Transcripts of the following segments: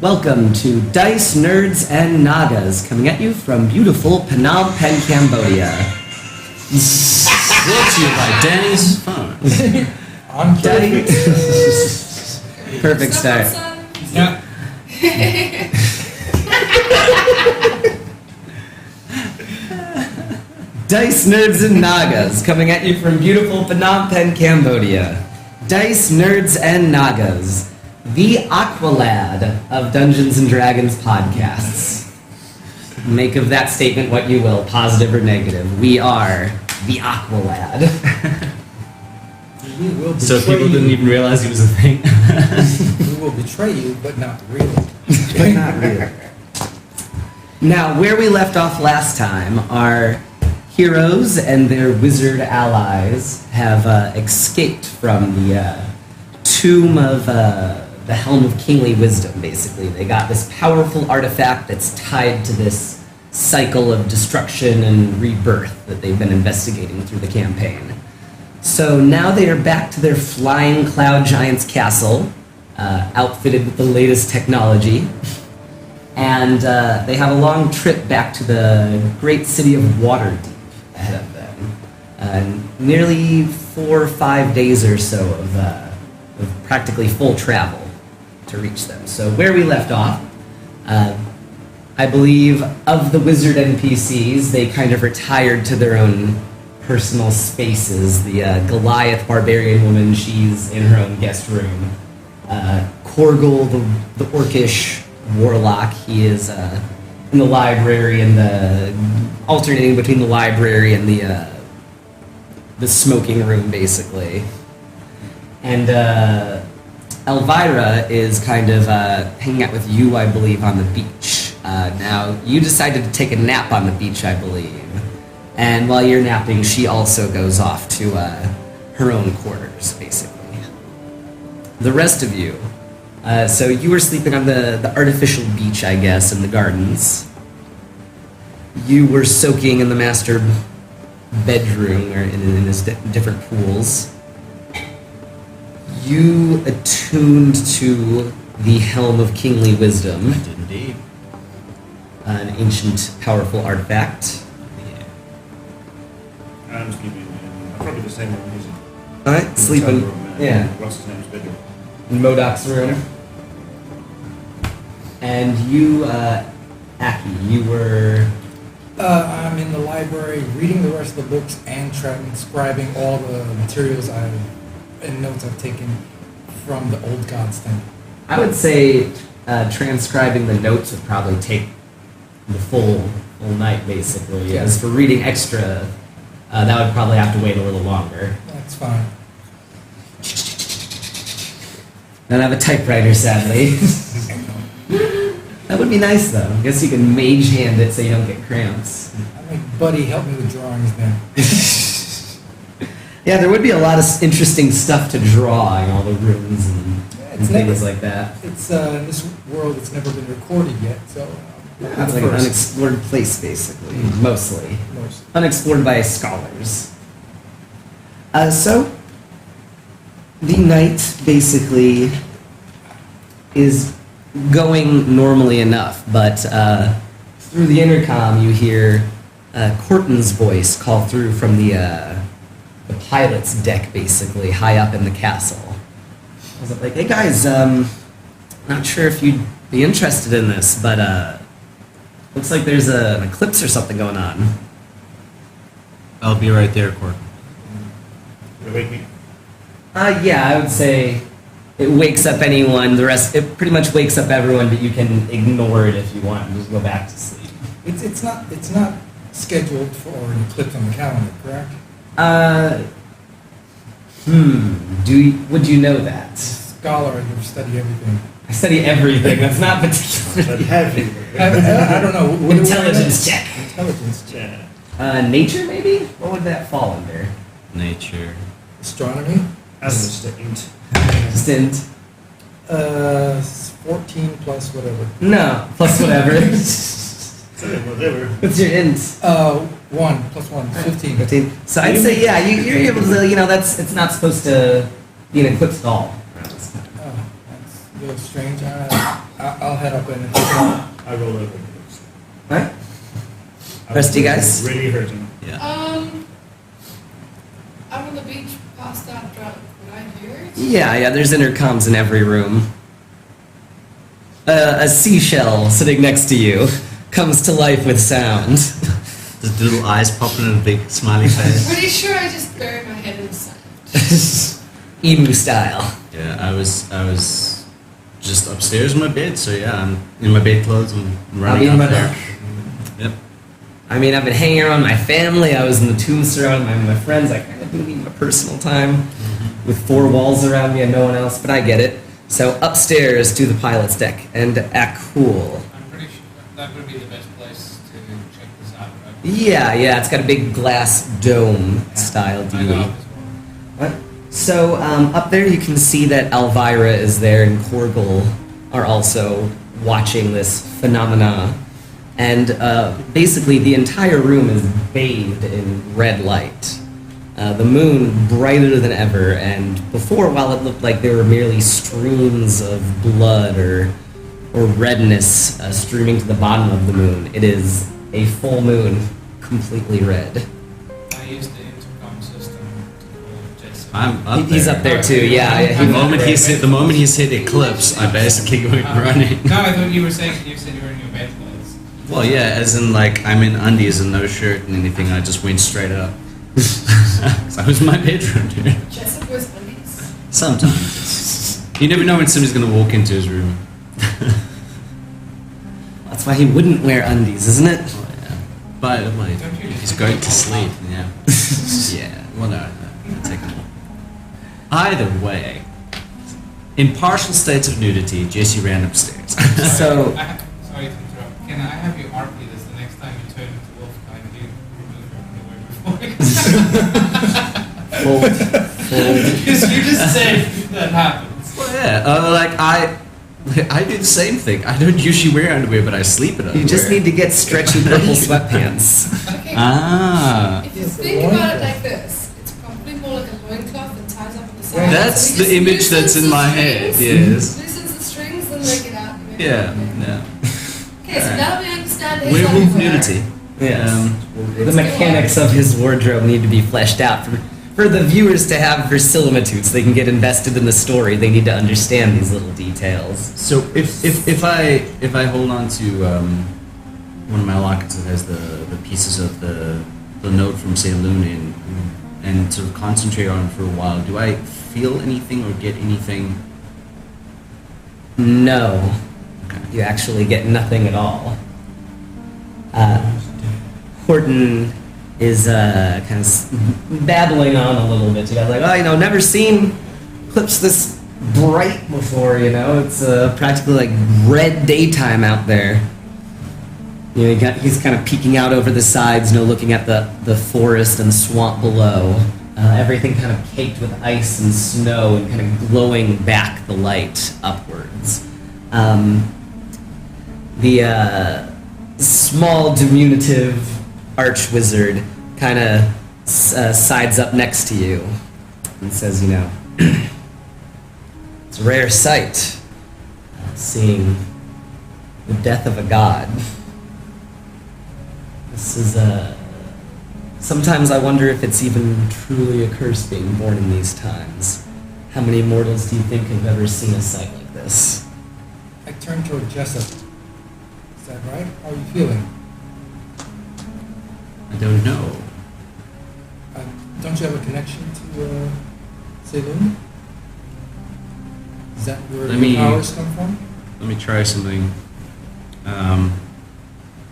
Welcome to Dice, Nerds, and Nagas, coming at you from beautiful Phnom Penh, Cambodia. Brought to you by Danny's Phone. On Dice. Perfect start. Yeah. Dice, Nerds, and Nagas, coming at you from beautiful Phnom Penh, Cambodia. Dice, Nerds, and Nagas, the Aqualad of Dungeons & Dragons podcasts. Make of that statement what you will, positive or negative. We are the Aqualad. We will So betray people didn't you. even realize he was a thing. We will betray you, but not really. But not really. Now, where we left off last time, our heroes and their wizard allies have escaped from the tomb of the Helm of Kingly Wisdom, basically. They got this powerful artifact that's tied to this cycle of destruction and rebirth that they've been investigating through the campaign. So now they are back to their flying cloud giant's castle, outfitted with the latest technology. And they have a long trip back to the great city of Waterdeep ahead of them. Nearly 4 or 5 days or so of practically full travel to reach them. So where we left off, I believe of the wizard NPCs, they kind of retired to their own personal spaces. The Goliath barbarian woman, she's in her own guest room. Korgul, the orcish warlock, he is in the library and alternating between the library and the smoking room, basically. And Elvira is kind of hanging out with you, I believe, on the beach. Now, you decided to take a nap on the beach, I believe. And while you're napping, she also goes off to her own quarters, basically. The rest of you, so you were sleeping on the artificial beach, I guess, in the gardens. You were soaking in the master bedroom or in his different pools. You attuned to the Helm of Kingly Wisdom. I did indeed. An ancient, powerful artifact. I'm sleeping in probably the same room he's in. Alright, sleeping. Yeah. What's his name's bedroom? In Modoc's room. And you, Aki, you were... I'm in the library reading the rest of the books and transcribing all the materials and notes I've taken from the old gods thing. I would say transcribing the notes would probably take the full night, basically. Yeah. As for reading extra, that would probably have to wait a little longer. That's fine. I don't have a typewriter, sadly. That would be nice, though. I guess you can mage hand it so you don't get cramps. I'm like, buddy, help me with drawings then. Yeah, there would be a lot of interesting stuff to draw, and all the runes and things like that. It's in this world, it's never been recorded yet, so... It's like an unexplored place, basically, mostly. Unexplored by scholars. So, the night, basically, is going normally enough, but through the intercom you hear Corton's voice call through from the pilot's deck, basically, high up in the castle. I was like, hey guys, not sure if you'd be interested in this, but looks like there's an eclipse or something going on. I'll be right there, Court. You wake me? Yeah, I would say it wakes up anyone. It pretty much wakes up everyone, but you can ignore it if you want and just go back to sleep. It's not scheduled for an eclipse on the calendar, correct? Would you know that? Scholar, I never study everything. I study everything. That's not particularly heavy. I don't know. Intelligence check. Intelligence check. Yeah. Nature, maybe? What would that fall under? Nature. Astronomy. As an instinct. Stint. 14 plus whatever. No, plus whatever. Whatever. What's your int? 1 plus 1, 15. 15. So I'd say, yeah, you're able to, it's not supposed to be an eclipse at all. Oh, little strange. I'll head up and check it out. I roll over. Alright. I Rest of you was guys? Really hurting. Yeah. I'm on the beach, passed out drunk. Would I hear it? Yeah, there's intercoms in every room. A seashell sitting next to you comes to life with sound. Just little eyes popping in a big smiley face. Pretty sure I just buried my head in the sand. Emu style. Yeah, I was just upstairs in my bed, so yeah, I'm in my bed clothes and running I'll be up in my- there. Yep. I mean, I've been hanging around my family. I was in the tomb surrounded by my friends. I kind of been needing my personal time with four walls around me and no one else, but I get it. So upstairs to the pilot's deck and act cool. I'm pretty sure that would be the best place to check this out, right? Yeah, it's got a big glass dome style I go dealie. up as well. What? So up there you can see that Elvira is there and Korgel are also watching this phenomena. And basically the entire room is bathed in red light. The moon brighter than ever, and before, while it looked like there were merely streams of blood or redness streaming to the bottom of the moon, it is a full moon, completely red. I used the intercom system to call Jason. I'm up He's there. up there too, yeah. The moment he said eclipse, I basically went running. No, I thought you said you were in your bed clothes. Well, yeah, as in like I'm in undies and no shirt and anything. I just went straight up. 'Cause I was in my bedroom, dude. Jessup wears undies. Sometimes. You never know when somebody's gonna walk into his room. That's why he wouldn't wear undies, isn't it? Oh, yeah. By the way, Don't you he's going to sleep. Yeah. Yeah. Well, no. Take him. Either way, in partial states of nudity, Jesse ran upstairs. So- Sorry to interrupt. Can I have you RP this the next time you turn into Wolfkind? You remove your underwear before. Fold. Because you just said that happens. Well, yeah. Like I do the same thing. I don't usually wear underwear, but I sleep in underwear. You just need to get stretchy purple sweatpants. Okay. Ah. If you think about it like this, it's probably more like a loincloth that ties up at the side. That's So we the just image that's loosens in the my head. strings, Yes. Loosens the strings, then make it out. Yeah. Yeah. Okay, so now we understand his Werewolf underwear. nudity. Yes. Um, The mechanics of his wardrobe need to be fleshed out for the viewers to have for Silimitude so they can get invested in the story. They need to understand these little details. So if I hold on to one of my lockets that has the pieces of the note from Saint Lune and sort of concentrate on it for a while, do I feel anything or get anything? No, Okay. you actually get nothing at all. Horton is kind of babbling on a little bit. You guys like, oh, never seen clips this bright before. It's practically like red daytime out there. He's kind of peeking out over the sides, looking at the forest and swamp below. Everything kind of caked with ice and snow and kind of glowing back the light upwards. The small diminutive arch wizard kind of sides up next to you and says, it's a rare sight, seeing the death of a god. This is sometimes I wonder if it's even truly a curse being born in these times. How many mortals do you think have ever seen a sight like this? I turn toward Jessup. Is that right? How are you feeling? I don't know. Don't you have a connection to Ceylon? Is that where Let your me- powers come from? Let me try something.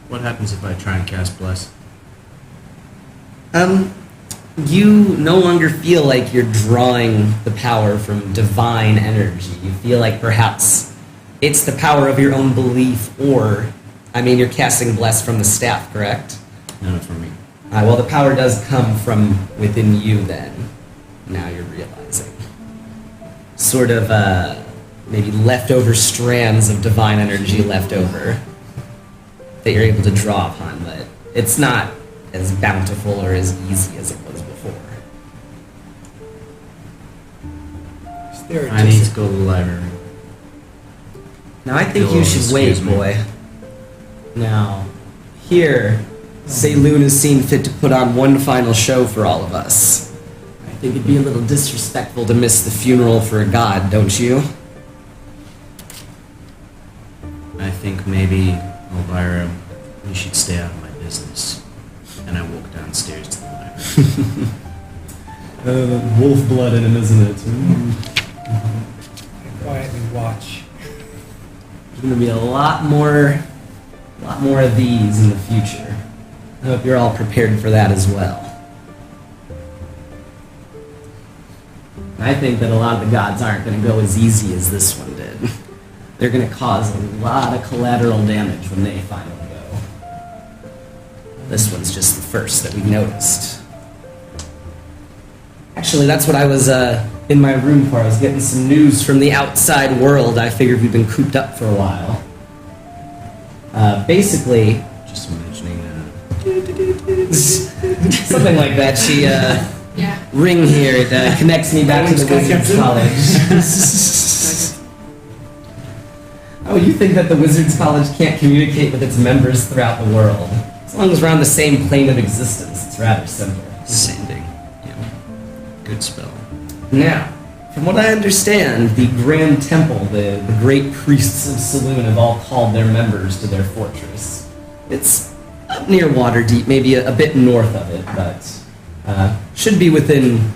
What happens if I try and cast Bless? You no longer feel like you're drawing the power from divine energy. You feel like perhaps it's the power of your own belief, or, you're casting Bless from the staff, correct? No, not for me. Well, the power does come from within you then. Now you're realizing. Sort of, maybe leftover strands of divine energy left over that you're able to draw upon, but it's not as bountiful or as easy as it was before. Stare at I need to Jessup. go to the library. Now I think You'll you should wait, excuse me. boy. Now, here, Saloon has seen fit to put on one final show for all of us. I think it'd be a little disrespectful to miss the funeral for a god, don't you? I think maybe, Elvira, you should stay out of my business. And I walk downstairs to the library. Wolf blood in him, isn't it? I quietly watch. There's gonna be a lot more of these in the future. I hope you're all prepared for that as well. I think that a lot of the gods aren't gonna go as easy as this one did. They're gonna cause a lot of collateral damage when they finally go. This one's just the first that we noticed. Actually, that's what I was in my room for. I was getting some news from the outside world. I figured we'd been cooped up for a while. Basically, Just imagining something like that. She, Yeah. ring here, it connects me back to the Wizards College. Oh, you think that the Wizards College can't communicate with its members throughout the world? As long as we're on the same plane of existence, it's rather simple. sanding. Yeah. Good spell. Now, from what I understand, the Grand Temple, the great priests of Saloon, have all called their members to their fortress. It's up near Waterdeep, maybe a bit north of it, but should be within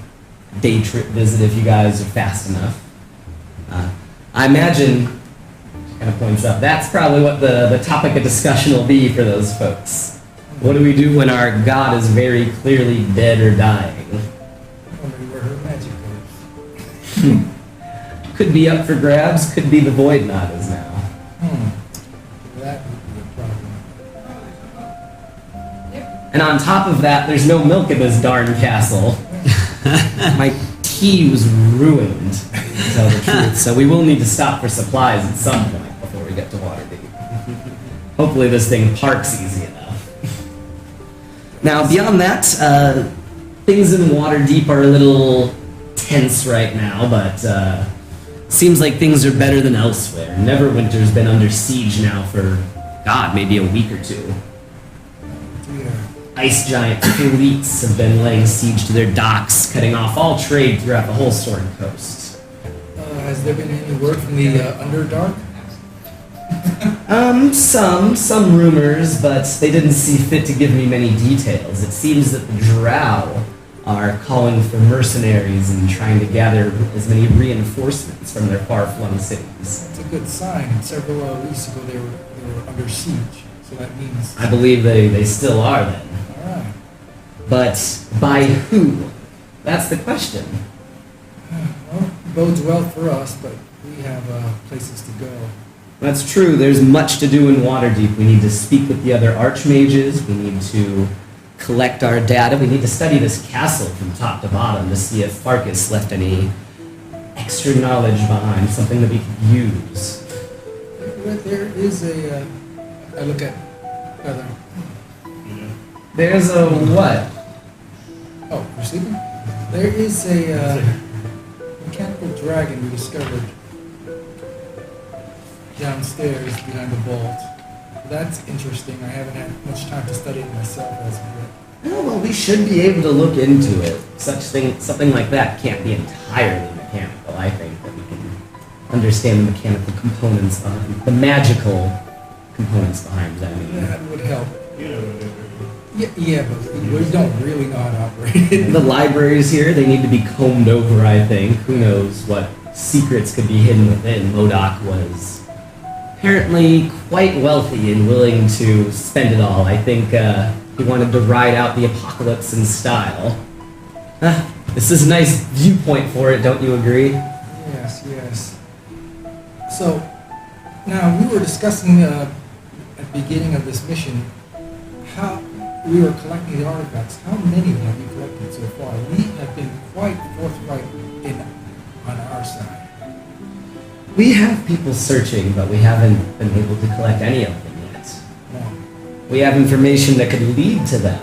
a day trip visit if you guys are fast enough. I imagine, kind of points up, that's probably what the topic of discussion will be for those folks. What do we do when our god is very clearly dead or dying? Wondering where her magic goes. Could be up for grabs, could be the Void Nagas now. That would be a problem. And on top of that, there's no milk in this darn castle. My tea was ruined, to tell the truth, so we will need to stop for supplies at some point before we get to Waterdeep. Hopefully this thing parks easy enough. Now, beyond that, things in Waterdeep are a little tense right now, but seems like things are better than elsewhere. Neverwinter's been under siege now for, God, maybe a week or two. Yeah. Ice giant fleets have been laying siege to their docks, cutting off all trade throughout the whole Sword Coast. Has there been any word from the Underdark? Some rumors, but they didn't see fit to give me many details. It seems that the Drow are calling for mercenaries and trying to gather as many reinforcements from their far-flung cities. That's a good sign. Several weeks ago they were under siege, so that means. I believe they still are then. All right. But by who? That's the question. Well, bodes well for us, but we have places to go. That's true. There's much to do in Waterdeep. We need to speak with the other archmages. We need to collect our data. We need to study this castle from top to bottom to see if Farkas left any extra knowledge behind, something that we could use. There is a. I look at Heather. There's a what? Oh, you're sleeping? There is a mechanical dragon we discovered downstairs behind the vault. That's interesting. I haven't had much time to study it myself as of yet. Oh, well, we should be able to look into it. Something like that can't be entirely mechanical. I think that we can understand the mechanical components behind, the magical components behind them. That would help. You know, whatever. Yeah, but we don't really know how to operate it. The libraries here, they need to be combed over, I think. Who knows what secrets could be hidden within. Modoc was apparently quite wealthy and willing to spend it all. I think he wanted to ride out the apocalypse in style. This is a nice viewpoint for it, don't you agree? Yes, yes. So, now we were discussing at the beginning of this mission how we were collecting the artifacts. How many have we collected so far? We have been quite forthright on our side. We have people searching, but we haven't been able to collect any of them yet. No. We have information that could lead to them,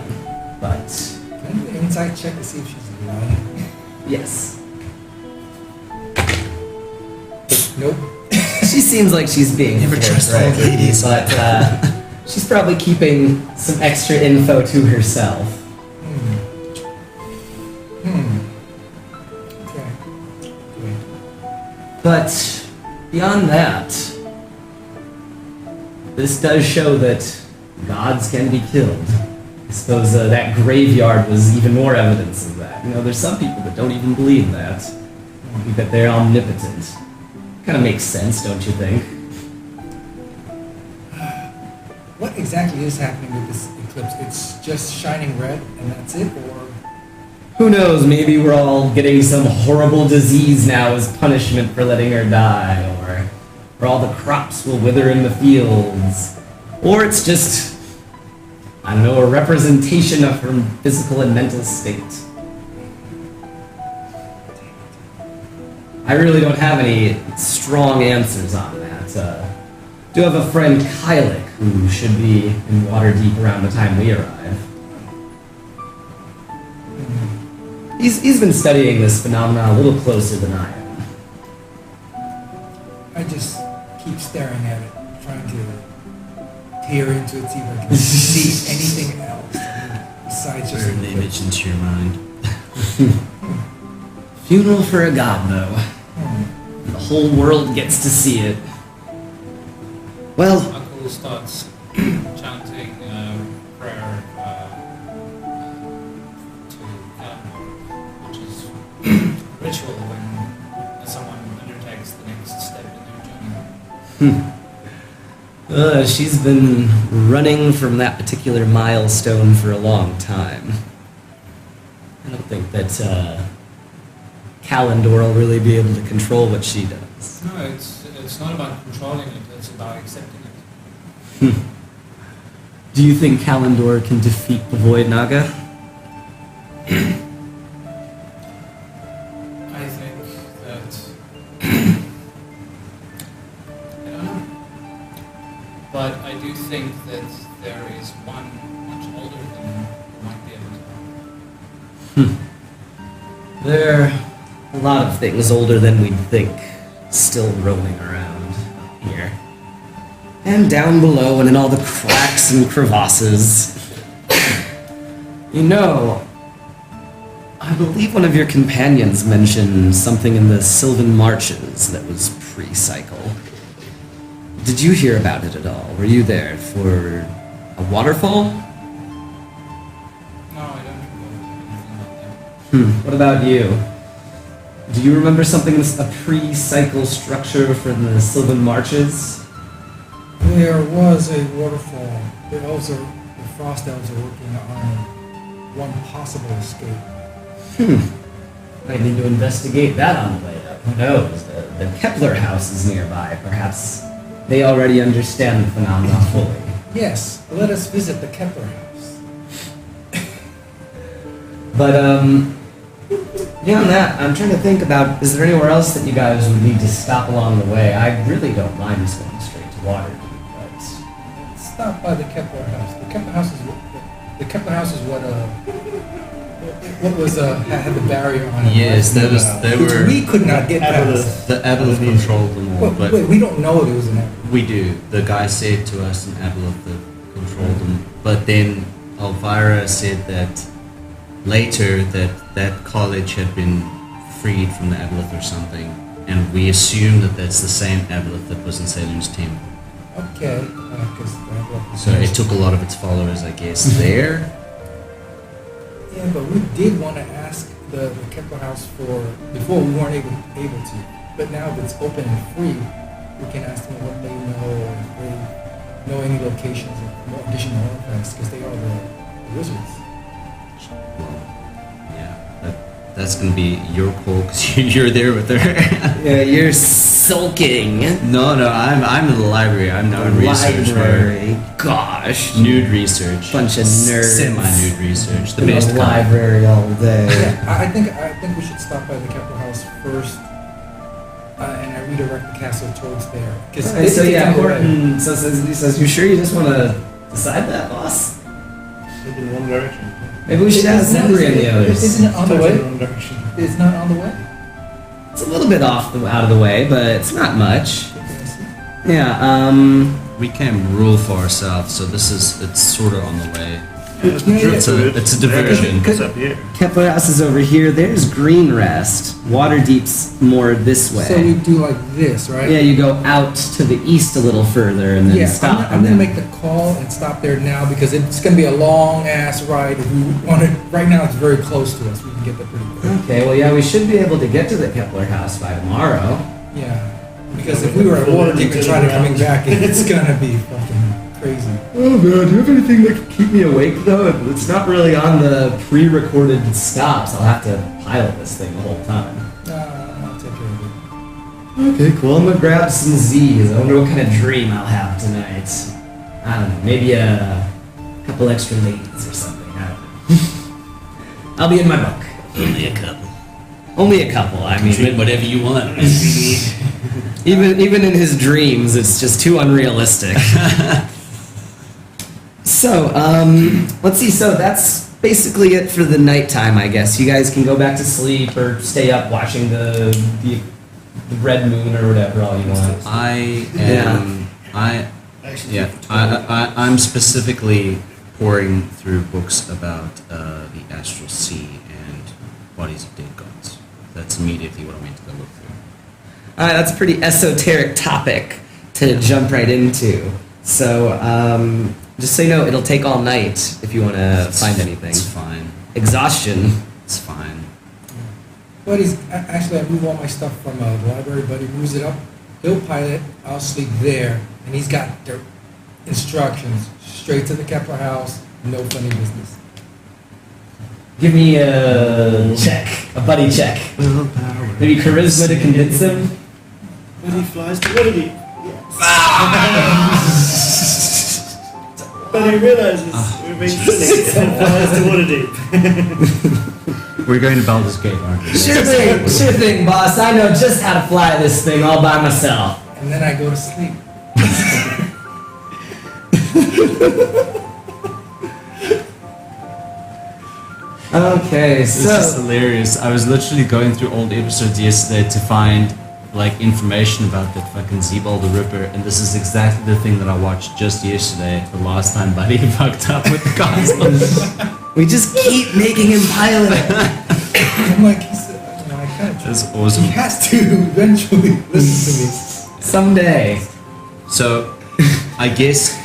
but Can I do an insight check to see if she's lying? yes. Nope. she seems like she's being Never trust forthright old with you, ladies. but she's probably keeping some extra info to herself. Okay. Good. But beyond that, this does show that gods can be killed. I suppose that graveyard was even more evidence of that. You know, there's some people that don't even believe that. Think that they're omnipotent. Kind of makes sense, don't you think? What exactly is happening with this eclipse? It's just shining red and that's it, or Who knows, maybe we're all getting some horrible disease now as punishment for letting her die, or all the crops will wither in the fields. Or it's just, I don't know, a representation of her physical and mental state. I really don't have any strong answers on that. I do have a friend, Kylik, who should be in Waterdeep around the time we arrive. He's been studying this phenomenon a little closer than I am. I just keep staring at it, trying to peer into it, see if I can see anything else besides just Turn an image into your mind. Funeral for a god, though. The whole world gets to see it. Well, Uncle starts chanting prayer to Calendar, which is ritual when someone undertakes the next step in their journey. she's been running from that particular milestone for a long time. I don't think that Kalendor will really be able to control what she does. No, it's not about controlling it, it's about accepting it. Do you think Kalendor can defeat the Void Naga? I think that I don't know. But I do think that there is one much older than him who might be able to. There are a lot of things older than we'd think still roaming around here. And down below and in all the cracks and crevasses. You know, I believe one of your companions mentioned something in the Sylvan Marches that was pre-cycle. Did you hear about it at all? Were you there for a waterfall? No, I don't remember anything about that. What about you? Do you remember something, a pre-cycle structure for the Sylvan Marches? There was a waterfall. The frost elves are working on one possible escape. Might need to investigate that on the way up. Who knows? The Kepler house is nearby. Perhaps they already understand the phenomenon fully. Yes, let us visit the Kepler house. But, beyond that, I'm trying to think about, is there anywhere else that you guys would need to stop along the way? I really don't mind just going straight to Waterdeep, but... Stop by the Kepler house. The Kepler house is what was had the barrier on it. Yes, right? they Which were. we could not get past. The Aboleth controlled them all, but Wait, we don't know there was an Aboleth. we do. The guy said to us an Aboleth that controlled them. But then Elvira said that later that college had been freed from the Aboleth or something, and we assume that that's the same Aboleth that was in Salun's temple. Okay, because the Aboleth was So it took a lot of its followers, I guess, there. Yeah, but we did want to ask the Kepler house before we weren't able to. But now that it's open and free, we can ask them what they know, or if they know any locations of more additional artifacts, because they are the wizards. Yeah, that's gonna be your call because you're there with her. Yeah, you're sulking. No, I'm in the library. I'm now in research Library. Gosh. mode. Nude research. Bunch of nerds. Semi-nude research. The In best the kind. library all day. Yeah, I think we should stop by the Kepler house first, and I redirect the castle towards there. Okay, so yeah, Horton says, you sure you just want to decide that, boss? Look in one direction. Maybe we should ask Zembri and the others. Isn't it on the In way? one direction. It's not on the way. It's a little bit out of the way, but it's not much. Yeah. We came real far south, so it's sort of on the way. It's It's a diversion. It's up here. Kepler House is over here. There's Green Rest. Waterdeep's more this way. So we do like this, right? Yeah, you go out to the east a little further and then Yeah, stop. I'm gonna make the call and stop there now because it's gonna be a long ass ride. If we want it, right now it's very close to us. We can get there pretty quick. Okay, well, yeah, we should be able to get to the Kepler House by tomorrow. Yeah, because if we were at Waterdeep and trying to coming back, it's gonna be fucking crazy. Oh man, do you have anything that can keep me awake though? It's not really on the pre-recorded stops. I'll have to pilot this thing the whole time. I'll take care of it. Okay, cool. I'm gonna grab some Z's. I wonder what kind of dream I'll have tonight. I don't know, maybe a couple extra ladies or something. I don't know. I'll be in my book. Only a couple. Only a couple. I mean, Dream whatever you want. even in his dreams, it's just too unrealistic. So, let's see. So that's basically it for the nighttime, I guess. You guys can go back to sleep or stay up watching the red moon or whatever all you want. I'm specifically pouring through books about the astral sea and bodies of dead gods. That's immediately what I meant to go look through. All right, that's a pretty esoteric topic to jump right into. So, just so you know, it'll take all night if you want to find anything. It's fine. Exhaustion. It's fine. Buddy's actually, I move all my stuff from the library. Buddy moves it up. He'll pilot. I'll sleep there, and he's got the instructions straight to the Kepler House. No funny business. Give me a check, a buddy check. Maybe charisma to convince him. When he flies to Waterdeep. But he realizes we're being silly and flies to Waterdeep. We're going to Baldur's Gate, aren't we? Sure thing, boss. I know just how to fly this thing all by myself. And then I go to sleep. Okay, This is so hilarious. I was literally going through old episodes yesterday to find like information about that fucking Zebal the Ripper, and this is exactly the thing that I watched just yesterday, the last time Buddy fucked up with the console. we just keep making him pilot it. I'm like, he said, I kind of. That's awesome. He has to eventually listen to me. Someday. So, I guess,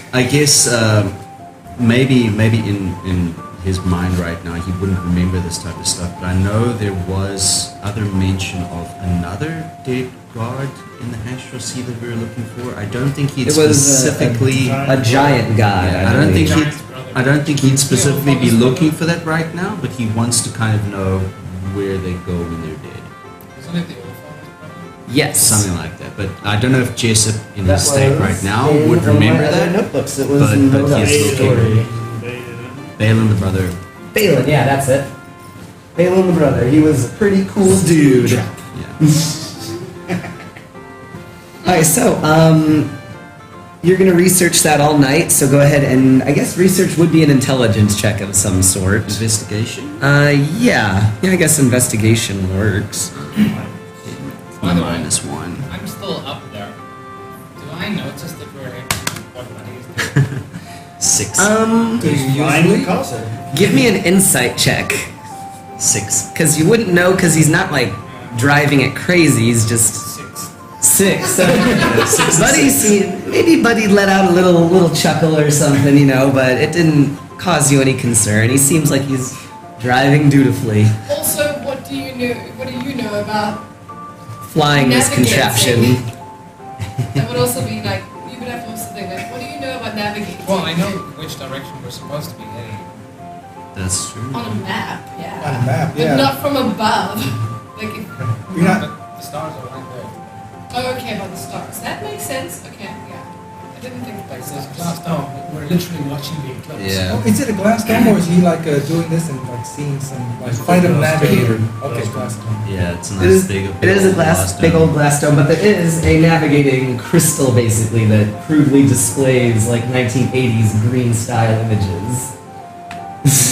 maybe in his mind right now he wouldn't remember this type of stuff, but I know there was other mention of another dead god in the Astral Sea that we were looking for. I don't think he'd It was specifically. a giant god. Yeah, I don't think he'd Yeah, specifically be Bob's looking brother. for that right now, but he wants to kind of know where they go when they're dead. Isn't it the old father's brother? Yes. Something like that. But I don't know if Jessup in That his state was right now in would one of remember my other that. notebooks. It was but- in but Modo's he's story. Balin the brother. Balin, yeah, that's it. Balin the brother. He was a pretty cool dude. Yeah. Alright, so, you're gonna research that all night, so go ahead and, I guess research would be an intelligence check of some sort. Investigation? Yeah, I guess investigation works. By the way, -1. I'm still up there. Do I notice that we're here? What Buddy is doing? 6. Do you Flying the usually? castle. Give me an insight check. 6. Because you wouldn't know, because he's not, like, driving it crazy, he's just 6. 6. Maybe Buddy let out a little chuckle or something, you know, but it didn't cause you any concern. He seems like he's driving dutifully. Also, what do you know about Flying this navigating? contraption. That would also be like, you would have to also think like, what do you know about navigating? Well, I know which direction we're supposed to be heading. That's true. On a map, On yeah. a map, But yeah. not from above. Like, if, You're not. But the stars are right there. oh, okay, about the stars. That makes sense. Okay, yeah. I didn't think about Like the this stars. glass dome, we're literally watching the eclipse. Yeah. Oh, is it a glass dome or is he like doing this and like seeing some like It's fight of glass navigator? dome. Okay, Glass glass dome. Yeah, it's a It nice is, big it is a big dome. old glass dome, but there is a navigating crystal, basically, that crudely displays like 1980s green style images.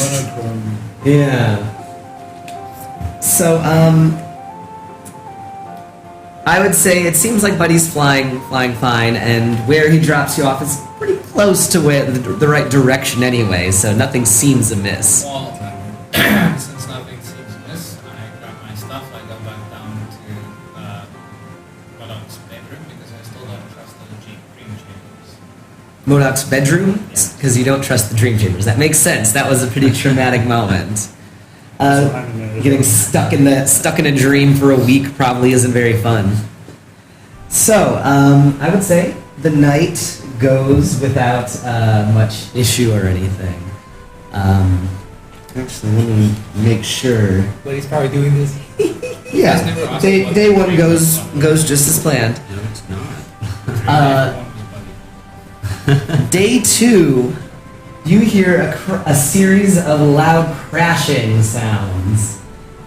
Monochrome. Yeah. So, I would say it seems like Buddy's flying fine, and where he drops you off is pretty close to where the right direction anyway, so nothing seems amiss. Well, since nothing seems amiss, I grab my stuff, I go back down to Modoc's bedroom because I still don't trust the dream chambers. Modoc's bedroom? Because you don't trust the dream chambers. That makes sense. That was a pretty traumatic moment. Getting stuck in a dream for a week probably isn't very fun. So, I would say the night goes without much issue or anything. Actually, let me make sure. But he's probably doing this. Yeah, Never asked day what day the one dream goes was. just as planned. No, it's not. Day two, you hear a series of loud crashing sounds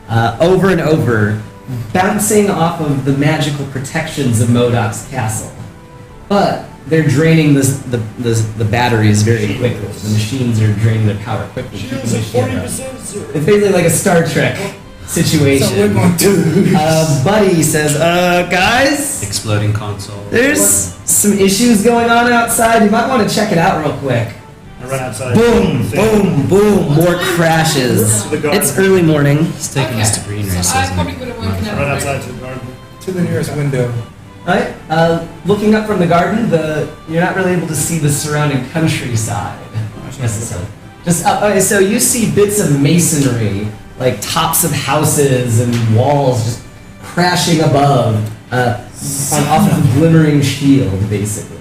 over and over, bouncing off of the magical protections of Modoc's castle. But they're draining the batteries very quickly. The machines are draining their power quickly. keeping the ship up. It's basically like a Star Trek situation. So we're going to. Buddy says, guys, Exploding console. there's some issues going on outside. You might want to check it out real quick. I run outside. Boom, boom, boom, more crashes. To the garden. It's early morning. He's taking us to Green Race. So I probably would have woken I up. run outside to the garden. To the nearest window. Right? Looking up from the garden, you're not really able to see the surrounding countryside necessarily. Just up, so you see bits of masonry, like tops of houses and walls, just crashing above, off of a glimmering shield, basically.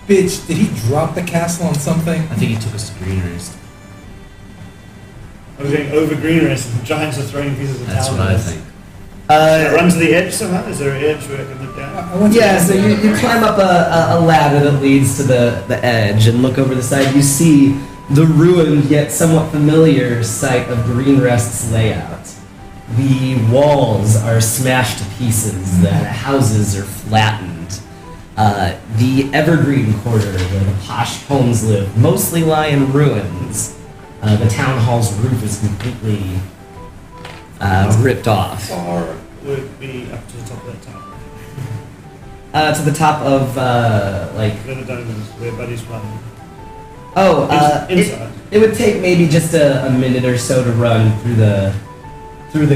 Bitch, did he drop the castle on something? I think he took us to Green Race. I was going over green race and giants are throwing pieces of That's town what at I us. think. Can I run to the edge somehow? Is there an edge where I can look down? I went to Yeah, so you climb up a ladder that leads to the edge and look over the side. You see the ruined yet somewhat familiar site of Green Rest's layout. The walls are smashed to pieces, the houses are flattened. The Evergreen Quarter, where the posh homes live, mostly lie in ruins. The town hall's roof is completely ripped off. Far would be up to the top of that tower. To the top of, Where the diamonds, where Buddy's running. Inside. It would take maybe just a minute or so to run through the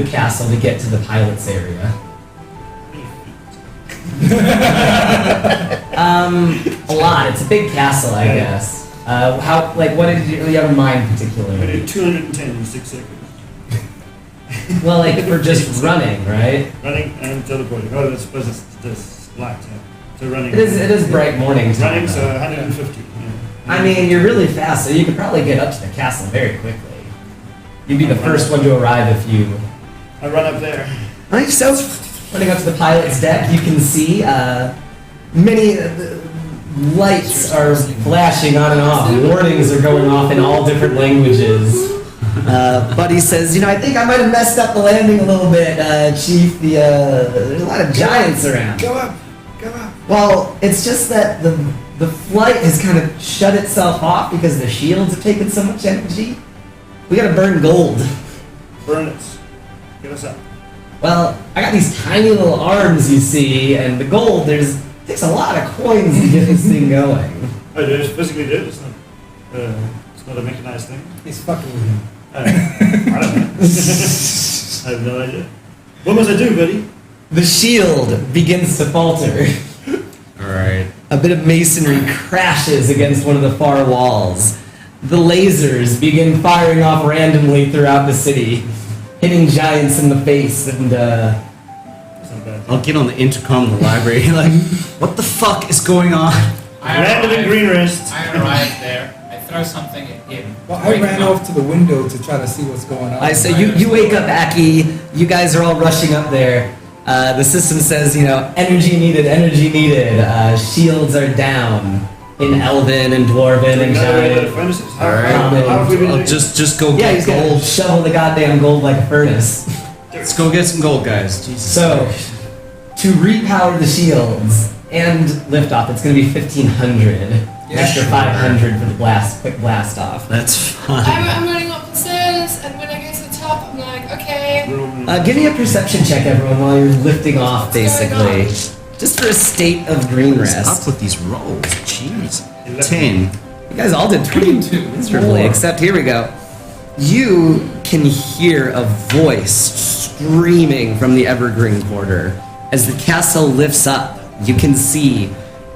castle to get to the pilot's area. A lot. It's a big castle, I guess. What did you have in mind I particularly? did 210 in 6 seconds. Well, like for just running, right? Running and teleporting. Oh, I suppose it's light, yeah. So running. It is bright morning time. Running, so though. 150. Yeah. I mean, you're really fast, so you could probably get up to the castle very quickly. You'd be the first one to arrive if you. I run up there. Alright, so running up to the pilot's deck, you can see many lights are flashing on and off. Warnings are going off in all different languages. Buddy says, I think I might have messed up the landing a little bit, Chief. There's a lot of giants around. Go up! Go up! Well, it's just that the flight has kind of shut itself off because the shields have taken so much energy. We gotta burn gold. Burn it. Get us up. Well, I got these tiny little arms, you see, and the gold, takes a lot of coins to get this thing going. Oh, do it physically do it? It's not a mechanized thing. He's fucking with him. I don't know. I have no idea. What must I do, buddy? The shield begins to falter. Alright. A bit of masonry crashes against one of the far walls. The lasers begin firing off randomly throughout the city, hitting giants in the face, and That's not bad. I'll get on the intercom in the library, like, what the fuck is going on? Landed in green rest. I arrived there. I throw something at him. Well, I ran off to the window to try to see what's going on. so you wake up, Aki. You guys are all rushing up there. The system says, energy needed, energy needed. Shields are down in Elven and Dwarven and Giant. Alright. How have we been I'll doing? just go Yeah, get he's gonna gold. shovel the goddamn gold like a furnace. Let's go get some gold, guys. Jesus. So, to repower the shields and lift off, it's gonna be 1,500. Extra 500 for the quick blast off. That's fine. I'm running up the stairs, and when I get to the top, I'm like, okay, Give me a perception check, everyone, while you're lifting off, What's going basically. Just for a state of green What's up rest. with these rolls? Jeez. 10. You guys all did 22 miserably, except here we go. You can hear a voice screaming from the Evergreen Quarter. As the castle lifts up, you can see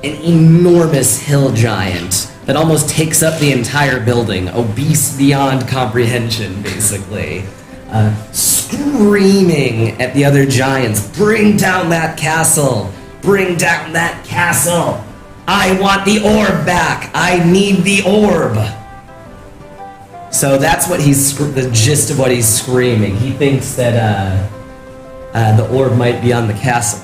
an enormous hill giant that almost takes up the entire building, obese beyond comprehension, basically. Screaming at the other giants, bring down that castle! Bring down that castle! I want the orb back! I need the orb! So that's what the gist of what he's screaming. He thinks that the orb might be on the castle.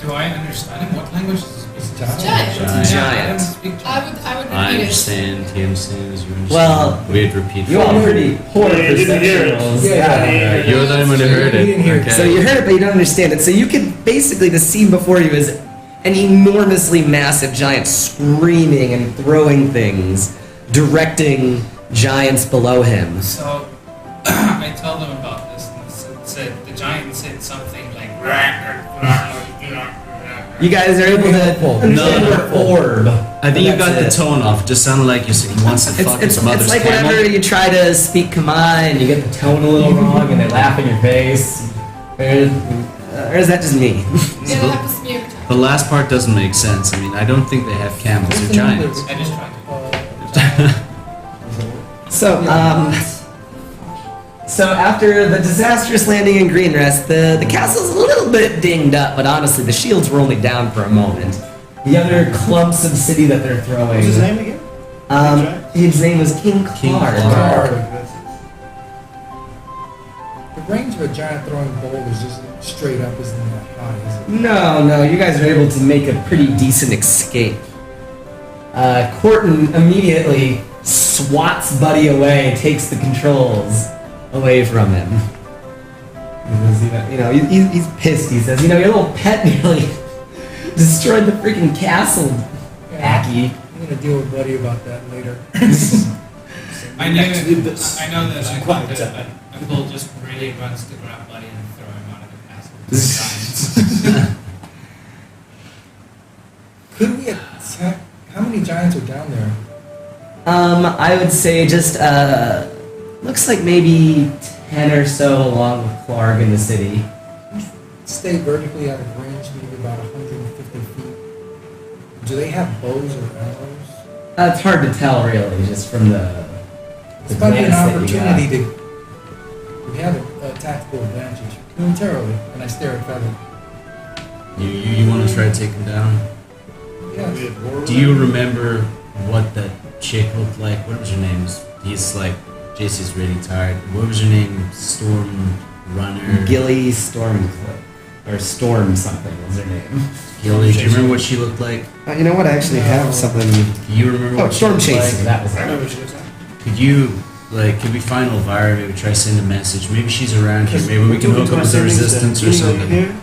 Do I understand him? What language is this? Giant. Giant. I don't speak I would repeat I it. understand, he understands, you understand. Well, we'd repeat You all pretty poor Yeah, you didn't hear it. perceptionals. Yeah. You're the one who heard You didn't hear it. it. Okay. So you heard it, but you don't understand it. So you can basically, the scene before you is an enormously massive giant screaming and throwing things, directing giants below him. So I tell them about this, and the giant said something like. You guys are able to understand No. the orb. I think you That's got the it. tone off. It just sounded like you said he wants to fuck his mother's it's like camel. whenever you try to speak Khmer and you get the tone a little wrong and they laugh in your face. Or is that just me? Yeah, that happens to me every time. The last part doesn't make sense. I mean, I don't think they have camels. They're giants. I just tried to. So after the disastrous landing in Greenrest, the castle's a little bit dinged up, but honestly, the shields were only down for a moment. The other clumps of city that they're throwing. What's his name again? His name was King King Clark. Clark. The range of a giant throwing boulders just straight up isn't that high, is it? No, you guys are able to make a pretty decent escape. Corton immediately swats Buddy away and takes the controls away from him. He's pissed. He says, your little pet nearly destroyed the freaking castle, Aki. I'm gonna deal with Buddy about that later. I know that I thought that Bull just really runs to grab Buddy and throw him out of the castle. Could we attack? How many giants are down there? I would say just, looks like maybe 10 or so along with Clark in the city. Stay vertically out of range, maybe about 150 feet. Do they have bows or arrows? It's hard to tell, really, just from the It's might be an glance that you opportunity got. to. We have a tactical advantage militarily, and I stare at Feather. You want to try to take him down? Yes. Do you remember what that chick looked like? What was her name? He's like, JC's really tired. What was her name? Storm Runner? Gilly Stormclip. Or Storm something was her name. Gilly. Do you remember what she looked like? You know what? I actually have something. Do you remember Oh, what Storm she looked Chaser. like? That was I it. know what she looks like. Could we find Elvira, maybe try to send a message? Maybe she's around here. Maybe we can We're hook up talking with the about resistance or sending something. here.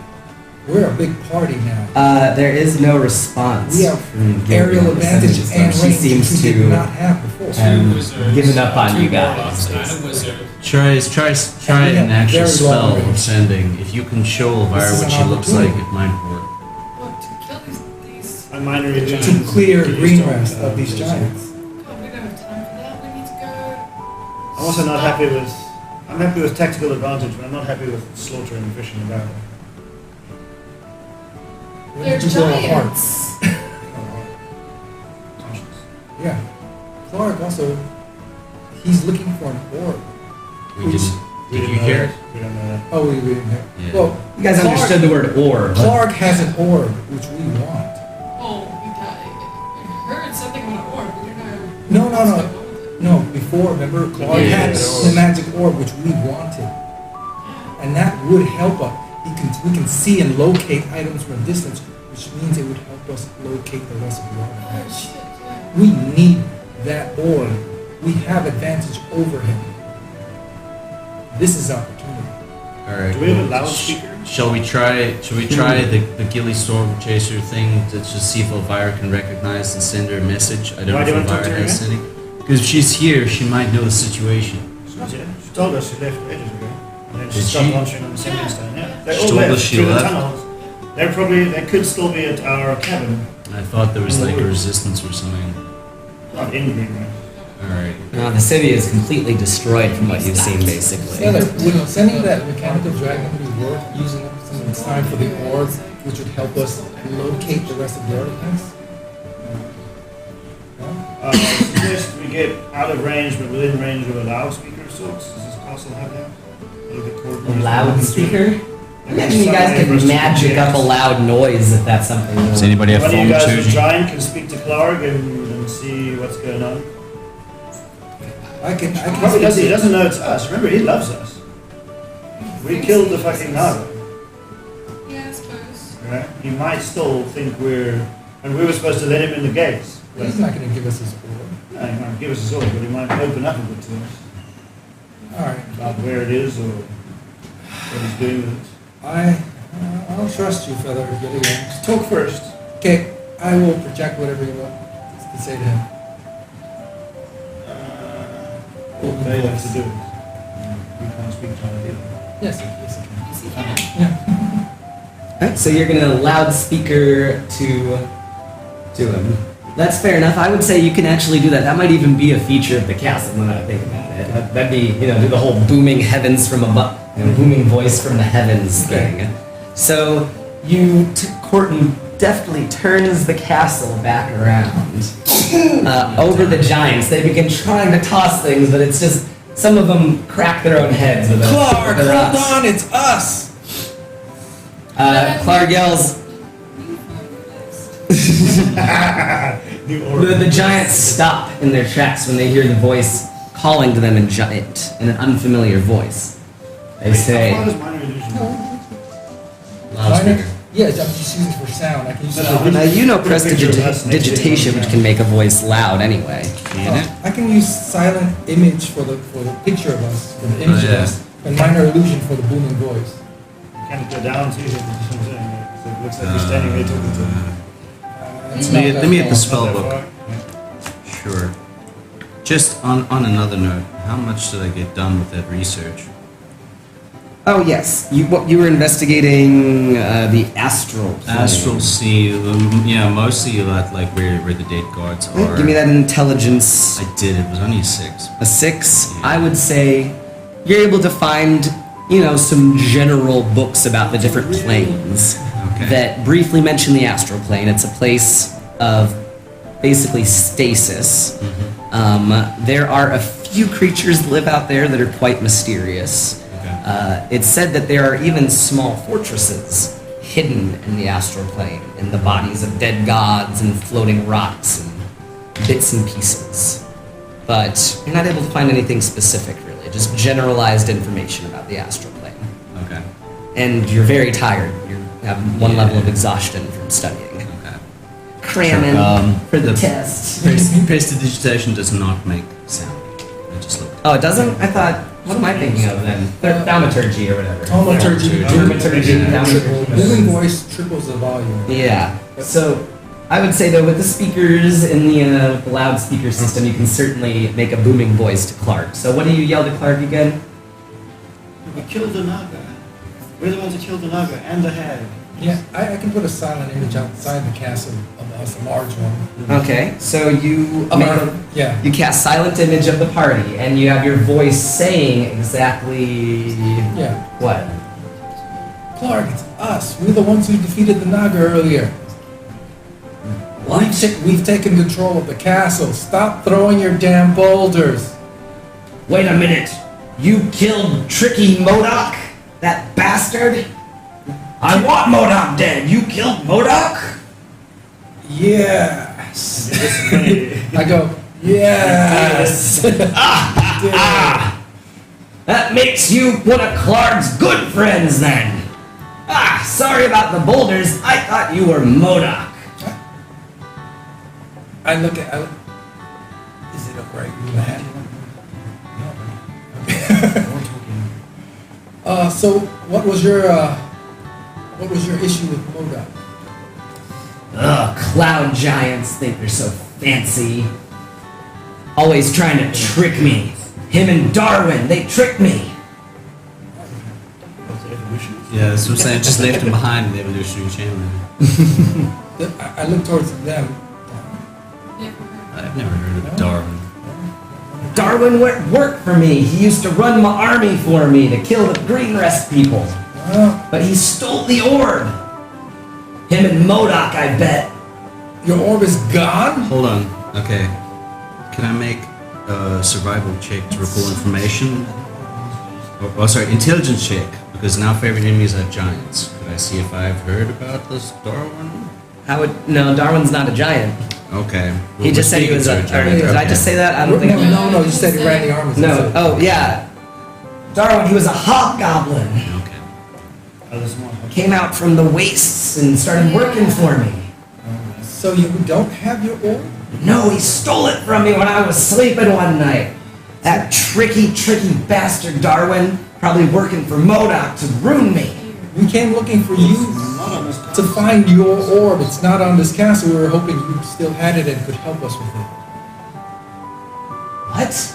We're a big party now. There is no response. We have from Gilly aerial on the advantage messages, and though. range, She seems which we did to not have before. have wizards, given up on two you guys. warlocks, and a basically. wizard. Try an actual Very spell long of range. sending. If you can show Elvira This is what an she looks like, opportunity. it might work. What, to kill these A minor illusion. To clear green rest of these giants. God, we don't have time for that. We need to go. I'm also not happy with. I'm happy with tactical advantage, but I'm not happy with slaughtering and fishing in battle. They're You grow apart. giants. Conscience. Yeah. Clark also, he's looking for an orb. We did We you don't know hear that. it? We don't know that. Oh, we didn't hear. Yeah. Well, You guys Clark- understood the word orb. Clark has an orb, which we want. Oh, you got it. I heard something about an orb. We don't No, know. no, no. No, before, remember, Clark Yeah, had the the magic orb, which we wanted. And that would help us. We can see and locate items from a distance, which means it would help us locate the rest of the Oh, artifacts. shit, yeah. We need that orb. We have advantage over him. This is opportunity. All right. Do we have a well, loudspeaker? Shall we try the Gilly Storm Chaser thing to just see if Elvira can recognize and send her a message? I don't Why know do you if want to talk to Elvira her has again? any. Because if she's here, she might know the situation. She's not yet. She told us she left ages ago. And They Did just stopped she? launching on the sending stone. Yeah, they She all told left us she through the left? tunnels. They could still be at our cabin. I thought there was like a resistance or something. Not in Greenway. Alright. The city is completely destroyed from what you've seen, basically. Heather, would sending that mechanical dragon be worth using up some of the time for the orb, which would help us locate the rest of the artifacts? No? Suggest we get out of range, but within range of a loudspeaker of sorts. Does this castle have that? A little bit A coordinated. loudspeaker? I imagine you guys could magic up a loud noise if that's something. Does anybody have One of phone you guys who's too? giant can speak to Clark and see what's going on. I can Probably does. He doesn't know it's us. Remember, he loves us. We killed the fucking Naga. Yeah, I suppose. Right? He might still think and we were supposed to let him in the gates. But, He's not going to give us his orb. no, he might give us his order, but he might open up a bit to us Alright. about where it is or what he's doing with it. I'll trust you, Feather, yet again. Just talk first. Okay, I will project whatever you want to say to him. They have to do it. We can't speak to him either. Yes, yes, I can. Yes, you can. Yeah. Alright, so you're gonna loudspeaker to him. That's fair enough. I would say you can actually do that. That might even be a feature of the castle when I think about it. That'd be, do the whole booming heavens from above, booming voice from the heavens thing. So Corton deftly turns the castle back around over the giants. They begin trying to toss things, but it's just some of them crack their own heads with Clark, their hold rocks. on, it's us! Clark yells. The giants stop in their tracks when they hear the voice calling to them in an unfamiliar voice. They say, How far does minor illusion go? Loudspeaker. Yes, I'm just using it for sound. I can use No, sound. no, you know Put a picture of us next to prestidigitation, him. which can make a voice loud anyway. Can it? I can use silent image for the picture of us, for the image yeah. of us, and minor illusion for the booming voice. Can it go down to you? That's what I'm saying. Right? So it looks like you're standing there talking to him. It's Let me not let me get the that spell Not book. that far. Sure. Just on another note, how much did I get done with that research? Oh yes, you were investigating the astral plane. Astral sea, yeah, mostly like where the dead guards are. Give me that intelligence. I did. It was only a 6. A 6. Yeah. I would say you're able to find, some general books about the different planes Okay. that briefly mention the astral plane. It's a place of basically stasis. There are a few creatures that live out there that are quite mysterious. Okay. It's said that there are even small fortresses hidden in the astral plane, in the bodies of dead gods and floating rocks and bits and pieces. But you're not able to find anything specific, really, just generalized information about the astral plane. Okay. And you're very tired. You have one level of exhaustion from studying. Okay. Cramming Sure. for the the- test. Prestidigitation does not make sound. I just looked. Oh, it doesn't? I thought, what am I thinking of then? Thaumaturgy or whatever. Thaumaturgy, Thaumaturgy, thaumaturgy. booming voice triples the volume. Yeah. So I would say though, with the speakers in the loudspeaker system, you can certainly make a booming voice to Clark. So what do you yell to Clark again? We killed the Naga. We're the ones who killed the Naga and the hag. Yeah, I can put a silent image outside the castle of us, a large one. Okay. So you Yeah. you cast silent image of the party, and you have your voice saying exactly Yeah. what? Clark, it's us. We're the ones who defeated the Naga earlier. We've taken control of the castle. Stop throwing your damn boulders. Wait a minute. You killed Tricky Modoc? That bastard? I want Modoc dead. You killed Modoc? Yes. This I go, yes. That makes you one of Clark's good friends then. Sorry about the boulders. I thought you were Modoc. I look at. Is it alright? So what was your issue with Modoc? Ugh, cloud giants think they're so fancy. Always trying to trick me. Him and Darwin, they tricked me. Yeah, that's what I'm saying. Just left him behind in the evolutionary chain. I look towards them. I've never heard of Darwin. Darwin worked for me. He used to run my army for me to kill the Green Rest people. Well, But he stole the orb. Him and Modoc, I bet. your orb is gone? Hold on. Okay. Can I make a survival check to recall information? Oh, sorry, intelligence check. Because now favorite enemies are giants. Could I see if I've heard about this Darwin? No, Darwin's not a giant. Okay. He just said he was a giant. Did I just say that? I don't think No, you said he ran the armies. No. Oh, yeah. Darwin, he was a hobgoblin. Okay. Oh, there's more. Came out from the wastes and started working for me. So you don't have your orb? No, he stole it from me when I was sleeping one night. That tricky bastard Darwin, probably working for Modoc to ruin me. We came looking for you to find your orb. It's not on this castle. We were hoping you still had it and could help us with it. What?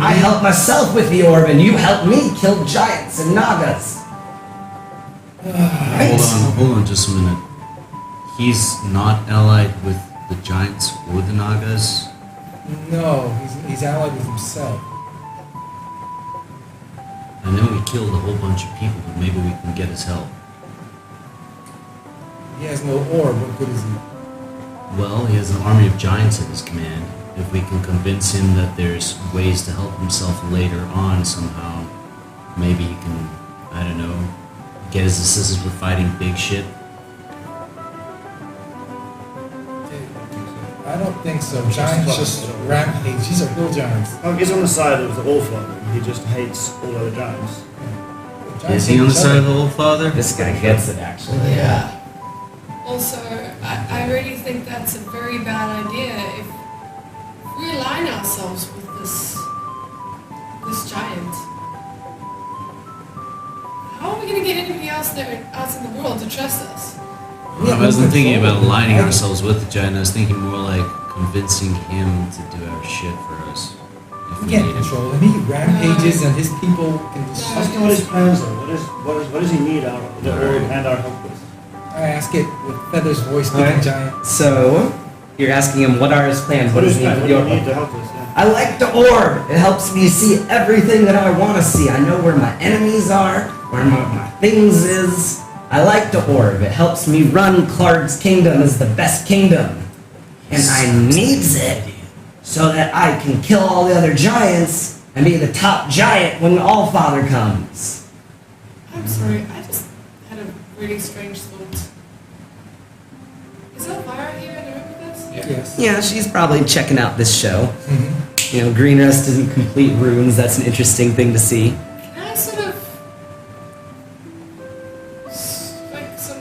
I helped myself with the orb and you helped me kill giants and Nagas. Hold on just a minute. He's not allied with the giants or the Nagas? No, he's allied with himself. I know he killed a whole bunch of people, but maybe we can get his help. He has no orb. What good is he? Well, he has an army of giants at his command. If we can convince him that there's ways to help himself later on somehow, maybe he can, I don't know, get his assistance with fighting big shit. I don't think so. Giants just rampage. These are hill giants. Oh, he's on the side of the Allfather. He just hates all other giants. Is he on the side of the old father? This guy gets it, actually. Yeah. Also, I really think that's a very bad idea. If we align ourselves with this giant, how are we going to get anybody else there out in the world to trust us? I wasn't thinking about aligning ourselves with the giant. I was thinking more like convincing him to do our shit for us. If We we can't need him. control him. He rampages and his people can just... Ask him what his plans are. What does he need the orb and our help with? I ask it with Feather's voice, speaking Alright. giant. So, you're asking him what are his plans? What does is he that? need What for do the you orb? need to help us? Yeah. I like the orb. It helps me see everything that I want to see. I know where my enemies are, where my things is. I like the orb. It helps me run Clark's kingdom as the best kingdom. And I needs it so that I can kill all the other giants and be the top giant when Allfather comes. I'm sorry, I just had a really strange thought. Is Elvira here in the room with us? Yes. Yeah, she's probably checking out this show. Mhm. You know, Green Rest isn't complete runes. That's an interesting thing to see. Can I sort of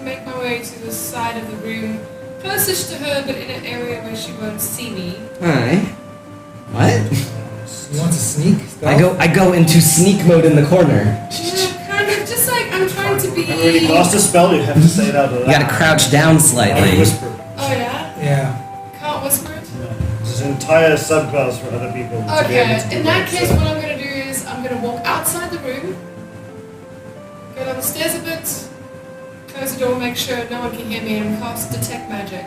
make my way to the side of the room, closest to her, but in an area where she won't see me? Alright. What? You want to sneak? I go into sneak mode in the corner. Yeah, kind of. Just like I'm trying to be. And when you cast a spell, you have to say it out loud. You gotta crouch down And slightly. whisper. Oh yeah. Yeah. Can't whisper it. There's an entire subclass for other people. to be able Okay. to do In that case, so. what I'm gonna do is I'm gonna walk outside the room, go down the stairs a bit, close the door, make sure no one can hear me, and cast detect magic.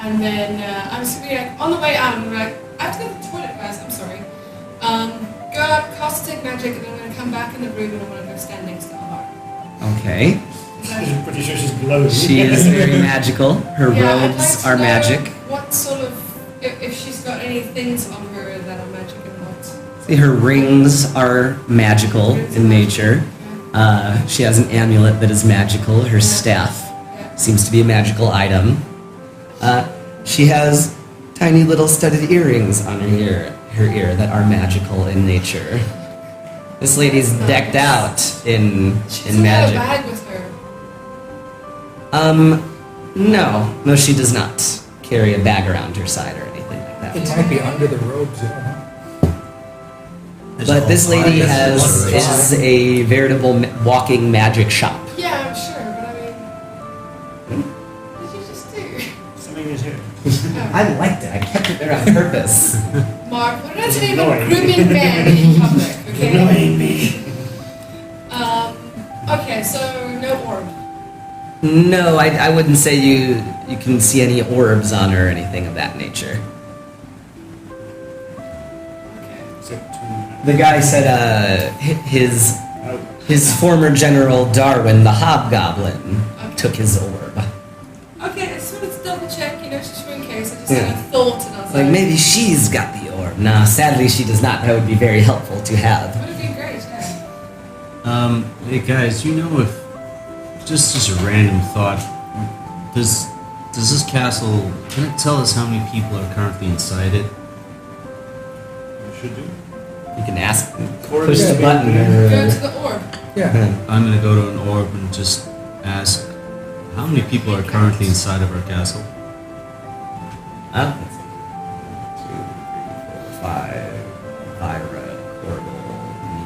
And then I'm just gonna be like on the way out. I'm gonna be like, I have to go to the toilet, guys. I'm sorry. Go out, cast detect magic, and then I'm gonna come back in the room and I'm gonna go stand next to Alvara. Okay. I'm pretty sure she's glowing. She is very magical. Her Yeah, I'd like robes to are know magic. What sort of, if she's got any things on her that are magic and what? See, her rings are magical in nature. She has an amulet that is magical. Her staff Yeah. seems to be a magical item. She has tiny little studded earrings on her ear that are magical in nature. This lady's decked out in She doesn't magic. have a bag with her. No, she does not carry a bag around her side or anything like It that. might be under the robes. You don't know. But this lady is a veritable walking magic shop. Yeah, I'm sure, but I mean, what did you just do? Something is here. Oh. I liked it. I kept it there on purpose. Mark, what did I tell you about Annoying. grooming men in public, okay? Annoying me. Okay, Okay, so no orb. No, I wouldn't say you can see any orbs on her or anything of that nature. Okay. Except The guy said his two. former general Darwin, the Hobgoblin, took his orb. Okay, I just wanted to double check, just in case. I just Yeah. had a thought and I was Like, maybe she's got the orb. Nah, sadly she does not. That would be very helpful to have. Would have been great, yeah. Hey guys, if just as a random thought, does this castle, can it tell us how many people are currently inside it? You should do. You can ask, Or push the yeah, button. Go Or, to the orb. Yeah. I'm gonna go to an orb and just ask how many people are currently inside of our castle. let's see. 2, 3, 4, 5. Vyra, Corbel,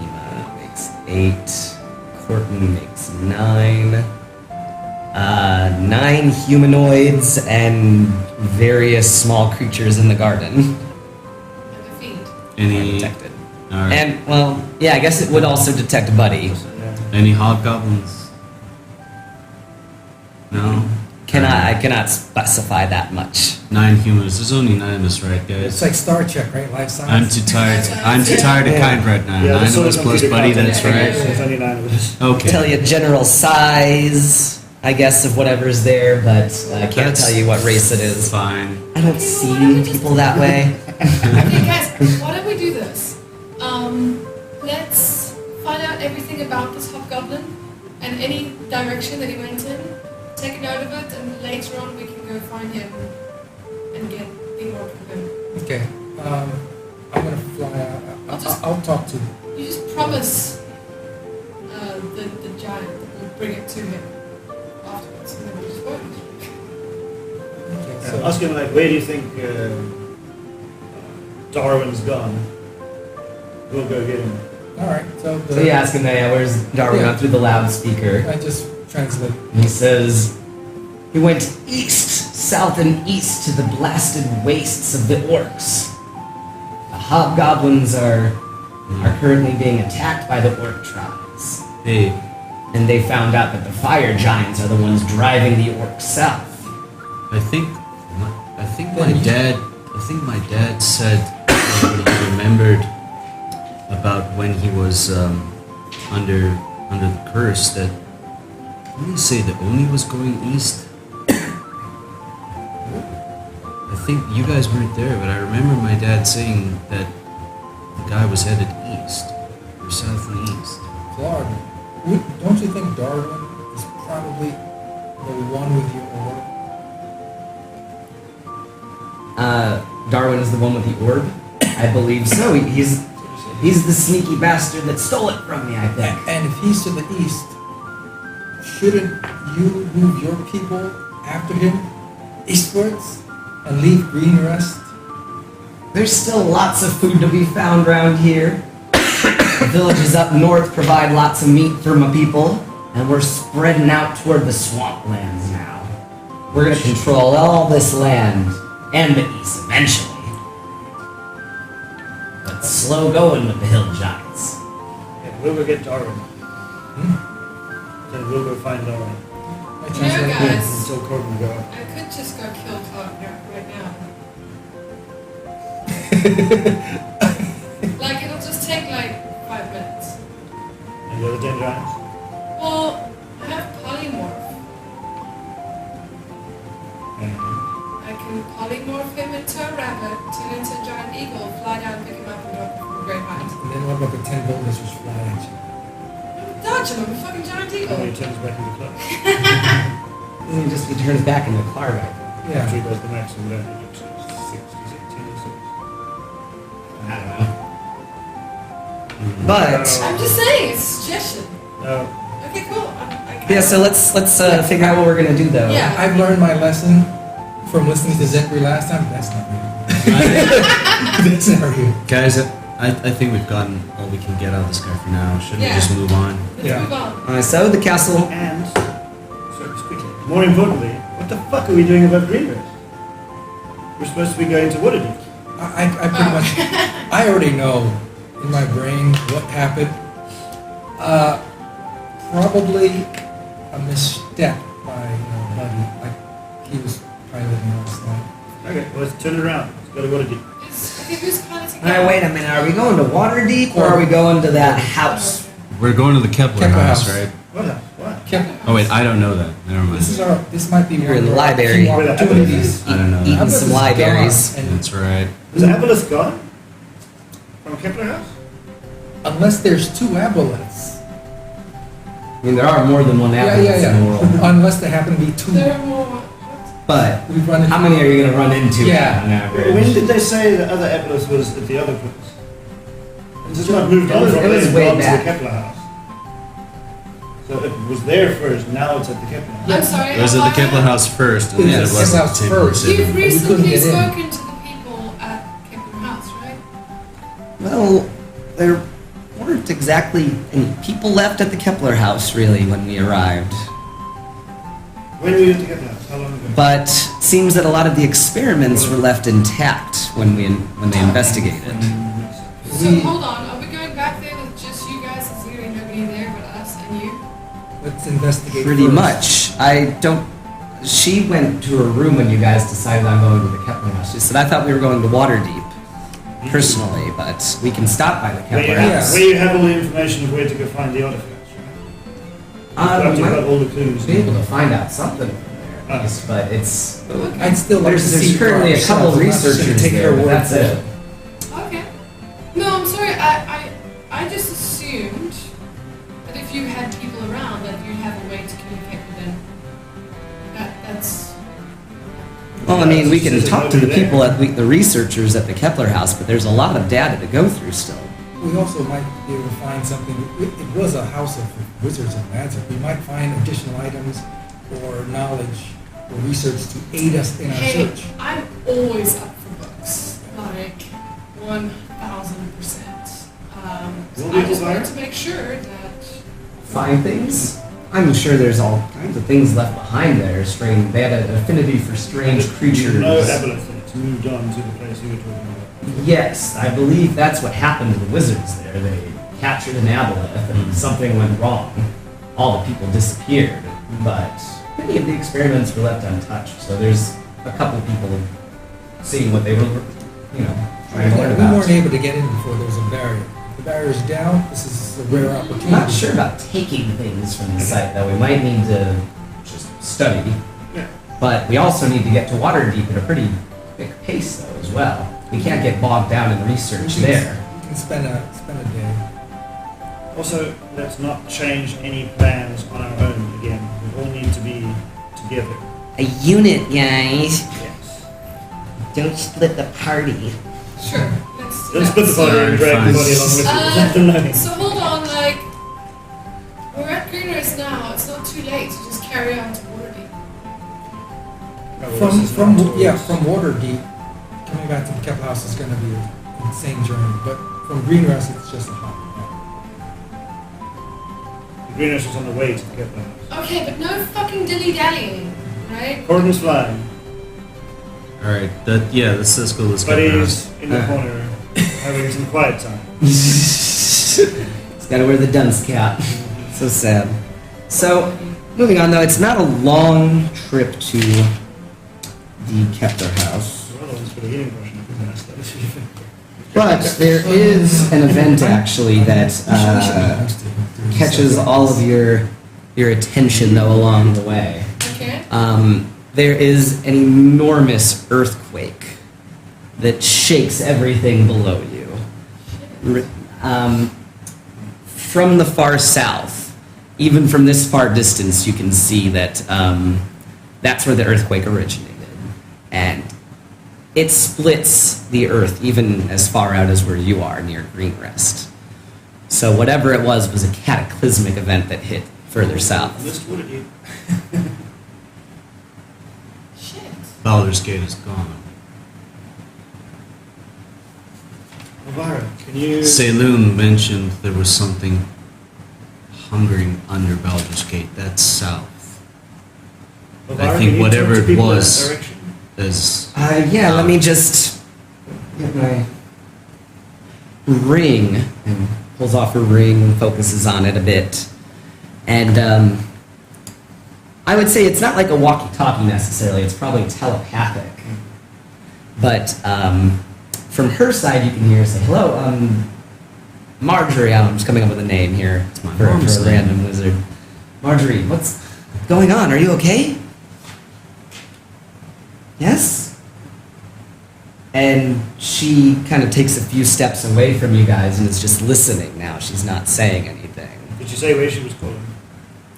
Nima makes 8. Corton makes 9. 9 humanoids and various small creatures in the garden And the feed. are Any, detected. alright. And, well, yeah, I guess it would also detect Buddy. Yeah. Any hobgoblins? No? I cannot specify that much. 9 humans. There's only 9 of us, right, It's guys? like Star Trek, right? Life science. I'm too tired. I'm too tired of Yeah. kind right now. Yeah, 9 of the us solar plus computer Buddy. content. That's Yeah, right. yeah, There's only 9 of us. Okay. Tell you general size, I guess, of whatever's there, but I can't That's tell you what race it is. Fine. I don't see people that way. Okay, guys, why don't we do this? Let's find out everything about this hobgoblin and any direction that he went in. Take a note of it, and later on we can go find him and get the orb from him. Okay. I'm gonna fly out. I'll talk to. You just promise the giant that we'll bring it to him afterwards, and then we'll just won't. Okay. Ask him, like, where do you think Darwin's gone? We'll go get him. All right. So So you ask him, yeah, where's Darwin? Yeah. Out through the loudspeaker. I just translate. And he says, he went east, south, and east to the blasted wastes of the orcs. The hobgoblins are currently being attacked by the orc tribes. Hey, And they found out that the fire giants are the ones driving the orcs south. I think my dad said that he remembered about when he was under the curse that. Didn't he say that Oni was going east? I think you guys weren't there, but I remember my dad saying that the guy was headed east, or south and east. Florida. Don't you think Darwin is probably the one with your orb? Darwin is the one with the orb? I believe so. He's the sneaky bastard that stole it from me, I think. And if he's to the east, shouldn't you move your people after him eastwards and leave Green Rest? There's still lots of food to be found around here. The villages up north provide lots of meat for my people, and we're spreading out toward the swamplands now. We're gonna control all this land and the east eventually. But slow going with the hill giants. Yeah, we'll go get Darwin. Then we'll go find Darwin. I You know, translate. guys, Until Corbin go. I could just go kill Todd right now. Like, it'll just take like 5 minutes. And the other 10 giants? Well, I have polymorph. I can polymorph him into a rabbit, turn into a giant eagle, fly down, pick him up, and drop him from a great height. And then what about the 10 boulders which fly at you? Dodge him, I'm a fucking giant How many eagle. turns back in the club? He turns back in the car right After Yeah. he does the maximum damage, it's 6, 18 or 6. I don't know. But I'm just saying, it's a suggestion. No, Okay, cool. yeah, so let's figure out what we're gonna do though. Yeah. I've learned my lesson from listening to Zachary last time. That's not me. That's not you. Guys, I think we've gotten all we can get out of this guy for now. Shouldn't Yeah. we just move on? Let's Yeah. move on. So the castle. and, sorry, just quickly, more importantly, what the fuck are we doing about Greenrest? We're supposed to be going to Waterdeep. I pretty much, I already know in my brain what happened. probably a misstep by Buddy. Like he was piloting last night. Okay, well, let's turn it around. Let's go to Waterdeep. I think who's piloting? All right, wait a minute. Are we going to Waterdeep or are we going to that house? We're going to the Kepler, Kepler house, house. right? What else? What? Oh wait, I don't know that. Never mind. This might be You're one in the of our library. few opportunities. I don't know. Eating Aboleth some is libraries. gone, and That's right. Is Aboleth gone? From Kepler House? unless there's two aboleths. I mean, there are more than one apple in the world. Unless there happen to be two. There are more. But We've run into how many are you going to run into Yeah. on average? When did they say the other Aboleth was at the other place? It's just not moved It on was- from it was there and way gone to back. the Kepler House. So it was there first, now it's at the Kepler House. I'm sorry. It was at the Kepler house first, and It then was it at was the at house the first. table. You've couldn't recently get in. spoken to the people at Kepler House, right? Well, there weren't exactly any people left at the Kepler house, really, when we arrived. When were you at the Kepler House? How long ago? But seems that a lot of the experiments were left intact when they investigated. So We- hold on, are we going back there with just you guys? Is there gonna be nobody there but us and you? Let's investigate. Pretty first. much. I don't. She went to her room when you guys decided on going to the Kepler house. She said, "I thought we were going to Waterdeep, personally, but we can stop by the Where you, Kepler Yeah. house." where you have all the information of where to go find the artifacts, right? We You've got might all the clues. be able to find out something from there, at least, but it's. Okay. I'd still like to see There's for currently a couple ourselves. I'm not just researchers gonna take there, her but word that's for it. Okay. No, I'm sorry. I just assumed that if you had people around, that you'd have a way to communicate with them. That's. Well, I mean, we can There's talk to the nobody people there. at the researchers at the Kepler house, but there's a lot of data to go through still. We also might be able to find something. It was a house of wizards and magic. We might find additional items or knowledge or research to aid us in our Hey, search. I'm always up for books. Like 1,000%. So Will we I just desire? wanted to make sure that. Find things? I'm sure there's all kinds of things left behind there. Strange. They had an affinity for strange creatures. No Aboleth that's moved on to the place you were talking about. Yes, I believe that's what happened to the wizards there. They captured an aboleth and something went wrong. All the people disappeared, but many of the experiments were left untouched. So there's a couple people seeing what they were, trying to learn We weren't about. able to get in before there was a barrier. The barrier's down. This is a rare opportunity. I'm not sure about taking things from the site, though. We might need to just study. Yeah. But we also need to get to Waterdeep at a pretty quick pace, though, as well. We can't get bogged down in research there. You can spend a day. Also, let's not change any plans on our own again. We all need to be together. A unit, guys. Yes. Don't split the party. Sure. Let's do Don't that. split the body and drag the body along with you. So hold on, like, we're at Greenrest now. It's not too late to just carry on to Waterdeep. From Waterdeep, coming back to the Kepler House is going to be an insane journey. But from Greenrest, it's just a hop. The greenhouse is on the way to the Kepler House. Okay, but no fucking dilly-dallying, right? Cordon's flying. Alright, let's go, let's go. Buddy's in the corner having some quiet time. It's gotta wear the dunce cap. So sad. So, moving on though, it's not a long trip to the Kepler house. Well, that's for the healing portion of the nest. But there is an event actually that catches all of your attention though along the way. Okay. There is an enormous earthquake that shakes everything below you. From the far south, even from this far distance, you can see that that's where the earthquake originated. And it splits the earth even as far out as where you are, near Greenrest. So whatever it was a cataclysmic event that hit further south. List what it is. Shit. Baldur's Gate is gone. Elvira, can you... Saloon mentioned there was something hungering under Baldur's Gate. That's south. Elvira, I can think you whatever talk to it people in that was direction? is... Yeah, let me just get my ring, and pulls off her ring and focuses on it a bit. And I would say it's not like a walkie-talkie necessarily. It's probably telepathic. But from her side, you can hear her say, "Hello, Marjorie." I'm just coming up with a name here It's my for mom's a name. random wizard. Marjorie, what's going on? Are you okay? Yes? And she kind of takes a few steps away from you guys and is just listening now. She's not saying anything. Did you say where she was calling?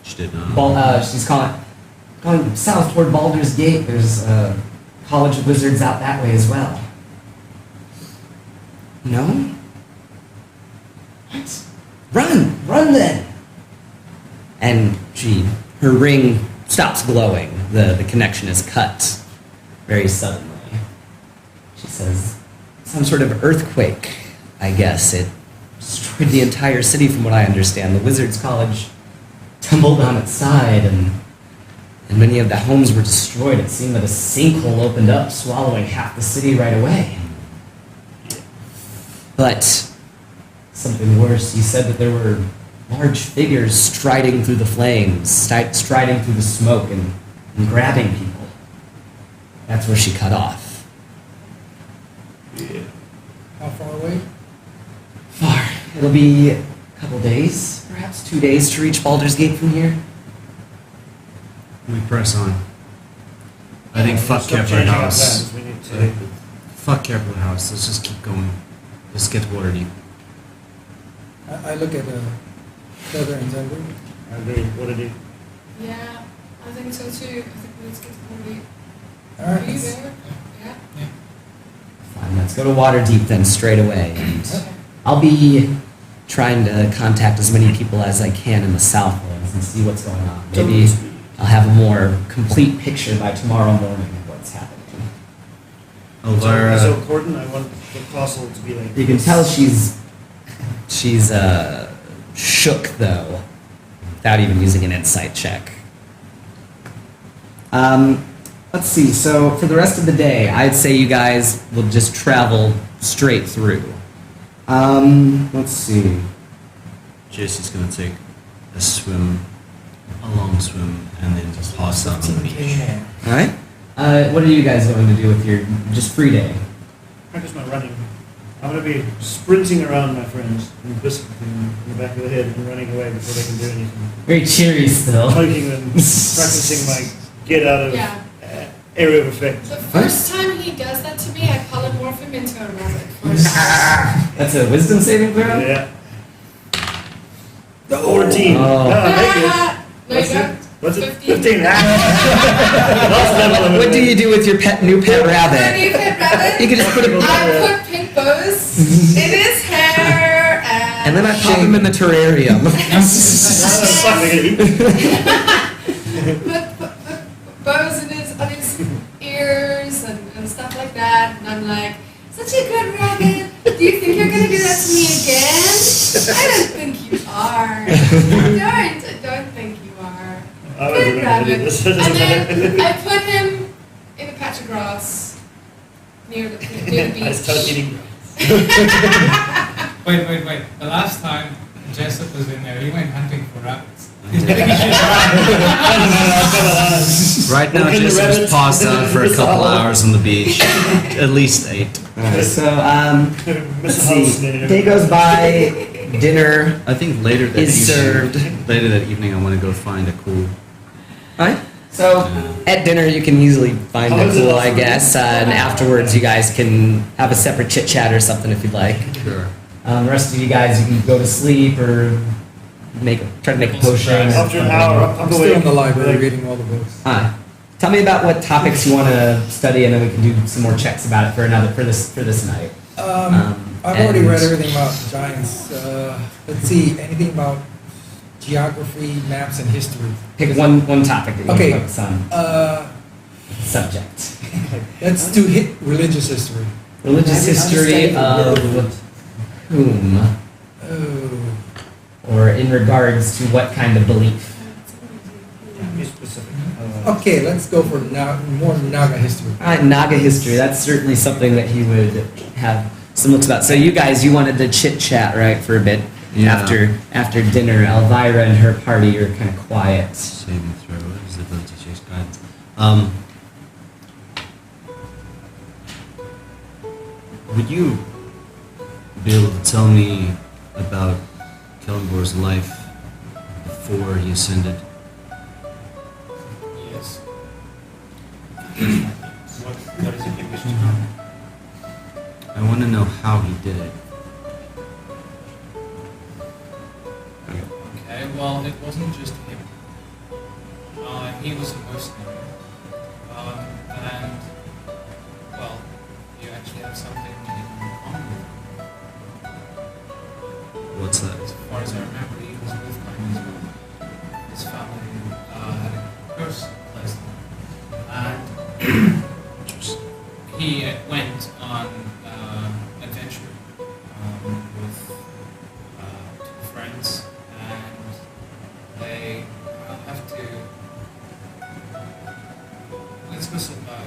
She did not. She's going south toward Baldur's Gate. There's a College of Wizards out that way as well. No? What? Run then! And her ring stops glowing. The connection is cut very suddenly. She says, "Some sort of earthquake, I guess. It destroyed the entire city from what I understand. The Wizards College tumbled on its side and many of the homes were destroyed. It seemed that a sinkhole opened up, swallowing half the city right away. But something worse, he said that there were large figures striding through the flames, striding through the smoke and grabbing people. That's where she cut off. Yeah. How far away? Far. It'll be a couple days, perhaps 2 days to reach Baldur's Gate from here. We press on. I think fuck Stop Kepler changing our House. plans. We need to. Fuck Kepler House. Let's just keep going. Let's get to Waterdeep. I look at Feather and Zender. I agree. What did he? Yeah, I think so too. I think let's get to Waterdeep. All Are right. you let's- there? Yeah. Fine, let's go to Waterdeep then straight away. And Okay. I'll be trying to contact as many people as I can in the Southlands and see what's going on. Maybe I'll have a more complete picture by tomorrow morning of what's happening. Elvira. So Corden, I want the castle to be like. You can tell she's shook though, without even using an insight check. Let's see. So for the rest of the day, I'd say you guys will just travel straight through. Let's see. Jesse's gonna take a swim, a long swim, and then just toss out on the beach. 15K All right. What are you guys going to do with your just free day? Practice my running. I'm going to be sprinting around my friends and biscuiting them in the back of the head and running away before they can do anything. Very cheery still. Poking them, practicing my get out of Yeah. area of effect. The first time he does that to me, I polymorph him into a rabbit. First. That's a wisdom saving throw? Yeah. 14. Oh. Make it. No, you don't. What's it? 15. 15. Last level of What do you do with your new pet What do rabbit? you pet rabbit? You can just put him, I put pink bows in his hair and then I pop him in the terrarium. Fuck, they're gonna eat me. put bows on his ears and stuff like that. And I'm like, such a good rabbit. Do you think you're going to do that to me again? I don't think you are. I don't think you are. I was Good remembering rabbit. this. And then I put him in a patch of grass near the I beach. started eating. Wait. The last time Jessup was in there, he went hunting for rabbits. Right now, Look in the Jesse's rabbits. paused out for a couple hours on the beach. At least 8. So, let's Mr. see. Hallucinator. Day goes by, dinner I think later that is evening. served. Later that evening, I want to go find a cool. Right? So, at dinner, you can easily find How a is it cool, also? I guess, and afterwards, you guys can have a separate chit chat or something if you'd like. Sure. The rest of you guys, you can go to sleep or try to make a potion. After an hour, I'm I'm still in awake. the library Like, reading all the books. Tell me about what topics you want to study, and then we can do some more checks about it for this night. I've already and- read everything about giants. Let's see, anything about geography, maps, and history. Pick one topic that you Okay. want to focus on. Subject. Let's do religious history. Religious history of whom, Oh, or in regards to what kind of belief? Be specific. okay, let's go for more Naga history. Naga history. That's certainly something that he would have some looks about. So you guys, you wanted to chit chat, right, for a bit. Yeah. After dinner, Elvira and her party are kind of quiet. Saving throw. What is the ability to chase guidance? Would you be able to tell me about Kellenbor's life before he ascended? Yes. What is it you wish to know? I want to know how he did it. Okay, well, it wasn't just him. He was a mercenary. And, well, you actually have something in common with him. What's that? As far as I remember, he was Wolfgang as well. His family had a curse placed on him. And he went on adventure with two friends, and they have to. Let's go sit by in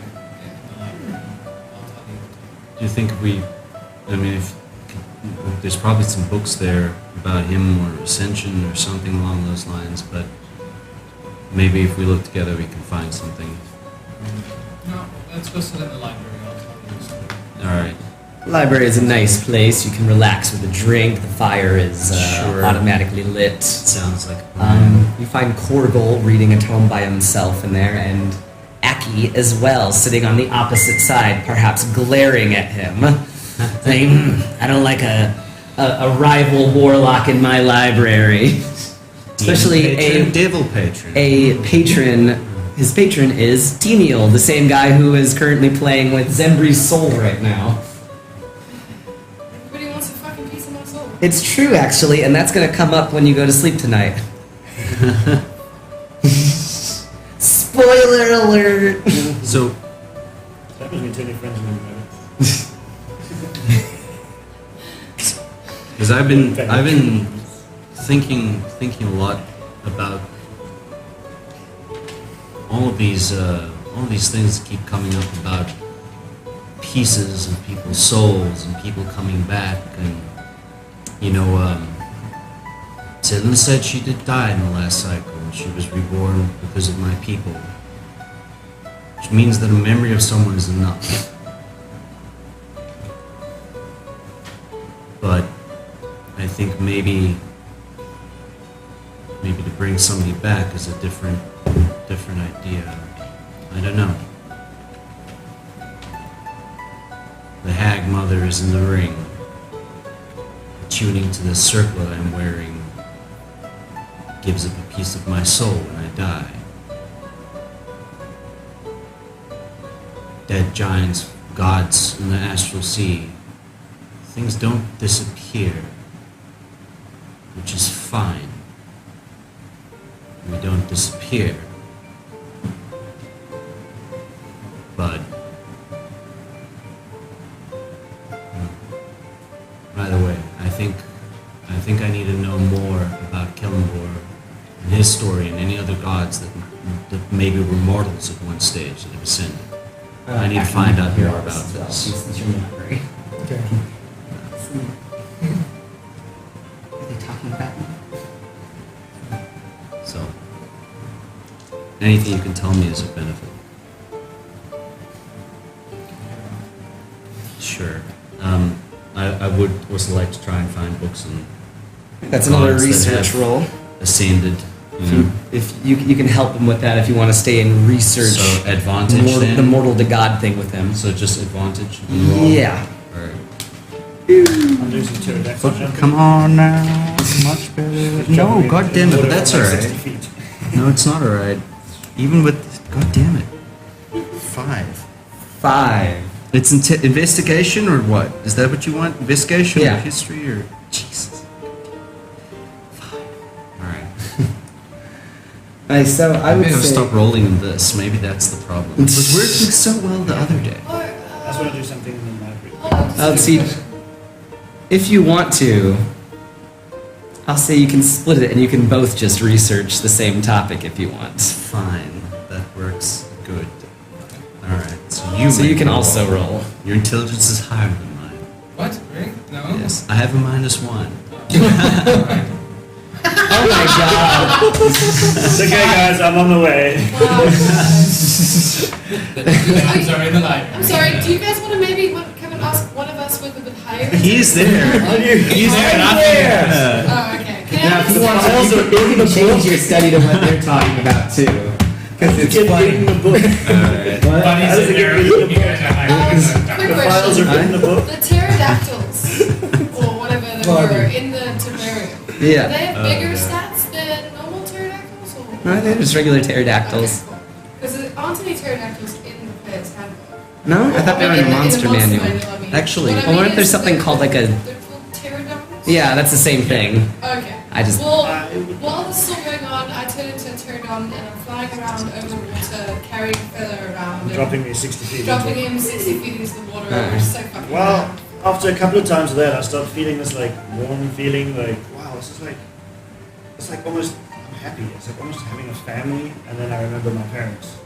the library. I'll tell you. Do you think if there's probably some books there about him or Ascension or something along those lines, but maybe if we look together we can find something. No, let's go sit in the library. I'll tell you a story. Alright. Library is a nice place. You can relax with a drink. The fire is Sure. automatically lit. Sounds like a plan. You find Korgel reading a tome by himself in there, and Aki as well, sitting on the opposite side, perhaps glaring at him, saying, I don't like a rival warlock in my library. Especially devil patron. a patron. His patron is Teniel, the same guy who is currently playing with Zembri's soul right now. Everybody wants a fucking piece of my soul. It's true, actually, and that's going to come up when you go to sleep tonight. Spoiler alert! So, That was me telling friends in the moment. because I've been thinking a lot about all of these things that keep coming up about pieces of people's souls and people coming back, and Caitlin said she did die in the last cycle and she was reborn because of my people, which means that a memory of someone is enough. But I think maybe to bring somebody back is a different idea. I don't know. The hag mother is in the ring, tuning to the circlet I'm wearing, gives up a piece of my soul when I die. Dead giants, gods in the astral sea, things don't disappear, which is fine. We don't disappear. But either way, I think I need to know more about Kellenborg and his story and any other gods that maybe were mortals at one stage that have ascended. I need to find out more about this. It's your memory. Okay. Are they talking about me? So, anything you can tell me is of benefit. Sure. I would also like to try and find books and That's another gods that research have roll. ascended. If you can help him with that, if you want to stay and research So advantage then? the mortal to god thing with him. So just advantage. and roll? Yeah. Alright. I'm losing pterodactyl jumping. Come on now. It's much better. No, god damn it, but that's Like alright. 60 feet. No, it's not alright. Even with god damn it. 5. 5. It's investigation or what? Is that what you want? Investigation Yeah. or history or Jesus? 5. Alright. So I would Maybe I'll say stop rolling in this. Maybe that's the problem. It was working so well the other day. That's when I do something in the library. I'll see if you want to. I'll say you can split it and you can both just research the same topic if you want. Fine. That works good. Alright. So So you make can roll. also roll. Your intelligence is higher than mine. What? Really? No? Yes. I have a -1. Oh my god. It's okay, guys, I'm on the way. Wow, guys. I'm sorry, in the library. I'm sorry, do you guys want to maybe come and ask one of us with a bit higher? He's there. He's there, not here. Oh, okay. Can Now, I if you want to, you can change your study to what they're talking about too. Because it's Get funny. reading the book. Alright. What? But he's in there. You guys are hiding. quick The files are question. in the book. The pterodactyls, or whatever they were, in the terrarium, do Yeah. they have bigger stats than normal pterodactyls? Or? No, they're just regular pterodactyls. Because there aren't any pterodactyls in the player's handbook. No? I thought they were in the monster manual. I mean. Actually- What I wonder if mean there's is something they're called like a... They're called pterodactyls? Yeah, that's the same thing. Okay. I just... Well, I would- while this is all going on, I turn into a pterodon and I'm flying around over the water, carrying a feather around. and Dropping me 60 feet. dropping him 60 feet into the water. Uh-uh. Which is so fucking Well, bad. after a couple of times of that, I start feeling this like warm feeling, like wow, this is like, it's like almost, I'm happy. It's like almost having a family. And then I remember my parents,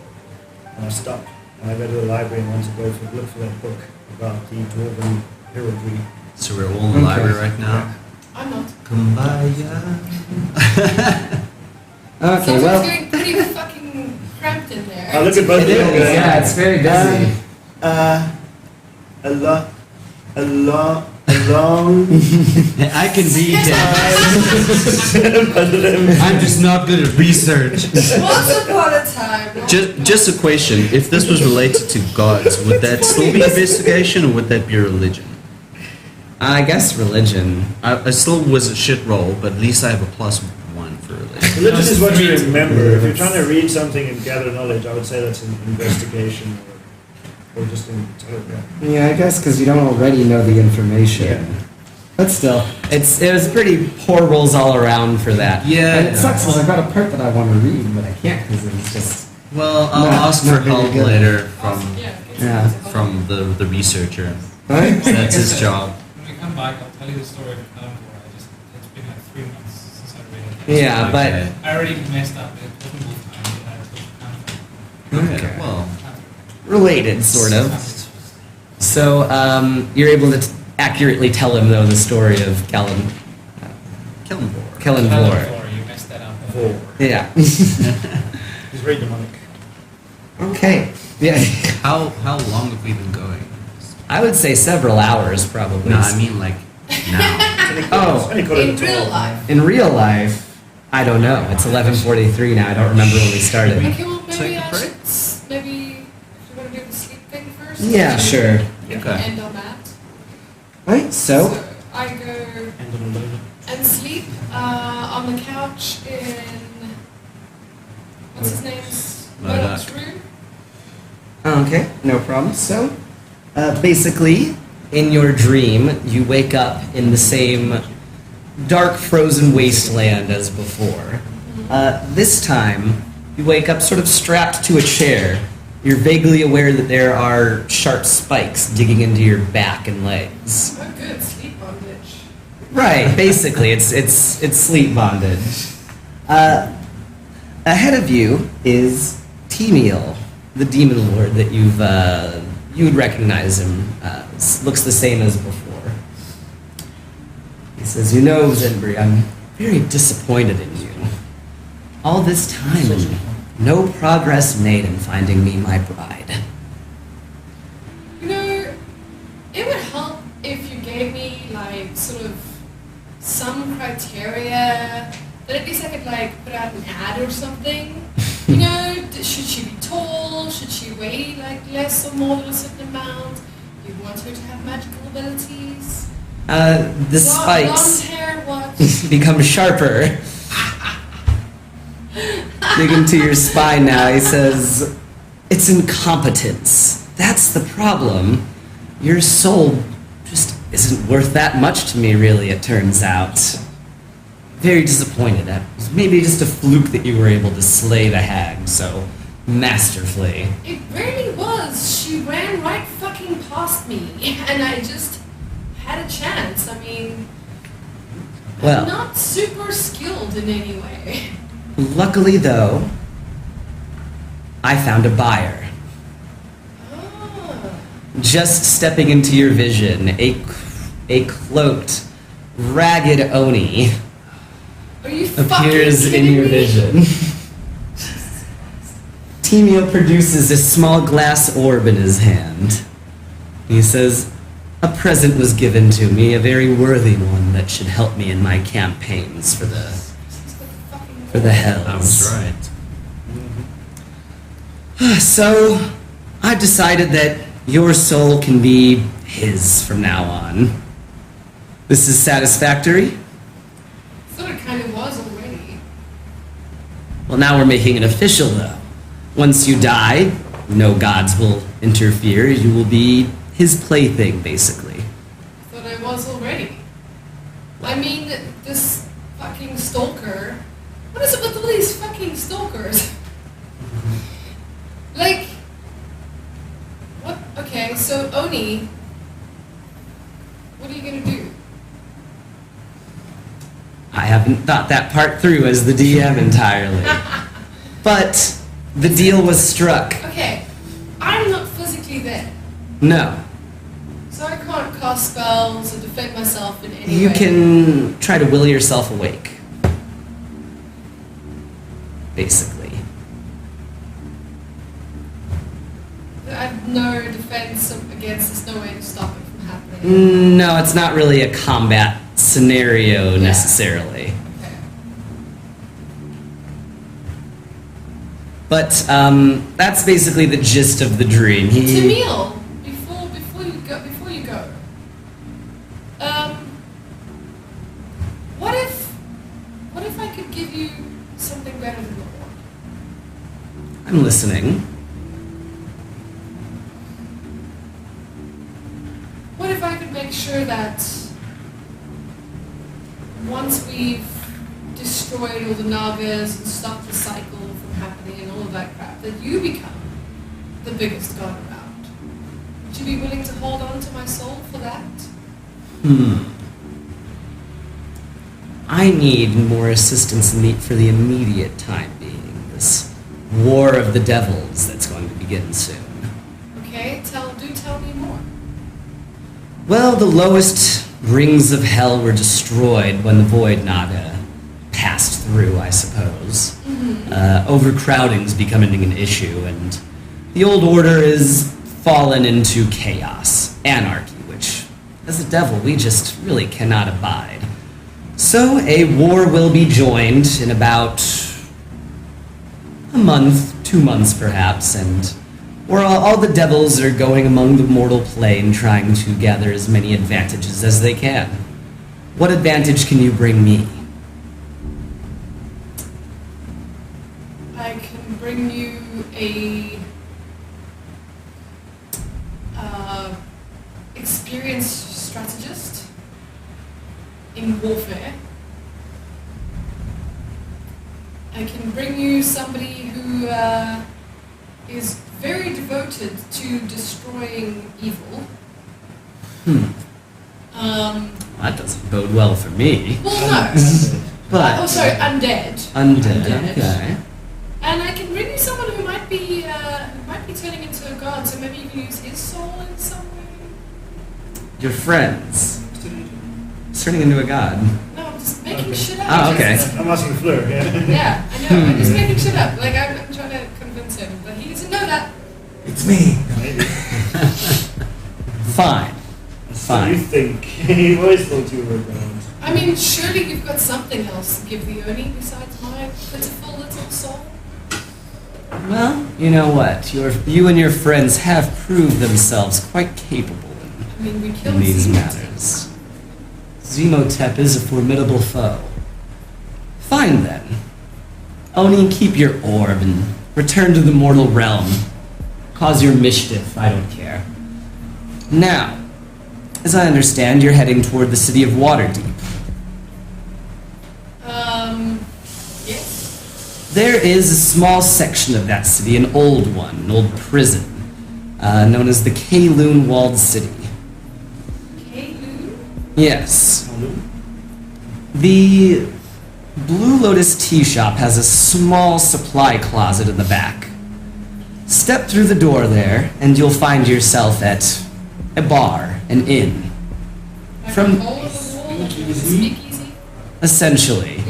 and I stopped and I go to the library and want to go look for that book about the dwarven heraldry. So we're all in the library right now. I'm not. Kumbaya. Okay, Something's well... getting pretty fucking cramped in there. I look at both It of them. is, yeah, it's very busy. A long I can read that. both of them. I'm just not good at research. Once upon a time. Just a question. If this was related to gods, would that still be investigation or would that be religion? I guess religion. I still was a shit roll, but at least I have a +1 for religion. Religion is what you remember. If you're trying to read something and gather knowledge, I would say that's an investigation or just in telegram. Yeah, I guess because you don't already know the information. But still, it was pretty poor rolls all around for that. Yeah. And it sucks because I've got a part that I want to read, but I can't because it's just... Well, I'll No, ask for not very help good. later Awesome, Yeah. from the researcher. Right? That's his job. When we come back, I'll tell you the story of Kalamvor. It's been like 3 months since I read it. Yeah, but... Okay. I already messed up. It wasn't Wolf time, but I took Kalamvor. Okay. Well, Related, sort of. So, you're able to accurately tell him, though, the story of Kellenvor. Kellenvor. You messed that up. Four. Yeah. He's very demonic. Okay. Yeah. How long have we been going? I would say several hours, probably. No, I mean like now. Oh. Only quarter In to real 12. life. In real life, I don't know. It's 11:43 now. I don't remember when we started. Okay, well, Take maybe a I break? should, maybe, if you want to do the sleep thing first? Yeah, sure. Okay. End on that. Right, so... I go And on the load. and sleep on the couch in, what's his name's? Murdoch. room. Okay, no problem. So, basically, in your dream, you wake up in the same dark, frozen wasteland as before. This time, you wake up sort of strapped to a chair. You're vaguely aware that there are sharp spikes digging into your back and legs. Oh, good, sleep bondage. Right, basically, it's sleep bondage. Ahead of you is Temiel, the demon lord that you would recognize him. Looks the same as before. He says, "You know, Zenbri, I'm very disappointed in you. All this time and no progress made in finding me my bride." You know, it would help if you gave me, like, sort of some criteria that at least I could, like, put out an ad or something. You know, should she be tall? Should she weigh, like, less or more than a certain amount? You want her to have magical abilities? The Blonde spikes hair, what? become sharper. Dig into your spine now. He says, "It's incompetence. That's the problem. Your soul just isn't worth that much to me, really, it turns out. Very disappointed. It was maybe just a fluke that you were able to slay the hag so masterfully." It really was. She ran right fucking past me, and I just had a chance. I mean, Well. I'm not super skilled in any way. Luckily, though, I found a buyer. Oh. Just stepping into your vision, a cloaked, ragged Oni Are you appears fucking in kidding your me? vision. Timio produces a small glass orb in his hand. He says, "A present was given to me, a very worthy one that should help me in my campaigns for the hells." I was right. So, I've decided that your soul can be his from now on. This is satisfactory? Thought it kind of was already. Well, now we're making it official, though. Once you die, no gods will interfere. You will be his plaything, basically. Thought I was already. I mean, this fucking stalker. What is it with all these fucking stalkers? Like, what? Okay, so Oni, what are you gonna do? I haven't thought that part through as the DM entirely. But the deal was struck. Okay, I'm not physically there, No. so I can't cast spells or defend myself in any You way. can try to will yourself awake. Basically. I have no defense against this, no way to stop it from happening. No, it's not really a combat scenario Yeah. necessarily. Okay. But that's basically the gist of the dream. Tamil, before you go, what if I could give you something better than the war? I'm listening. What if I could make sure that once we've destroyed all the Nagas and stopped the cycle from happening and all of that crap, that you become the biggest god around? Would you be willing to hold on to my soul for that? I need more assistance for the immediate time being. This war of the devils that's going to begin soon. Okay, do tell me more. Well, the lowest rings of hell were destroyed when the Void Naga passed through, I suppose. Overcrowding's becoming an issue, and the old order is fallen into chaos, anarchy, which, as a devil, we just really cannot abide. So a war will be joined in about a month, 2 months perhaps, and where all the devils are going among the mortal plane trying to gather as many advantages as they can. What advantage can you bring me? I can bring you a experienced strategist in warfare. I can bring you somebody who is very devoted to destroying evil. That doesn't bode well for me. Well, no. But Oh, sorry, undead. undead, okay. And I can bring you someone who might be turning into a god, so maybe you can use his soul in some way. Your friends. It's turning into a god. No, I'm just making shit up. Oh, okay. I'm asking Fleur, yeah. Yeah, I know. I'm just making shit up. Like I'm trying to convince him, but he doesn't know that. It's me. Fine. So you think he always thought you were around. I mean, surely you've got something else to give the Oni besides my pitiful little soul. Well, you know what? You and your friends have proved themselves quite capable I mean, we killed in these Zemo. matters. Zemotep is a formidable foe. Fine then. Oni, keep your orb and return to the mortal realm. Cause your mischief, I don't care. Now, as I understand, you're heading toward the City of Waterdeep. Yes. There is a small section of that city, an old one, an old prison, known as the Kaloon Walled City. Kalu? Yes. The Blue Lotus Tea Shop has a small supply closet in the back. Step through the door there, and you'll find yourself at a bar, an inn. Like From- a hole in the wall Speakeasy. Essentially.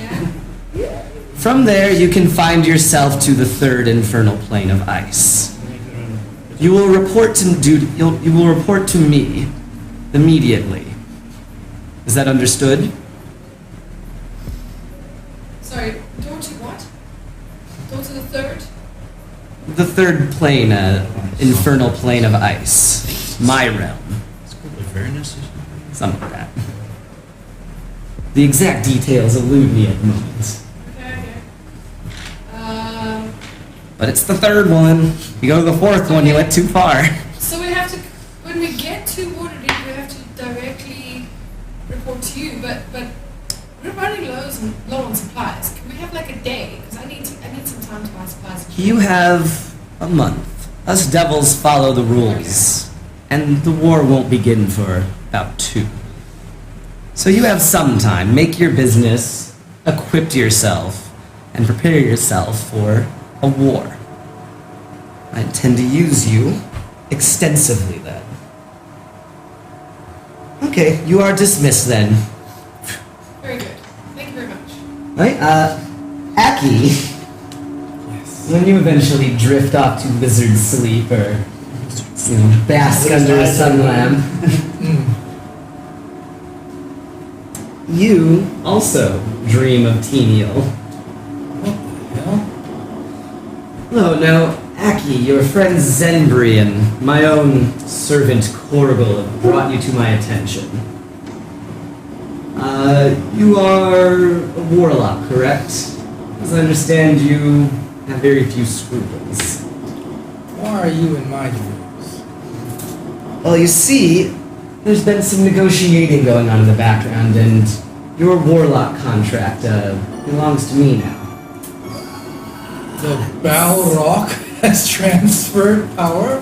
Yeah. From there, you can find yourself to the third infernal plane of ice. You will report to you will report to me immediately. Is that understood? Sorry, door to what? Door to the third? The third plane, infernal plane of ice. My realm. It's called Avernus or something. Something like that. The exact details elude me at the moment. Okay. But it's the third one. You go to the fourth one, you went too far. So we have to, when we get to Waterdeep, we have to directly report to you, but we're running low on supplies. Can we have like a day? Because I need some time to buy supplies. You have a month. Us devils follow the rules. And the war won't begin for about 2. So you have some time. Make your business, equip yourself, and prepare yourself for a war. I intend to use you extensively then. Okay, you are dismissed then. Very good. Thank you very much. Right, Aki, Yes. when you eventually drift off to lizard sleep or, bask under a sun lamp, you also dream of Tenial. What the hell? Oh, no, Aki, your friend Zenbri and my own servant Korgel have brought you to my attention. You are a warlock, correct? As I understand, you have very few scruples. Why are you in my dreams? Well, you see, there's been some negotiating going on in the background, and your warlock contract belongs to me now. The Balrog has transferred power?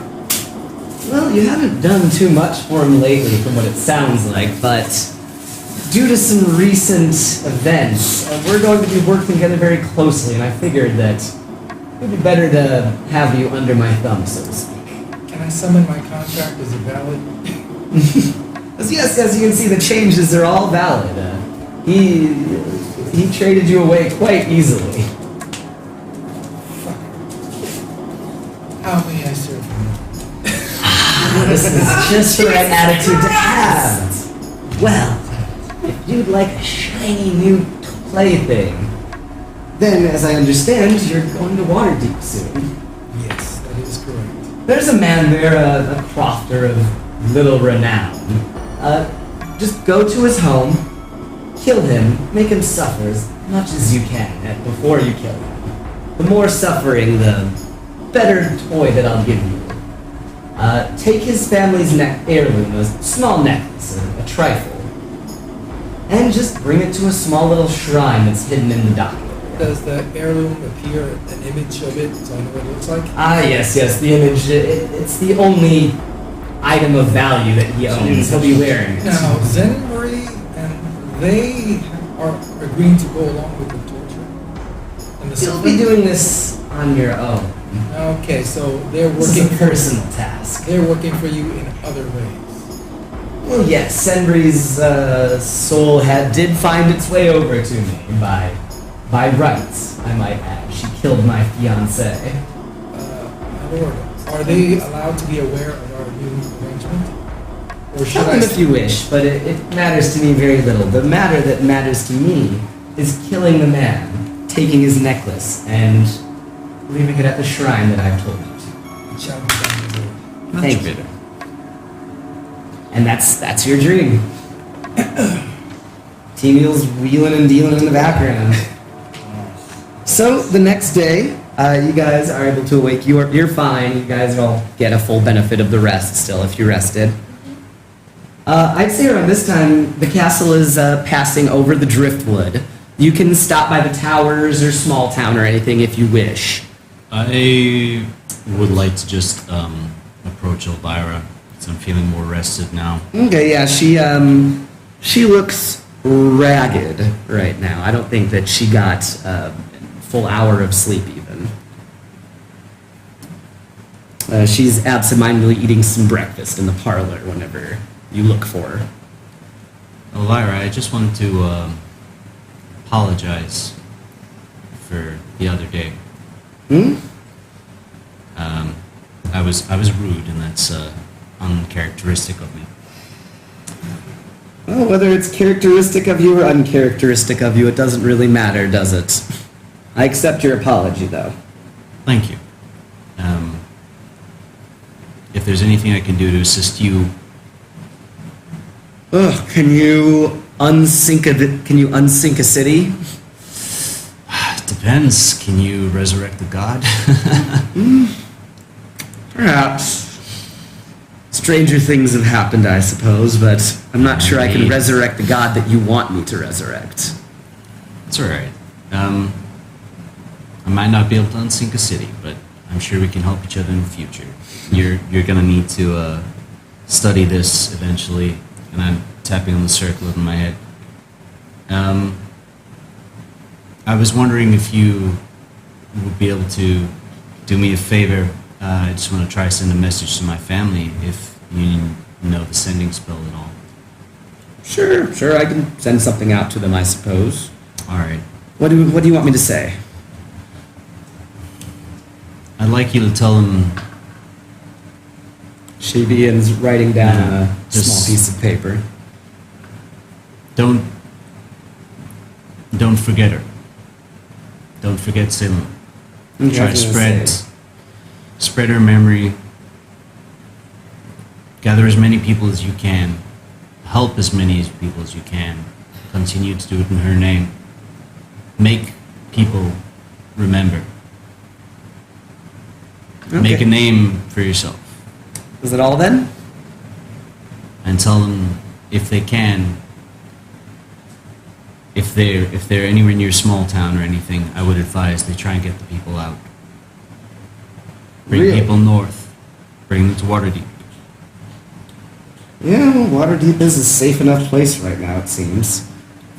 Well, you haven't done too much for him lately, from what it sounds like, but due to some recent events, we're going to be working together very closely, and I figured that it would be better to have you under my thumb, so to speak. Can I summon my contract as a valid? Yes, as you can see, the changes are all valid. He traded you away quite easily. How may I serve you? This is just the right attitude to have. Well, if you'd like a shiny new plaything, then, as I understand, you're going to Waterdeep soon. Yes, that is correct. There's a man there, a crofter of little renown. Just go to his home, kill him, make him suffer as much as you can before you kill him. The more suffering, the better toy that I'll give you. Take his family's heirloom, a small necklace, a trifle, and just bring it to a small little shrine that's hidden in the dock. Does the heirloom appear an image of it so I know what it looks like? Ah, yes, the image. It's the only item of value that he owns. He'll be wearing it. Now, Zenbri and they are agreeing to go along with the torture. And the You'll be suffering? doing this on your own. Okay, so they're This working is a personal task. They're working for you in other ways. Well, yes, Senbri's soul did find its way over to me by rights, I might add. She killed my fiancé. My lord, are they allowed to be aware of our new arrangement? Or should Tell I them if you wish, but it matters to me very little. The matter that matters to me is killing the man, taking his necklace, and leaving it at the shrine that I've told you to. shall be done, my lord? Thank you. And that's your dream. T-Meal's wheeling and dealing in the background. So the next day, you guys are able to awake. You're fine. You guys all get a full benefit of the rest still if you rested. I'd say around this time, the castle is passing over the driftwood. You can stop by the towers or small town or anything if you wish. I would like to just approach Elvira, because I'm feeling more rested now. Okay, yeah, she looks ragged right now. I don't think that she got a full hour of sleep even. She's absentmindedly eating some breakfast in the parlor whenever you look for her. Elvira, I just wanted to apologize for the other day. Hmm? I was rude, and that's uncharacteristic of me. Well, whether it's characteristic of you or uncharacteristic of you, it doesn't really matter, does it? I accept your apology, though. Thank you. If there's anything I can do to assist you, Ugh, can you unsink a city? it depends. Can you resurrect the god? Perhaps. Stranger things have happened, I suppose, but I'm not sure I can Indeed. resurrect the god that you want me to resurrect. It's all right. I might not be able to unsink a city, but I'm sure we can help each other in the future. You're gonna need to study this eventually, and I'm tapping on the circle in my head. I was wondering if you would be able to do me a favor. I just want to try to send a message to my family if you know the sending spell at all. Sure, I can send something out to them, I suppose. All right. What do you want me to say? I'd like you to tell them. She begins writing down Yeah, a small just- piece of paper. Don't forget her. Don't forget Salem. Okay, Try I to was gonna say. spread her memory. Gather as many people as you can. Help as many people as you can. Continue to do it in her name. Make people remember. Make Okay. a name for yourself. Is it all then? And tell them if they can, if they're anywhere near small town or anything, I would advise they try and get the people out. Bring Really? people north. Bring them to Waterdeep. Yeah, well, Waterdeep is a safe enough place right now, it seems.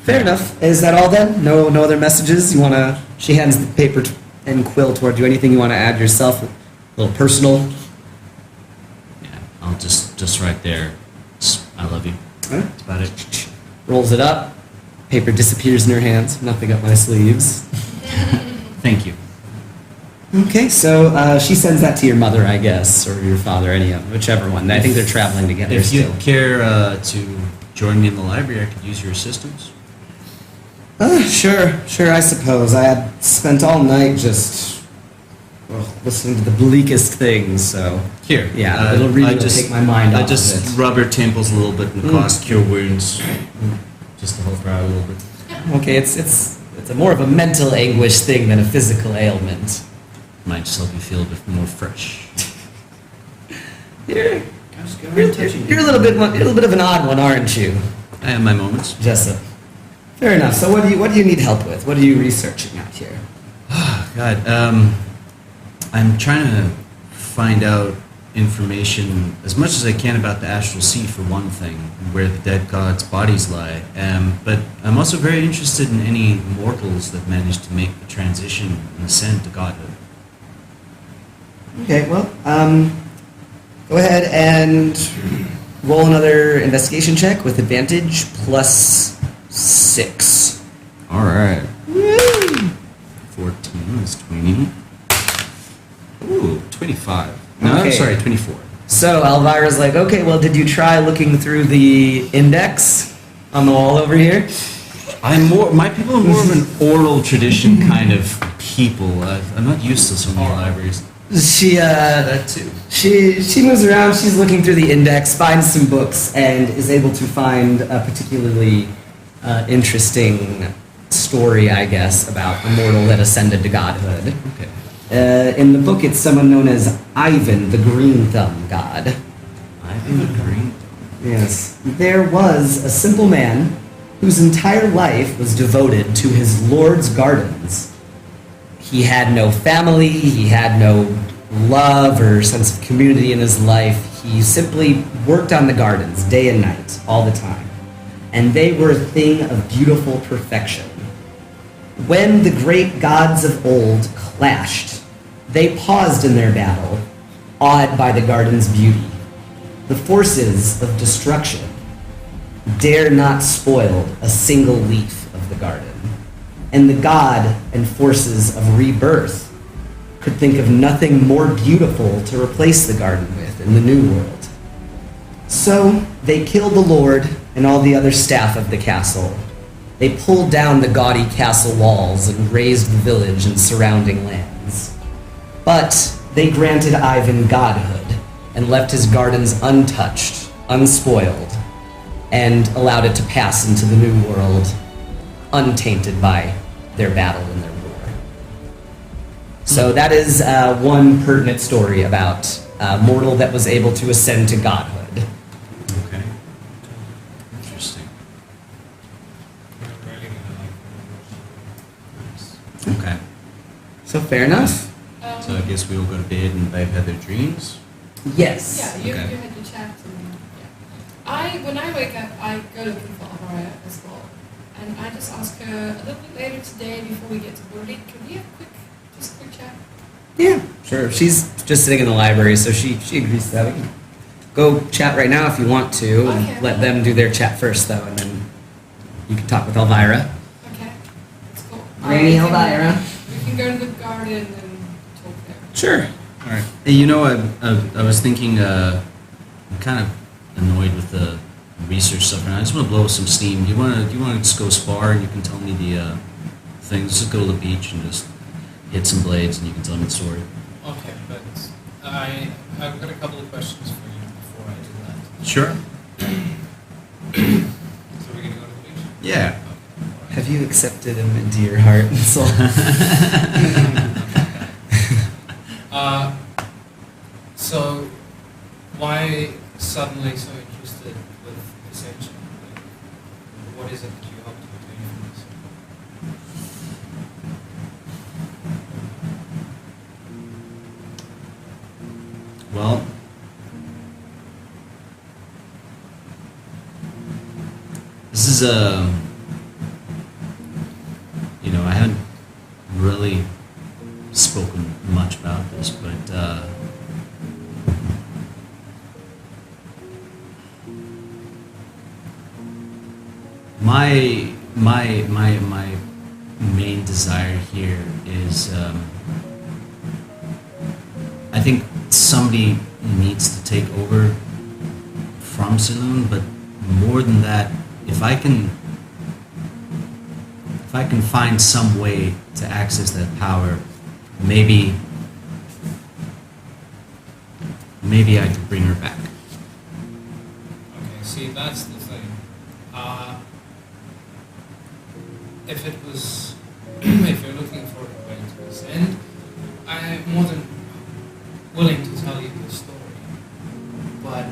Fair enough. Is that all then? No other messages? You wanna? She hands the paper and quill toward you. Anything you want to add yourself? A little personal. Yeah, I'll just right there. I love you. Huh? That's about it. Rolls it up. Paper disappears in her hands. Nothing up my sleeves. Thank you. Okay, so she sends that to your mother, I guess, or your father, whichever one. I think they're traveling together If you still. care to join me in the library, I could use your assistance. Sure, I suppose. I had spent all night just listening to the bleakest things, so... Here. Yeah, it'll really take my mind off I of just it. rub her temples a little bit and cause cure wounds, just to help her out a little bit. Okay, it's a more of a mental anguish thing than a physical ailment. Might just help you feel a bit more fresh. You're, Guys, go you're, around touching you're a little bit of an odd one, aren't you, I have my moments. Jessup? Fair enough. So what do you need help with? What are you researching out here? God, I'm trying to find out information as much as I can about the Astral Sea, for one thing, where the dead gods' bodies lie. But I'm also very interested in any mortals that managed to make the transition and ascend to godhood. Okay, well, go ahead and roll another investigation check with advantage +6. All right. 14 is 20. Ooh, 25. No, Okay. sorry, 24. So Elvira's like, okay, well, did you try looking through the index on the wall over here? My people are more of an oral tradition kind of people. I'm not used to so many libraries. She That too. she moves around. She's looking through the index, finds some books, and is able to find a particularly interesting story, I guess, about a mortal that ascended to godhood. Okay. In the book, it's someone known as Ivan, the Green Thumb God. I've agreed. Yes. There was a simple man whose entire life was devoted to his lord's gardens. He had no family, he had no love or sense of community in his life. He simply worked on the gardens day and night, all the time. And they were a thing of beautiful perfection. When the great gods of old clashed, they paused in their battle, awed by the garden's beauty. The forces of destruction dare not spoil a single leaf of the garden. And the god and forces of rebirth could think of nothing more beautiful to replace the garden with in the new world. So they killed the lord and all the other staff of the castle. They pulled down the gaudy castle walls and razed the village and surrounding lands. But they granted Ivan godhood and left his gardens untouched, unspoiled, and allowed it to pass into the new world untainted by their battle and their war. So that is one pertinent story about a mortal that was able to ascend to godhood. Okay. Interesting. Really gonna Nice. Okay. So fair enough? So I guess we all go to bed and they've had their dreams. Yes. Yeah, you Okay. had your chat. And, yeah. When I wake up, I go looking for Avara as well. And I just ask her a little bit later today before we get to Waterdeep, can we have just a quick chat? Yeah, sure. She's just sitting in the library, so she agrees to that. We can go chat right now if you want to, and Okay. let them do their chat first, though, and then you can talk with Elvira. Okay, that's cool. Granny We can- Elvira. We can go to the garden and talk there. Sure. All right. Hey, you know, I was thinking, I'm kind of annoyed with the research stuff, and I just want to blow some steam. Do you want to just go spar, and you can tell me the things? Just go to the beach and just hit some blades, and you can tell me the story. Okay, but I've got a couple of questions for you before I do that. Sure. So we're gonna go to the beach? Yeah. Okay. Have you accepted him into your heart and soul? So why suddenly so interested with Ascension? Like, what is it that you hope to be doing from this? Well, this is I haven't really spoken much about this, but my main desire here is I think somebody needs to take over from Saloon, but more than that, if I can find some way to access that power, maybe I could bring her back. Okay, see, that's the thing. If it was, if you're looking for a way to ascend, I'm more than willing to tell you the story. But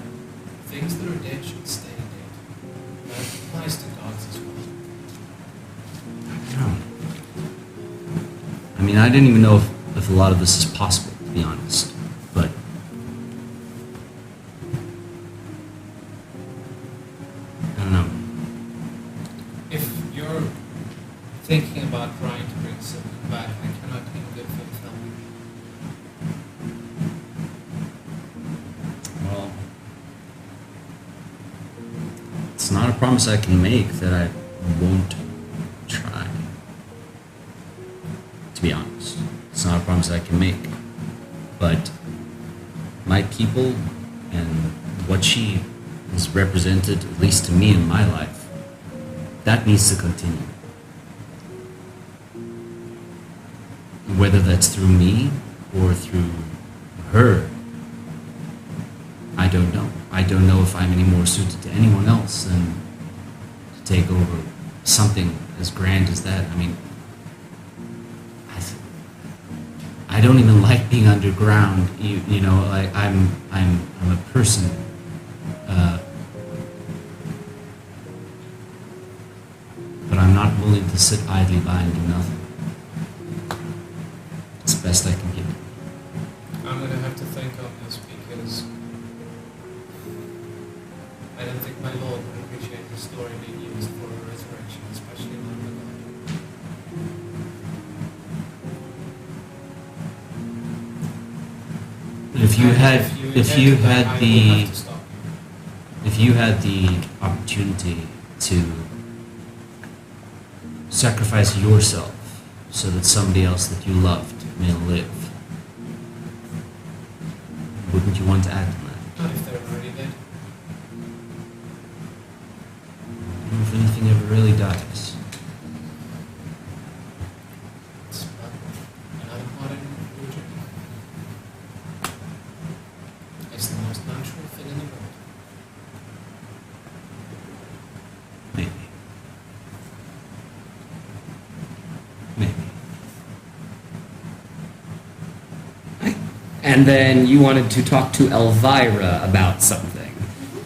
things that are dead should stay dead. That applies to gods as well. Oh. I mean, I didn't even know if a lot of this is possible, to be honest. But I don't know. If you're thinking about trying to bring something back, I cannot in good faith help you. Well, it's not a promise I can make that I won't try. To be honest, it's not a promise I can make. But my people and what she has represented, at least to me in my life, that needs to continue. Whether that's through me or through her, I don't know. I don't know if I'm any more suited to anyone else than to take over something as grand as that. I mean, I don't even like being underground. You know, like I'm a person. But I'm not willing to sit idly by and do nothing. It's the best I can give. I'm going to have to think on this because I don't think my Lord would appreciate the story being used for a resurrection, especially in the But if you had the opportunity opportunity to sacrifice yourself so that somebody else that you loved may live, wouldn't you want to act on that? Not if they're already dead. Or if anything ever really dies. It's another part in religion. It's the most natural thing in the world. Maybe. Maybe. And then you wanted to talk to Elvira about something.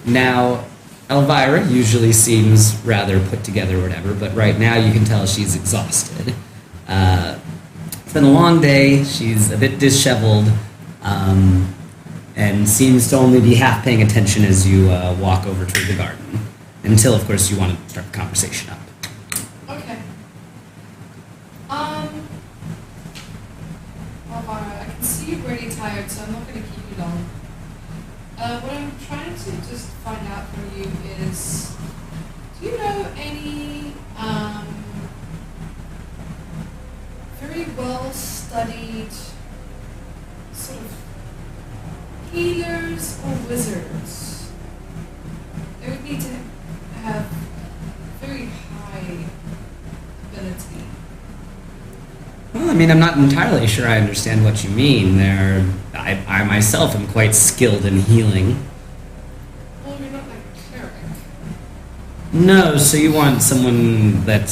Now, Elvira usually seems rather put together or whatever, but right now you can tell she's exhausted. It's been a long day, she's a bit disheveled, and seems to only be half paying attention as you walk over to the garden. Until, of course, you want to start the conversation up. Okay. Elvira, I can see you're really tired, so I'm not going to keep you long. What I'm trying to just find out from you is, do you know any very well studied sort of healers or wizards? They would need to have very high ability. Well, I mean, I'm not entirely sure I understand what you mean. I myself am quite skilled in healing. Well, you're not like a cleric. No, so you want someone that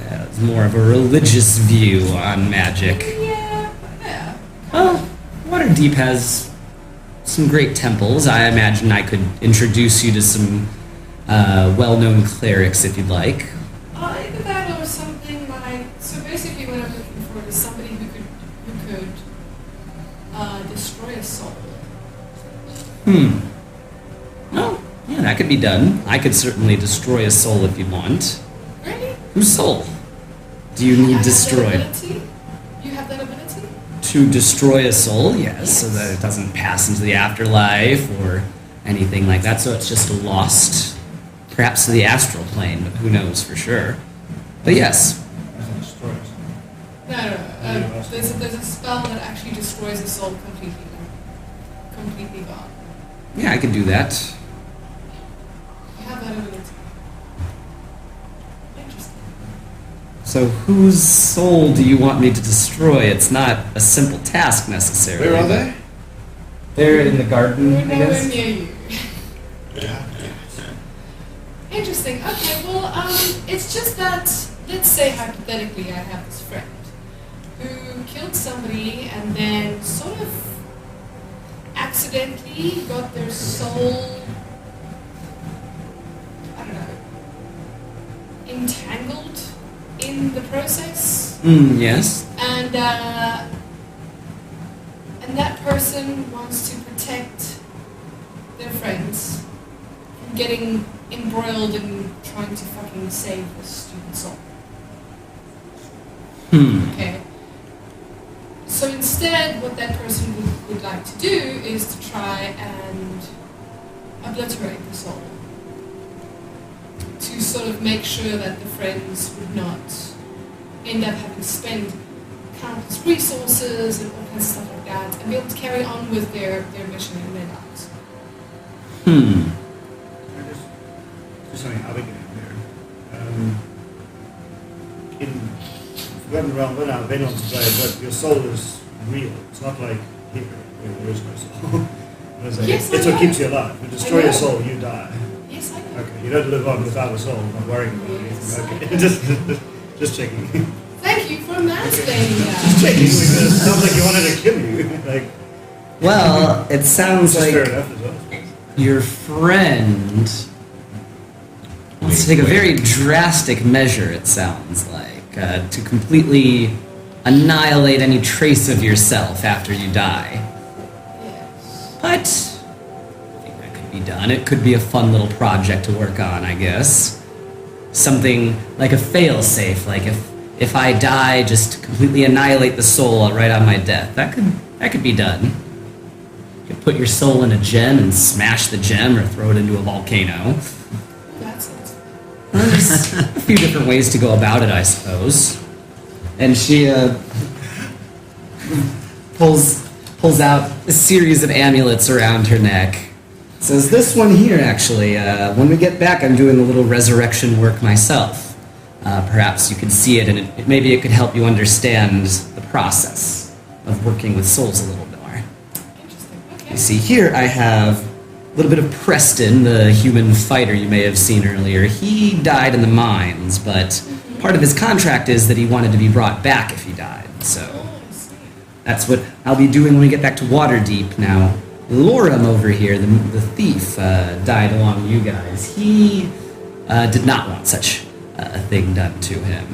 has more of a religious view on magic. Yeah. Well, Waterdeep has some great temples. I imagine I could introduce you to some well-known clerics if you'd like. Either that or something like, so basically what I'm looking for is somebody who could destroy a soul. Oh, yeah, that could be done. I could certainly destroy a soul if you want. Really? Whose soul do you need destroyed? You have that ability? To destroy a soul, yes, so that it doesn't pass into the afterlife or anything like that, so it's just lost, perhaps to the astral plane, but who knows for sure. But yes. No. There's a spell that actually destroys a soul completely gone. Yeah, I could do that. You have that ability. Interesting. So whose soul do you want me to destroy? It's not a simple task necessarily. Where are but they? They're in the garden, We're I nowhere guess. near you. Interesting. Okay, well, it's just that, let's say hypothetically I have this friend who killed somebody and then sort of accidentally got their soul, I don't know, entangled in the process. Yes. And that person wants to protect their friends from getting embroiled in trying to fucking save this stupid soul. Okay. So instead, what that person would like to do is to try and obliterate the soul. To sort of make sure that the friends would not end up having to spend countless resources and all kinds of stuff like that, and be able to carry on with their mission in their lives. Just something other game here. In Forgotten Realm, when I've been on to play, but your soul is real. It's not like here, where there is no soul. Yes, it's I what know. keeps you alive. If you destroy I know. your soul, you die. Yes, I know. Okay, you don't live on without a soul, not worrying about Yes, anything. I Okay, know. just checking. Thank you for mansplaining Just that. checking, because it sounds like you wanted to kill you. Like, Well, it sounds just like fair enough as well. your friend wants to take a very drastic measure, it sounds like, to completely annihilate any trace of yourself after you die. Yes. But I think that could be done. It could be a fun little project to work on, I guess. Something like a fail-safe, like if I die, just completely annihilate the soul right on my death. That could be done. You could put your soul in a gem and smash the gem or throw it into a volcano. That sounds fun. There's a few different ways to go about it, I suppose. And she pulls out a series of amulets around her neck. Says, this one here, actually, when we get back, I'm doing a little resurrection work myself. Perhaps you could see it, and maybe it could help you understand the process of working with souls a little more. Interesting. Okay. You see, here I have a little bit of Preston, the human fighter you may have seen earlier. He died in the mines, but part of his contract is that he wanted to be brought back if he died. So Oh, I see. that's what I'll be doing when we get back to Waterdeep now. Lorem over here, the thief, died along with you guys. He did not want such a thing done to him.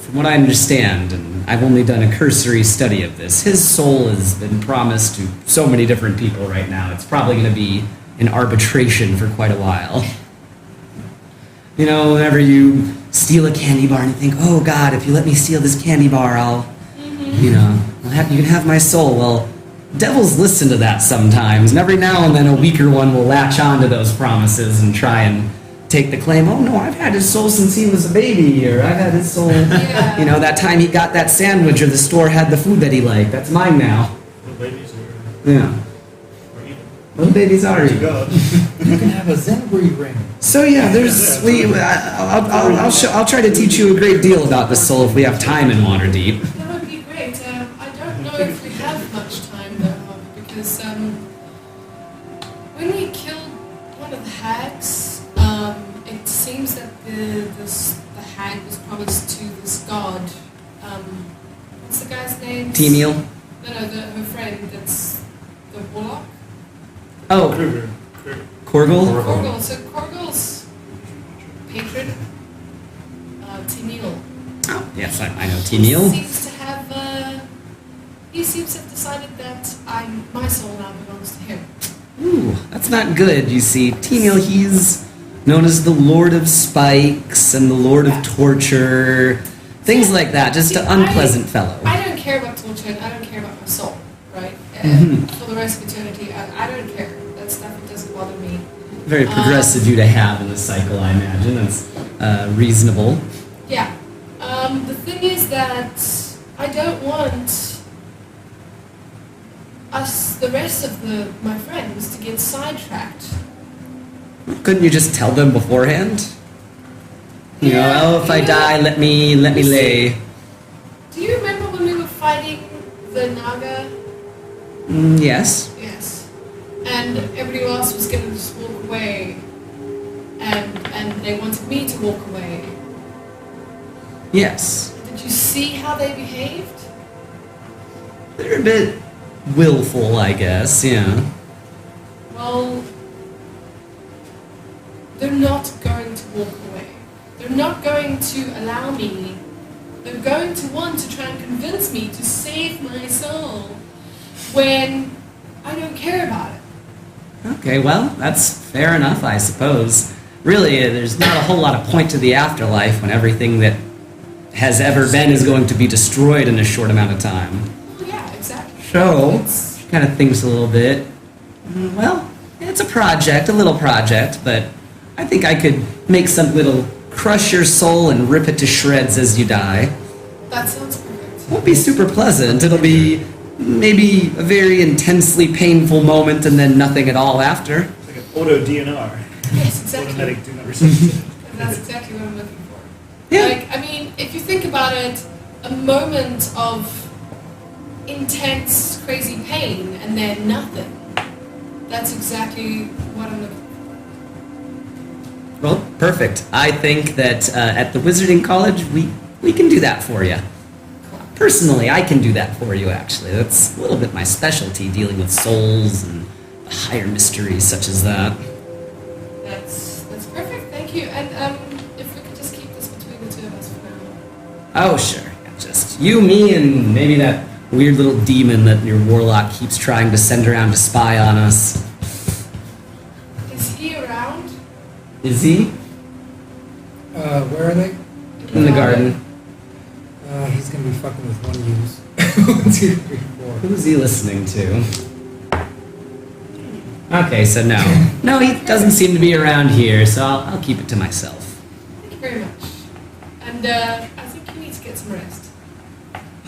From what I understand, and I've only done a cursory study of this, his soul has been promised to so many different people right now. It's probably going to be in arbitration for quite a while. You know, whenever you steal a candy bar and you think, oh God, if you let me steal this candy bar, I'll, you know, you can have my soul. Well, devils listen to that sometimes, and every now and then a weaker one will latch on to those promises and try and take the claim, oh no, I've had his soul since he was a baby, or I've had his soul, Yeah. you know, that time he got that sandwich or the store had the food that he liked. That's mine now. Little babies are Yeah. evil. Little babies are To evil. God. You can have a Zenbri ring. So yeah, I'll try to teach you a great deal about the soul if we have time in Waterdeep. That would be great. I don't know if we have much time though, because when we killed one of the hags, it seems that the hag was promised to this god. What's the guy's name? Teniel? No, her friend. That's the warlock. Oh, Kruger. Korgel? Korgel. So Korgel's patron, Teniel. Oh, yes, I know Teniel. He seems to have decided that my soul now belongs to him. Ooh, that's not good. You see, Teniel, he's known as the Lord of Spikes and the Lord of Torture, things like that. Just See, an unpleasant fellow. I don't care about torture and I don't care about my soul, right? For the rest of eternity, I don't care. That stuff, it doesn't bother me. Very progressive of you to have in the cycle, I imagine. That's reasonable. Yeah. The thing is that I don't want the rest of my friends to get sidetracked. Couldn't you just tell them beforehand? You know, Yeah, oh, if I yeah. die, let me lay. Do you remember when we were fighting the Naga? Yes. Yes. And everybody else was going to just walk away. And they wanted me to walk away. Yes. Did you see how they behaved? They're a bit willful, I guess, yeah. Well, they're not going to walk away. They're not going to allow me. They're going to want to try and convince me to save my soul when I don't care about it. Okay, well, that's fair enough, I suppose. Really, there's not a whole lot of point to the afterlife when everything that has ever been is going to be destroyed in a short amount of time. Well, yeah, exactly. So, It's- she kind of thinks a little bit. Well, it's a project, a little project, but I think I could make some little crush your soul and rip it to shreds as you die. that sounds perfect. Won't be super pleasant. It'll be maybe a very intensely painful moment and then nothing at all after. It's like an auto DNR. Yes, exactly. Automatic do not resuscitate. That's exactly what I'm looking for. Yeah. Like, I mean, if you think about it, a moment of intense, crazy pain and then nothing. That's exactly what I'm looking for. Well, perfect. I think that at the Wizarding College, we can do that for you. Personally, I can do that for you, actually. That's a little bit my specialty, dealing with souls and higher mysteries such as that. That's perfect. Thank you. And if we could just keep this between the two of us for now. Oh, sure. Yeah, just you, me, and maybe that weird little demon that your warlock keeps trying to send around to spy on us. Is he around? Is he? Where are they? In the garden. He's gonna be fucking with one of yous. 1, 2, 3, 4. Who's he listening to? Okay, so no. No, he doesn't seem to be around here, so I'll keep it to myself. Thank you very much. And I think you need to get some rest.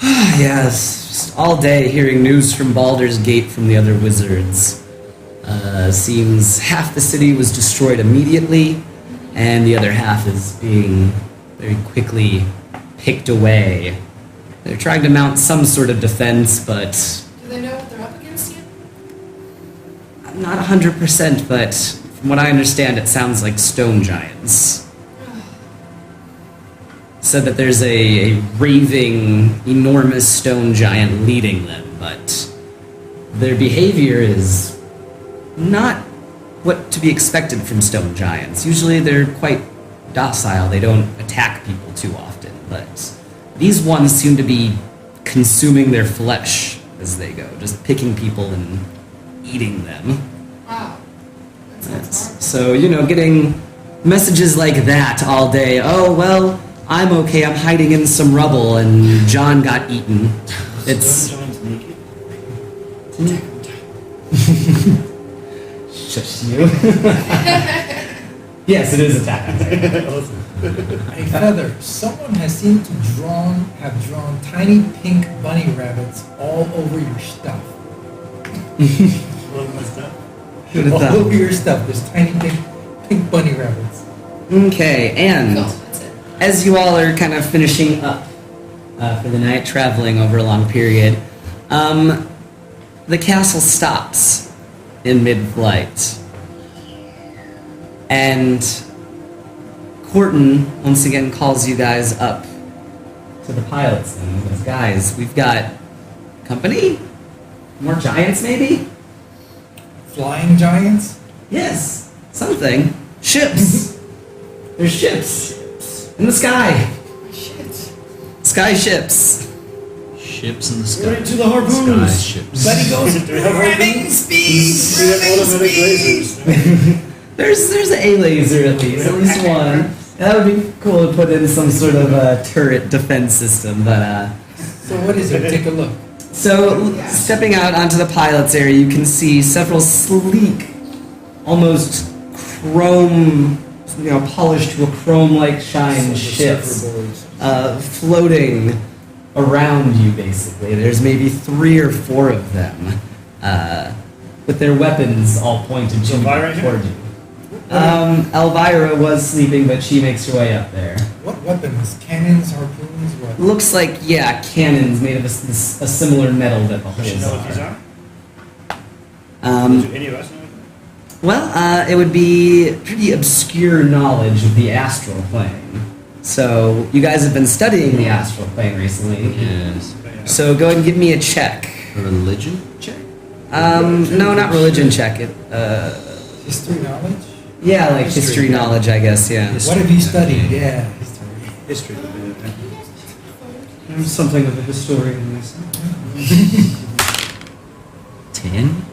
Yes, just all day hearing news from Baldur's Gate from the other wizards. Seems half the city was destroyed immediately, and the other half is being very quickly picked away. They're trying to mount some sort of defense, but Do they know what they're up against yet? I'm not 100%, but from what I understand, it sounds like stone giants. Said that there's a raving, enormous stone giant leading them, but their behavior is not what to be expected from stone giants. Usually they're quite docile, they don't attack people too often, but these ones seem to be consuming their flesh as they go, just picking people and eating them. Wow. That sounds horrible. So, getting messages like that all day. Oh, well, I'm okay, I'm hiding in some rubble and John got eaten. It's... Stone giants naked? Shush you. Yes, it is Attack on Titan. Awesome. Hey, Feather, someone has seemed to have drawn tiny pink bunny rabbits all over your stuff. What was my stuff? Who'd have All thought? over your stuff, there's tiny pink bunny rabbits. Okay, and Cool, that's it. as you all are kind of finishing up for the night, traveling over a long period, the castle stops in mid-flight. And Corton once again calls you guys up to the pilots and he goes, guys, we've got company? More giants, maybe? Flying giants? Yes, something. Ships. There's ships in the sky. Shit. Sky ships. Ships in the sky. Right to the harpoons. Sky ships. But he goes, Do we have harpoons? speed! Do we have automatic lasers? There's a laser at least one. That would be cool to put in some sort of turret defense system, but so what is it? Take a look. so stepping out onto the pilot's area, you can see several sleek, almost chrome, polished to a chrome-like shine ships floating around you. Basically, there's maybe 3 or 4 of them with their weapons all pointed So Elvira here? toward you. Elvira was sleeping, but she makes her way up there. What weapons? Cannons, harpoons, what? Looks like, cannons made of a similar metal that the Does she know what these holes are? are. Do any of us know what Well, it would be pretty obscure knowledge of the astral plane. So, you guys have been studying the astral plane recently. Yes. they are? So, go ahead and give me a check. A religion check? No, not religion check. History knowledge? Yeah, like history knowledge, I guess, yeah. What have you studied? Yeah, history. History would be it. I'm something of a historian myself. 10?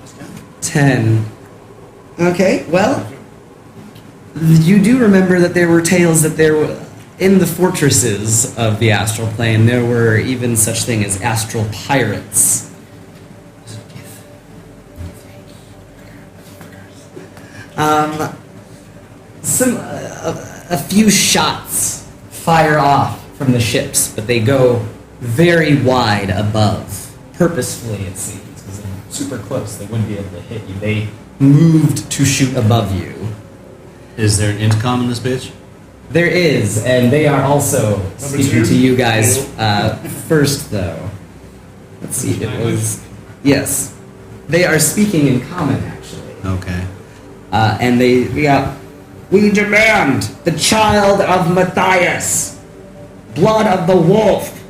10. Okay, well, you do remember that there were tales that there were, in the fortresses of the astral plane, there were even such thing as astral pirates. A few shots fire off from the ships, but they go very wide above, purposefully it seems, because they're super close. They wouldn't be able to hit you. They moved to shoot above you. Is there an intercom in this bitch? There is, and they are also speaking 2? to you guys first, though. Let's see, it was... Yes. They are speaking in common, actually. Okay. And we demand the child of Matthias, blood of the wolf.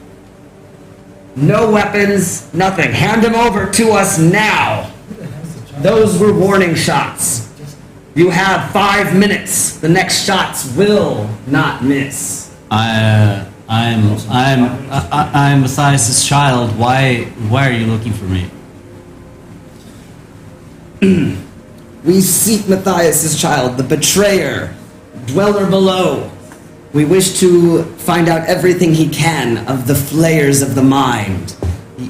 No weapons, nothing. Hand him over to us now. Those were warning shots. You have 5 minutes. The next shots will not miss. I'm Matthias' child. Why are you looking for me? We seek Matthias' child, the betrayer, dweller below. We wish to find out everything he can of the flayers of the mind, the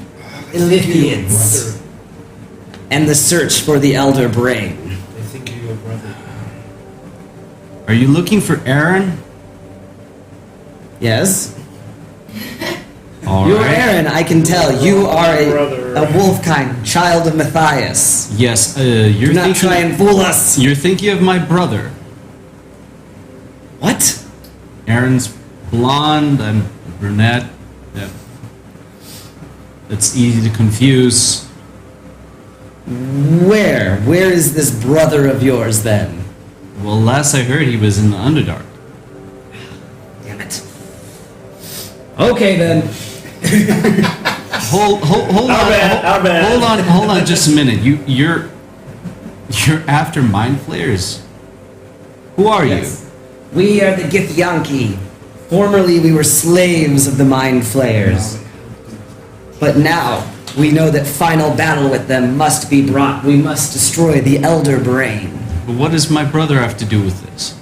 Ilithians, and the search for the elder brain. Are you looking for Aaron? Yes? All You're right. Aaron, I can tell. You are Brother. a wolf-kind child of Matthias. Yes, you're Do not thinking. try and fool us. You're thinking of my brother. What? Aaron's blonde. I'm brunette. Yep. It's easy to confuse. Where? Where is this brother of yours then? Well, last I heard, he was in the Underdark. Damn it. Okay then. Hold on, Our bad. hold on, just a minute. You're after mind flayers. Who are Yes. We are the Githyanki. Formerly we were slaves of the Mind Flayers. But now we know that final battle with them must be brought. We must destroy the Elder Brain. you? But what does my brother have to do with this?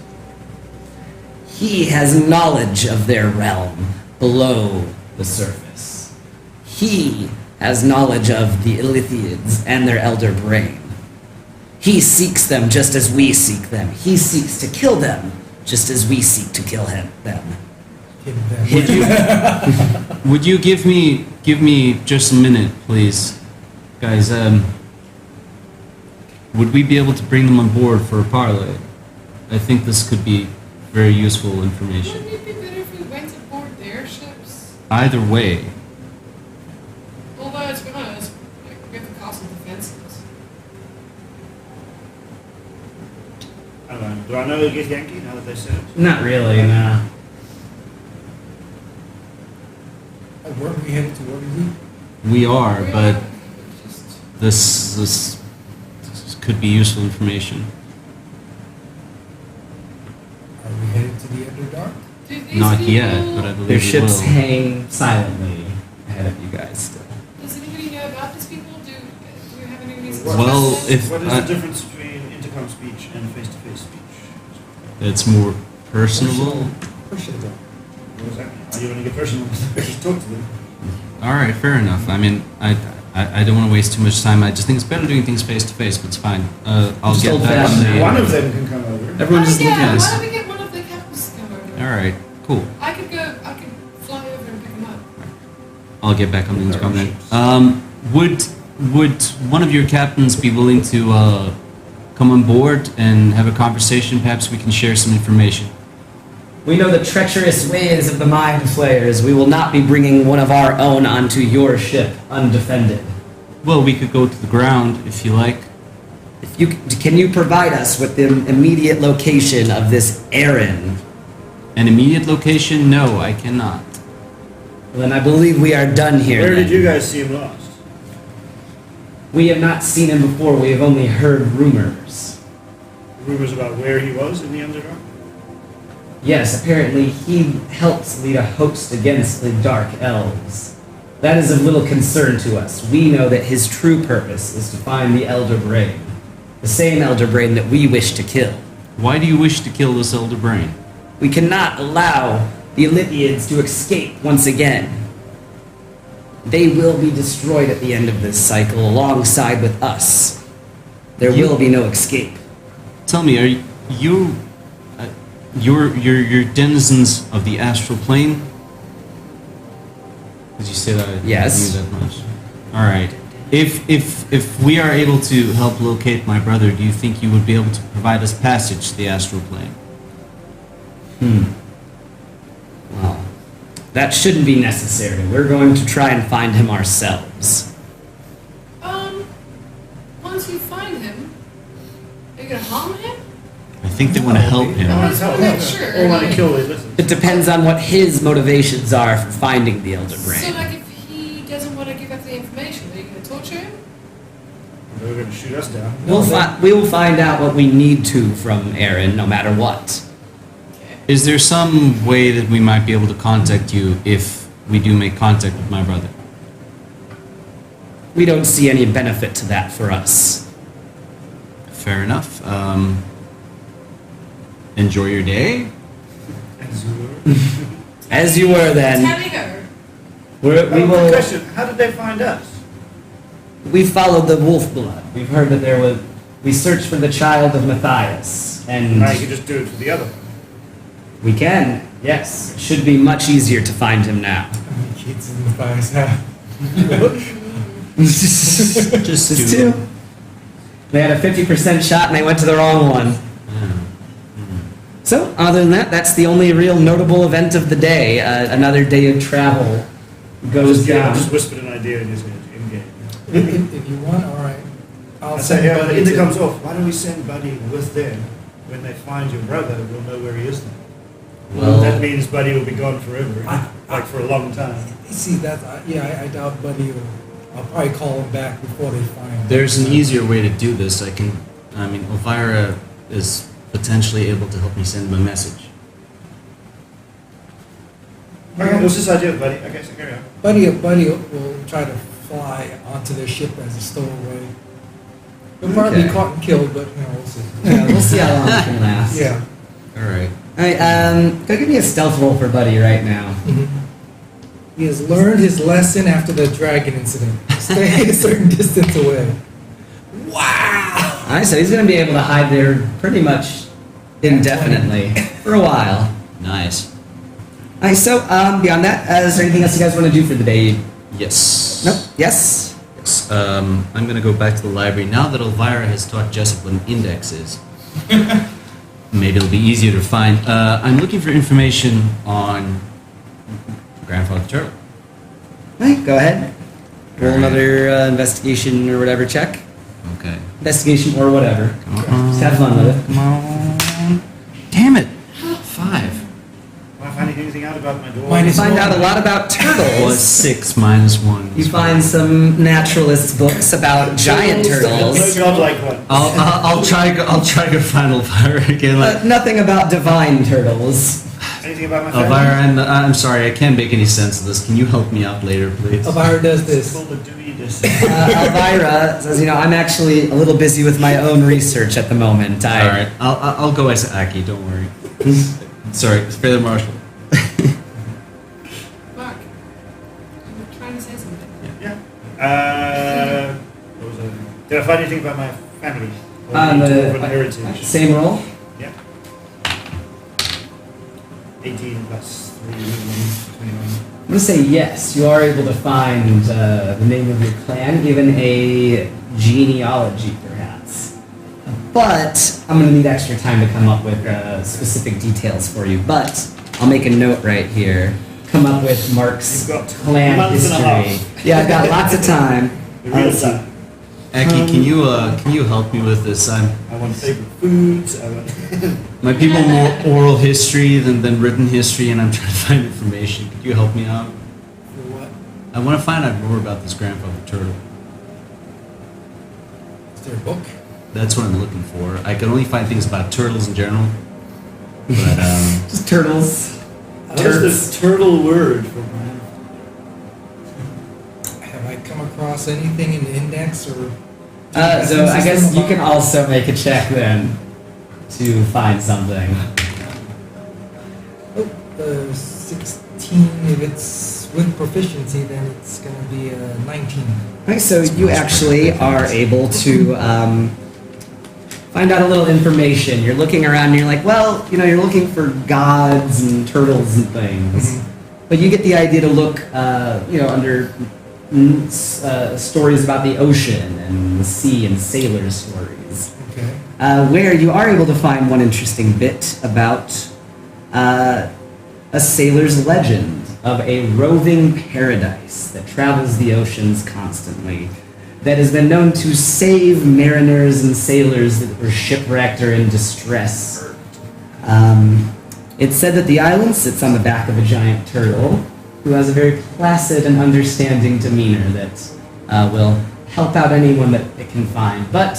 He has knowledge of their realm below the surface. He has knowledge of the Illithiids and their Elder Brain. He seeks them just as we seek them. He seeks to kill them just as we seek to kill them. Would you give me just a minute, please, guys? Would we be able to bring them on board for a parlay? I think this could be very useful information. Wouldn't it be better if we went aboard their ships? Either way, Although, to be honest, we have the cost of defenses. I don't know. Do I know Get Yankee now that they said it? Not really, no. Weren't we headed to Waterdeep? we are, We but are just- this could be useful information. Are we headed to the Underdark? do these Not people, yet, but I believe Their we ships will. hang silently ahead of you guys still. Does anybody know about these people? Do you have any reason Well, to Well, trust them? if What is I- the difference between intercom speech and face-to-face speech? It's more personable. Personable. What does that mean? Are you going to get personal? Just talk to them. All right, fair enough. I mean, I don't want to waste too much time. I just think it's better doing things face to face, but it's fine. I'll Just get back on old-fashioned. the. One of them can come over. Everyone just look yeah, at why us. don't we get one of the captains to come over? All right, cool. I could fly over and pick them up. I'll get back on the intercom then. Would one of your captains be willing to come on board and have a conversation? Perhaps we can share some information. We know the treacherous ways of the Mind Flayers. We will not be bringing one of our own onto your ship undefended. Well, we could go to the ground if you like. Can you provide us with the immediate location of this Aaron? An immediate location? No, I cannot. Well, then I believe we are done here. Where then. did you guys see him last? We have not seen him before. We have only heard rumors. Rumors about where he was in the Underdark? Yes, apparently he helps lead a host against the Dark Elves. That is of little concern to us. We know that his true purpose is to find the Elder Brain. The same Elder Brain that we wish to kill. Why do you wish to kill this elder brain? We cannot allow the Illithiids to escape once again. They will be destroyed at the end of this cycle alongside with us. There will be no escape. Tell me, are you you're denizens of the astral plane? Did you say that? I Yes. knew that much. All right. If we are able to help locate my brother, do you think you would be able to provide us passage to the astral plane? Well, that shouldn't be necessary. We're going to try and find him ourselves. Once you find him, are you gonna harm him? I think they want to help I him. just want to make sure. Or want to like- kill these listeners? It depends on what his motivations are for finding the Elder So, Brain. like, if he doesn't want to give up the information, are you gonna torture him? They're going to shoot us down. We will find out what we need to from Aaron, no matter what. Okay. Is there some way that we might be able to contact you if we do make contact with my brother? We don't see any benefit to that for us. Fair enough. Enjoy your day. As you were then, Tally ho. we Quick will. question. How did they find us? We followed the wolf blood. We've heard that there was. We searched for the child of Matthias. And Now you can just do it for the other one. we can, yes. Should be much easier to find him now. How many kids in the fire's have? Just two. They had a 50% shot and they went to the wrong one. So, other than that, that's the only real notable event of the day. Another day of travel goes I down. just whispered an idea in his in-game. If you want, all right. I'll I send say, yeah, the Buddy intercom's to... off. Why don't we send Buddy with them? When they find your brother, we'll know where he is then. Well- that means Buddy will be gone forever, I- like for a long time. See, I doubt Buddy will... I'll probably call him back before they find him. There's an easier way to do this. Elvira is potentially able to help me send him a message. Okay, what's this idea, Buddy? I guess I carry on. Buddy will try to fly onto their ship as a stowaway. He'll probably be Okay. caught and killed, but we'll see. Yeah, we'll see how long it can last. Yeah. All right. Alright, go give me a stealth roll for Buddy right now. He has learned his lesson after the dragon incident. Stay a certain distance away. Wow! Alright, so he's going to be able to hide there pretty much indefinitely for a while. Nice. Alright, so beyond that, is there anything else you guys want to do for the day? Yes. Nope. Yes? Yes. I'm going to go back to the library now that Elvira has taught Jessup what an index is. Maybe it'll be easier to find. I'm looking for information on Grandfather Turtle. Alright, go ahead. Roll another investigation or whatever check. Okay. Investigation or whatever. Come on. Just have fun with it. Come on. Damn it. 5. Am I finding anything out about my door? You Minus find one. out a lot about Was turtles. 6 minus 1. You find some naturalist books about giant No turtles. godlike one. I'll try to find Elvira again. Like, Nothing about divine turtles. Anything about my family? Elvira, and I'm sorry, I can't make any sense of this. Can you help me out later, please? Elvira does this. Full of doing this. Elvira says, I'm actually a little busy with my own research at the moment. All right, I'll go as Aki. Don't worry. Sorry, Failure Marshall. Mark, I'm trying to say something. Yeah. What was it? Did I find anything about my family? Or The the heritage? same roll. Yeah. 18 plus 3, 21. I'm going to say yes. You are able to find the name of your clan, even a genealogy, perhaps. But I'm going to need extra time to come up with specific details for you. But I'll make a note right here. Come up with Mark's You've got clan months and a history. Yeah, I've got lots of time. The real Let's see. time. Aki, can you help me with this? I want favorite foods. I want. My people more oral history than written history, and I'm trying to find information. Could you help me out? For what? I want to find out more about this Grandfather Turtle. Is there a book? That's what I'm looking for. I can only find things about turtles in general. But Just turtles. What is this turtle word for man? Have I come across anything in the index or? So I guess you can also make a check then to find something. 16. If it's with proficiency, then it's gonna be 19. Okay, so you actually are able to find out a little information. You're looking around and you're like, well, you're looking for gods and turtles and things. But you get the idea to look, under stories about the ocean and the sea and sailor stories. Okay. Where you are able to find one interesting bit about a sailor's legend of a roving paradise that travels the oceans constantly, that has been known to save mariners and sailors that were shipwrecked or in distress. It's said that the island sits on the back of a giant turtle who has a very placid and understanding demeanor that will help out anyone that it can find. But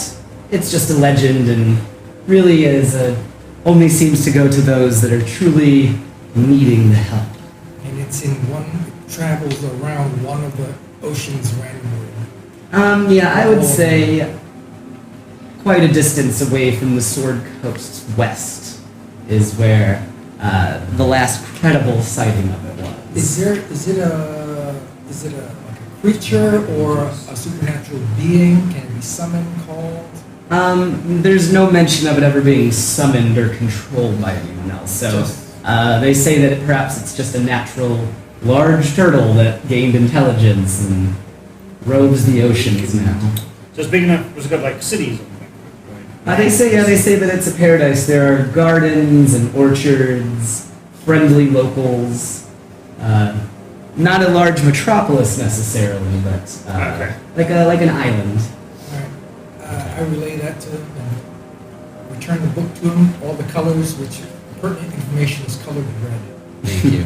it's just a legend and really only seems to go to those that are truly needing the help. And it travels around one of the oceans randomly. Yeah, I would say quite a distance away from the Sword Coast west is where the last credible sighting of it was. Is it a creature or a supernatural being? Can it be summoned, called? There's no mention of it ever being summoned or controlled by anyone else. So they say that perhaps it's just a natural large turtle that gained intelligence and roves the oceans now. So it's big enough. Was it got like cities? They say that it's a paradise. There are gardens and orchards, friendly locals. Not a large metropolis necessarily, but Okay. like an island. Alright, I relay that to him and return the book to him, all the colors, which pertinent information is colored red. Thank you.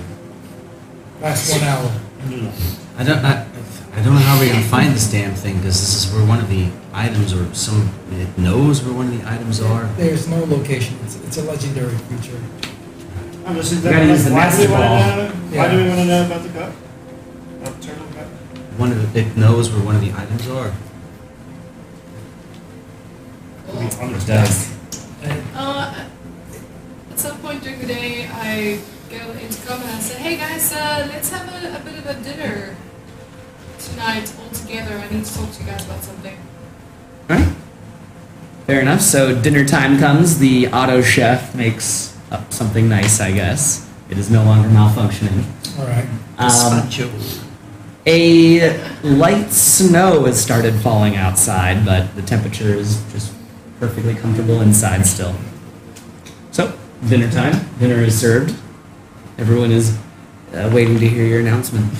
Last 1 hour. I don't know how we're gonna find this damn thing because this is where one of the items, or it knows where one of the items are. There's no location, it's a legendary creature. Oh, this is You gotta use the why do we master want ball. to know? Why do we want to know about the cup? About the turtle cup? It knows where one of the items are. Cool. At some point during the day, I go into com and I say, "Hey guys, let's have a bit of a dinner tonight all together. I need to talk to you guys about something." Alright. Fair enough. So dinner time comes. The auto chef makes up something nice, I guess. It is no longer malfunctioning. Alright. A light snow has started falling outside, but the temperature is just perfectly comfortable inside still. So, dinner time. Dinner is served. Everyone is waiting to hear your announcement.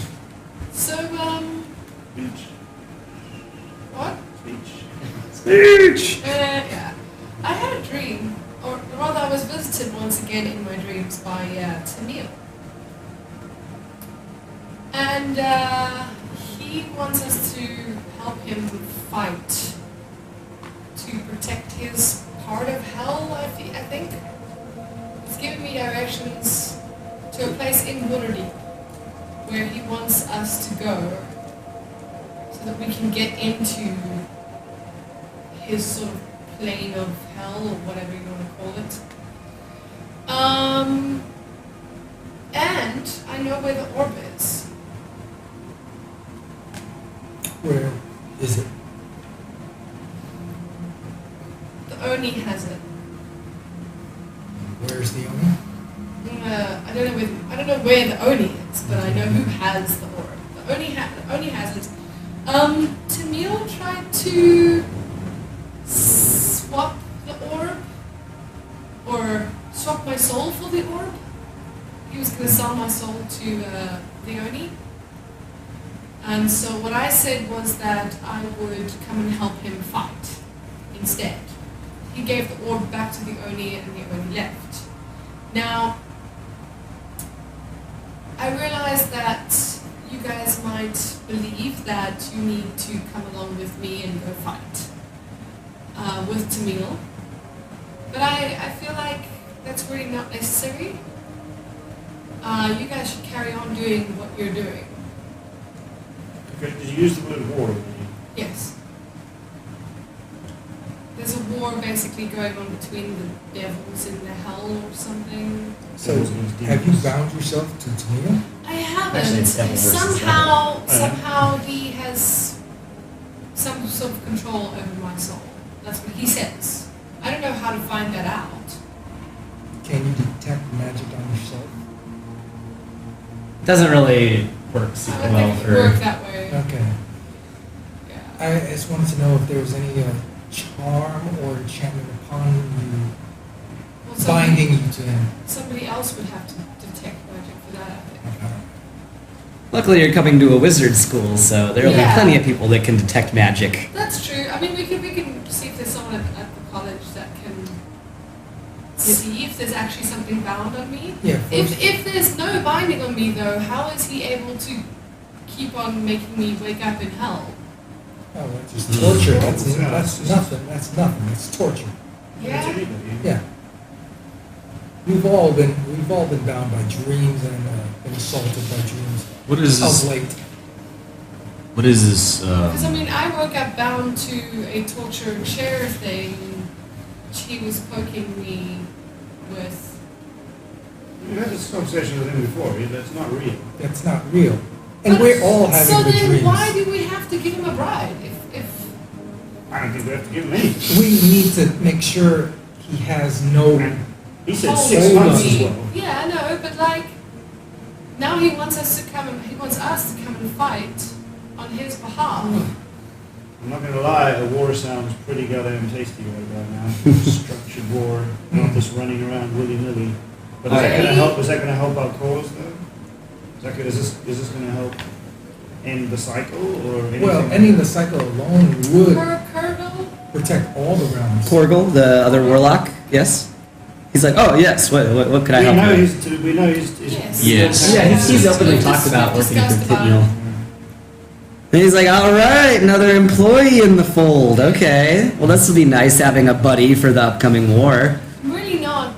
So, Speech. what? Speech! Yeah. I had a dream, or rather I was visited once again in my dreams by Tamil. And he wants us to help him fight to protect his part of hell, I think. He's giving me directions to a place in Waterdeep where he wants us to go so that we can get into his sort of plane of hell, or whatever you want to call it. And I know where the orb is. Where is it? The Oni has it. Where's the Oni? I don't know where the Oni is, but I know who has the orb. The Oni has it. Tamil tried to swap the orb, or swap my soul for the orb. He was going to sell my soul to the Oni. And so what I said was that I would come and help him fight instead. He gave the orb back to the Oni and the Oni left. Now, I realized that you guys might believe that you need to come along with me and go fight with Tamil. But I feel like that's really not necessary. You guys should carry on doing what you're doing. Okay, did you use the word war? Yes. There's a war basically going on between the devils in the hell or something. So, have you bound yourself to Tamil? I haven't. Actually, it's devil versus Somehow he has some sort of control over my soul. That's what he says. I don't know how to find that out. Can you detect magic on yourself? Doesn't really work I super don't well think it for. worked that way. Okay. Yeah. I just wanted to know if there was any charm or enchantment upon you, Well, binding you to him. somebody else would have to detect magic for that, I think. Luckily, you're coming to a wizard school, so there'll be Yeah. plenty of people that can detect magic. That's true. I mean, we can see if there's someone at the college that can see if there's actually something bound on me. Yeah. If there's no binding on me, though, how is he able to keep on making me wake up in hell? Oh, that's just torture. That's nothing. That's nothing. That's torture. Yeah. Yeah. We've all been bound by dreams and been assaulted by dreams What is of this? late. What is this? Because I mean, I woke up bound to a torture chair thing. She was poking me with. You had this conversation with him before. That's not real. That's not real. And we're all having So the then, dreams. why do we have to give him a bride? If I don't think we have to give him any. We need to make sure he has no. He said Oh, 6 months as me. well. Yeah, I know, but like, now he wants us to come and fight on his behalf. I'm not gonna lie, a war sounds pretty goddamn tasty right now. Structured war, not just running around willy-nilly. But is that gonna help? Is that gonna help our cause though? Is this gonna help end the cycle or anything? Well, ending the cycle alone would Colonel? protect all the realms. Porgal, the other warlock, yes? He's like, oh, yes, what could I help you with? We know he's Yes. Yes. Yeah, he's openly We've talked about working for discussed about Titnil. And he's like, all right, another employee in the fold. Okay. Well, this will be nice having a buddy for the upcoming war. I'm really not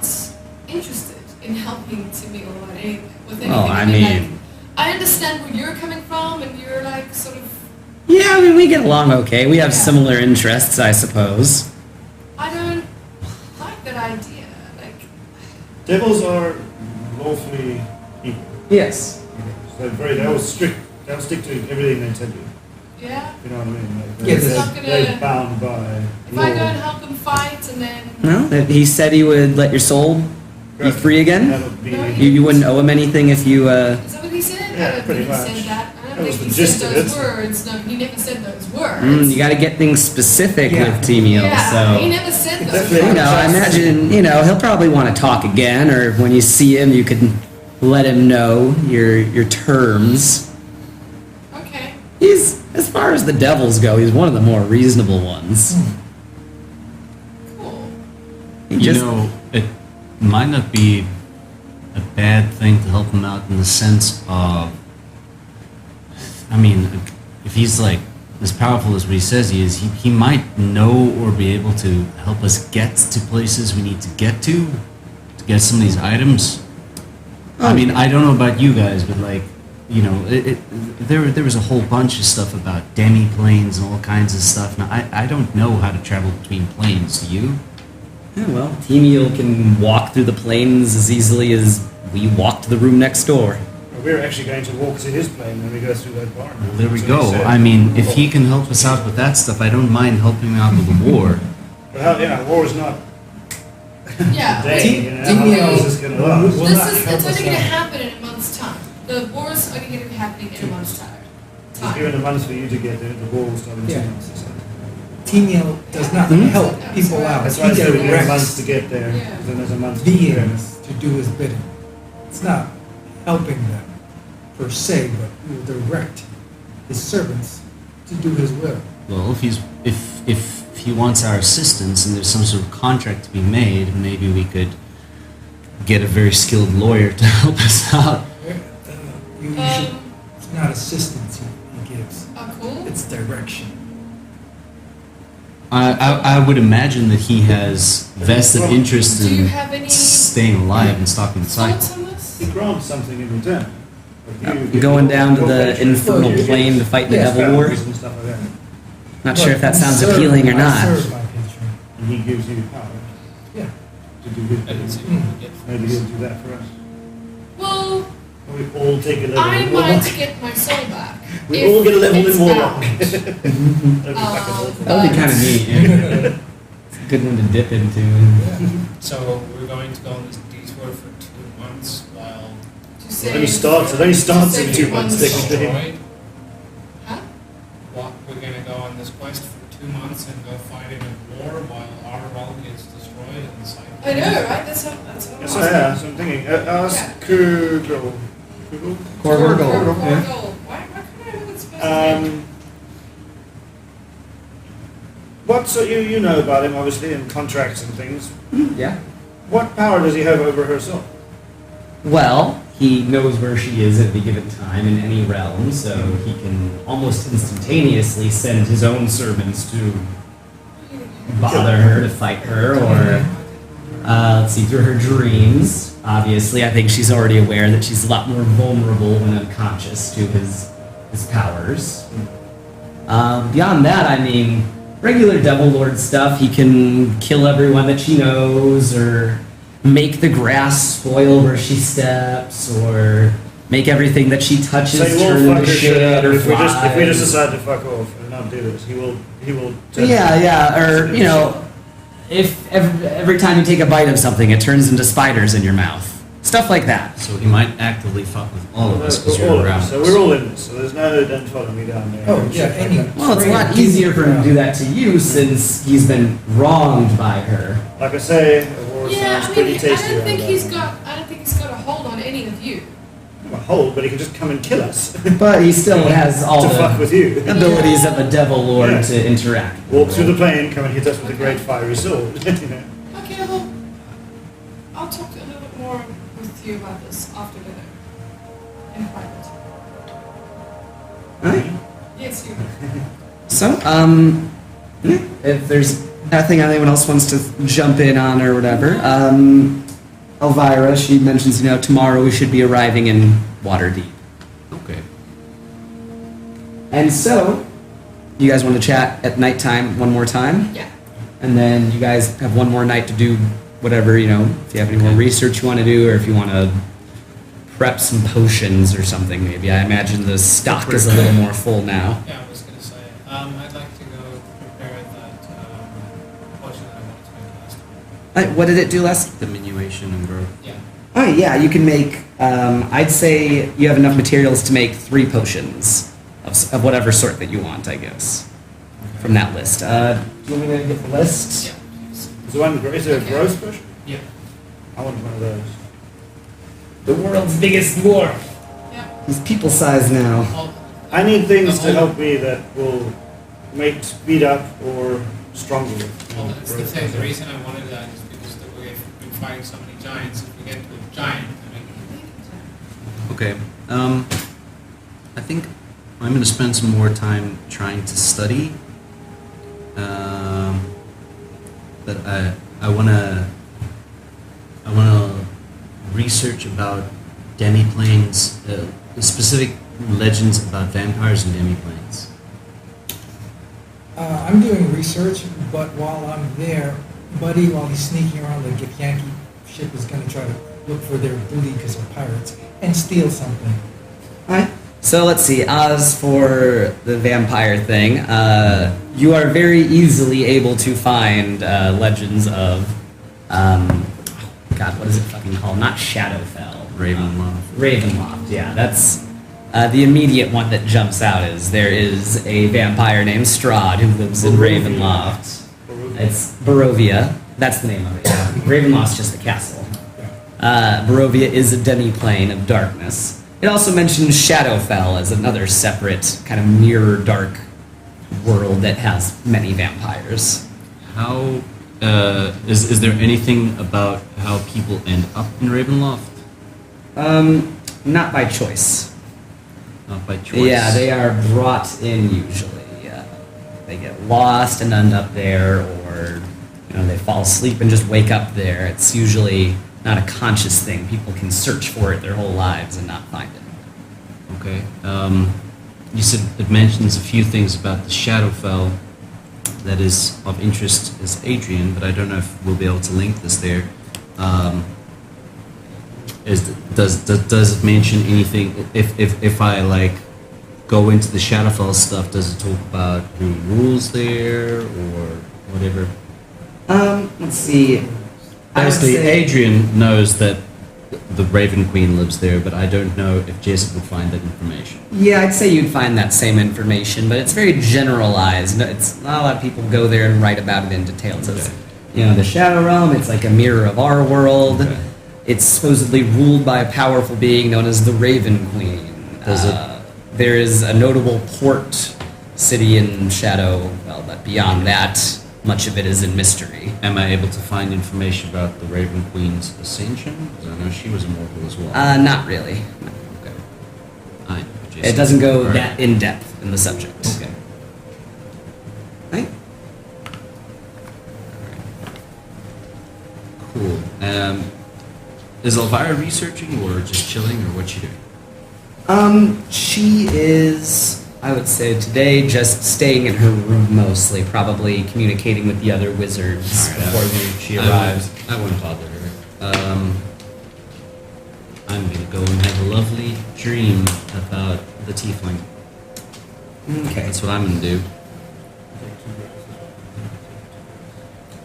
interested in helping Timmy or with anything. Oh, I mean, mean- like, I understand where you're coming from, and you're like sort of. Yeah, I mean, we get along okay. We have Yeah. similar interests, I suppose. I don't like that idea. Like, devils are lawfully evil. Yes. So they'll stick to everything they tell you. yeah. You know what I mean? Like, Yeah, It's not they're gonna. bound by If law. I go and help them fight, and then. Well, he said he would let your soul be free again. That would be. No, You wouldn't owe him anything if you, Is that what he said? Yeah, I don't pretty think he much. said that. I That don't was think the he gist said of those it. words. No, he never said those words. you gotta get things specific Yeah. with T-Meal, yeah, so. he never said those Definitely. words. I imagine, he'll probably want to talk again, or when you see him, you can let him know your terms. Okay. He's, as far as the devils go, he's one of the more reasonable ones. Cool. He You just- know, it might not be a bad thing to help him out in the sense of, I mean, if he's like as powerful as what he says he is, he might know or be able to help us get to places we need to get some of these items. I mean, I don't know about you guys, but like, there was a whole bunch of stuff about demi-planes and all kinds of stuff. Now, I don't know how to travel between planes, do you? Yeah, well, T-Meal can walk through the plains as easily as we walk to the room next door. We're actually going to walk to his plane when we go through that barn. Well, there we That's what he go. said. I mean, if he can help us out with that stuff, I don't mind helping him out with the war. But how, war is not Yeah. day. T- How long T-Meal is this going to last? will This not is, help it's us only going to out. happen in a month's time. The war is only going to be happening in a month's time. It's given a month for you to get there. The war will start in 2 Yeah. months. He said. T-Meal does not help people out. That's He why it's going to be a month directs to get there. Yeah. Then there's a month to get there. beings to do his bidding. It's not helping them per se, but he will direct his servants to do his will. Well, if he wants our assistance and there's some sort of contract to be made, maybe we could get a very skilled lawyer to help us out. You should, it's not assistance he gives, Oh, cool. it's direction. I would imagine that he has vested interest Do you in have any staying alive and stopping the cycle. thoughts on this? He grants something in return. But you get Going down to your the pension, infernal you get plane to fight the Yeah, devil war. bounties and stuff like that. Not sure if that But sounds I serve- appealing or I not. serve my patron. And he gives you power Yeah. to do his I didn't see bidding. what we get for Maybe this. he'll do that for us. Well, We all take a level I in might Warlock. get my soul back. We if all get a level it's in Warlock. bound. That'd be fucking awful. That would be kind of neat. Yeah. It's a good one to dip into. So we're going to go on this detour for 2 months while To It only save- starts to in save 2 months, everyone's technically. soul. destroyed. Huh? We're gonna go on this quest for 2 months and go fight in a war while our realm gets destroyed and the cycle. I know, right? That's what Yes, so I'm thinking. Ask Kugel. Kugel? Corvurgal. Why can't I remember the special name? What, so you know about him, obviously, and contracts and things. Yeah. What power does he have over herself? Well, he knows where she is at any given time in any realm, so he can almost instantaneously send his own servants to bother her, to fight her, or let's see, through her dreams. Obviously, I think she's already aware that she's a lot more vulnerable when unconscious to his powers. Beyond that, I mean, regular Devil Lord stuff. He can kill everyone that she knows, or make the grass spoil where she steps, or make everything that she touches So you turn won't fuck into her shit shit up or if we just fly. decide to fuck off. And cannot do this. He will. Yeah, or you know, if every time you take a bite of something, it turns into spiders in your mouth. Stuff like that. So he might actively fuck with all of us because All you're of around us. So us. we're all in this. So there's no don't follow me down there. Oh, yeah, any. Well, it's a lot easier for him to do that to you since he's been wronged by her. Like I say, war Yeah, sounds I mean, pretty I tasty. don't around think there. he's got a hold on any of you. A hold, but he can just come and kill us. But he still has all to fuck the with you. abilities of a devil lord Yeah. to interact. Walk through the plane, come and hit us with a great fiery sword. You know? Okay, well, I'll talk a little bit more with you about this after dinner. In private. Alright. Yes, you. So, yeah, if there's nothing anyone else wants to jump in on or whatever, Elvira, she mentions, you know, tomorrow we should be arriving in Waterdeep. Okay. And so, you guys want to chat at nighttime one more time? Yeah. And then you guys have one more night to do whatever, you know, if you have any more research you want to do, or if you want to prep some potions or something, maybe. I imagine the stock is a little more full now. Yeah, I was gonna say. I'd like to go prepare that potion that I wanted to make last time. What did it do last? Diminution and growth. Yeah. Oh, yeah, you can make, I'd say you have enough materials to make 3 potions of whatever sort that you want, I guess, from that list. Do you want me to get the list? Yeah. Please. Is there a growth potion? Yeah. I want one of those. The world's biggest dwarf. Yeah. He's people size now. All- I need things to the whole- help me that will make speed up or stronger. Well, that's the thing. The reason I wanted that is because we've been fighting so many giants. If we get to a giant, I mean, Okay. I think I'm going to spend some more time trying to study. But I want to research about demiplanes, specific legends about vampires and demiplanes. I'm doing research, but while I'm there, Buddy, while he's sneaking around the Githyanki ship, is going to try to look for their booty because they're pirates and steal something. Alright. So let's see. As for the vampire thing, you are very easily able to find legends of, God, what is it fucking called? Not Shadowfell. Ravenloft. Ravenloft. Yeah, that's the immediate one that jumps out. Is there is a vampire named Strahd who lives in Ravenloft. It's Barovia. That's the name of it. Yeah. Ravenloft's just the castle. Barovia is a demiplane of darkness. It also mentions Shadowfell as another separate kind of mirror dark world that has many vampires. How is there anything about how people end up in Ravenloft? Not by choice. Not by choice. Yeah, they are brought in usually. They get lost and end up there, or you know, they fall asleep and just wake up there. It's usually not a conscious thing. People can search for it their whole lives and not find it. Okay. You said it mentions a few things about the Shadowfell that is of interest as Adrian, but I don't know if we'll be able to link this there. Does it mention anything? If I like go into the Shadowfell stuff, does it talk about who rules there or whatever? Let's see. I would Basically, say- Adrian knows that the Raven Queen lives there, but I don't know if Jessup would find that information. Yeah, I'd say you'd find that same information, but it's very generalized. It's not a lot of people go there and write about it in detail. It says, you know, the Shadow Realm, it's like a mirror of our world. Okay. It's supposedly ruled by a powerful being known as the Raven Queen. Does it- There is a notable port city in Shadow, well, but beyond that, much of it is in mystery. Am I able to find information about the Raven Queen's ascension? Because I know she was immortal as well. Not really. No. Okay. I know It Jessup. doesn't go Alright. that in depth in the subject. Okay. Right? Cool. Is Elvira researching or just chilling, or what's she doing? She is, I would say today, just staying in her room mostly, probably communicating with the other wizards before she arrives. I won't bother her. I'm gonna go and have a lovely dream about the tiefling. Okay. That's what I'm gonna do.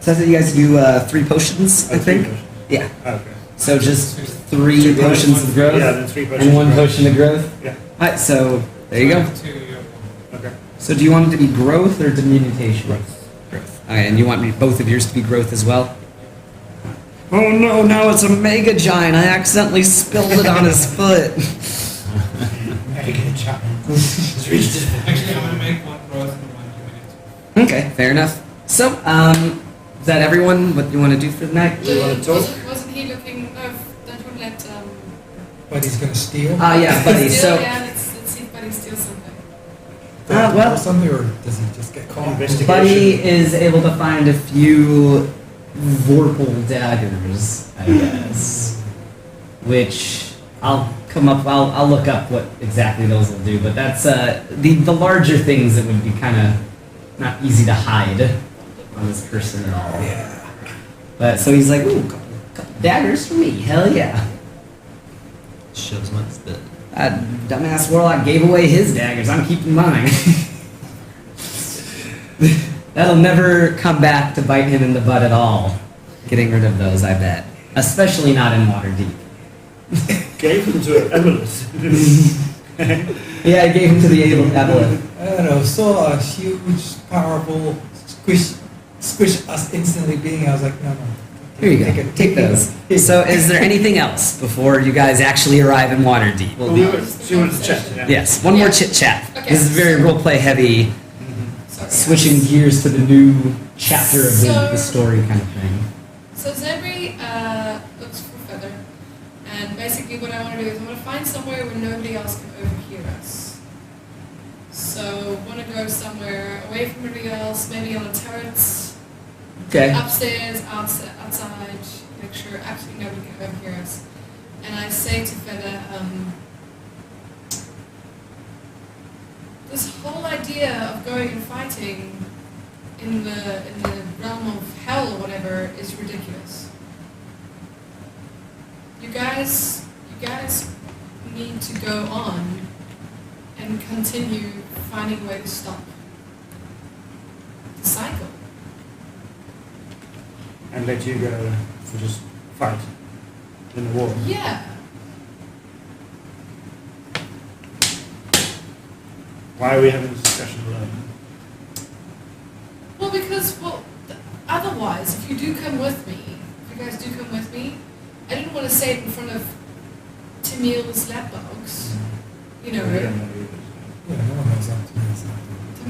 says that you guys do 3 potions, I think. Yeah. Okay. So just 3 Two potions of growth Yeah, then 3 potions. and 1 of growth. potion of growth. Yeah. Alright, so there you go. 2, you have 1. Okay. So do you want it to be growth or diminution? Growth. Growth. Okay, and you want both of yours to be growth as well? Oh no, now it's a mega giant. I accidentally spilled it on his foot. Mega giant. It's reached it. Actually, I'm going to make 1 growth and 1 diminutive. Okay, fair enough. So, is that everyone? What you want to do for the night? Do you want to talk? Wasn't he looking? No, don't want to let. But he's gonna steal. Yeah, buddy. Steal, So, yeah, let's see if Buddy steals something. well- or something, or does he just get caught? Investigation. Buddy is able to find a few Vorpal daggers, I guess. Which I'll look up what exactly those will do. But that's the larger things that would be kind of not easy to hide on this person at all. Yeah. But so he's like, ooh, couple daggers for me. Hell yeah. Shows months that. That dumbass warlock gave away his daggers. I'm keeping mine. That'll never come back to bite him in the butt at all. Getting rid of those, I bet. Especially not in Waterdeep. Gave them to Evelyn. Yeah, I gave him to the Aboleth. I don't know. Saw a huge, powerful squish us instantly being. I was like, no. Here you go. Take those. So, is there anything else before you guys actually arrive in Waterdeep? Well, she wanted to chat. Yeah. Yes, one more Yeah. chit chat. Okay. This is very roleplay heavy, Sorry. switching gears to the new chapter of the So- story kind of thing. So Zebri looks for Feather, and basically what I want to do is I want to find somewhere where nobody else can overhear us. So I want to go somewhere away from everybody else, maybe on the turrets, Okay. upstairs, outside, make sure absolutely nobody can overhear us. And I say to Feather, this whole idea of going and fighting in the realm of hell or whatever is ridiculous. You guys need to go on and continue finding a way to stop the cycle. And let you go to just fight in the war. Yeah. Why are we having this discussion alone? Well, because, otherwise, if you do come with me, if you guys do come with me, I didn't want to say it in front of Tamil's lapdogs. You know, We don't know either. Yeah, no one knows up to me.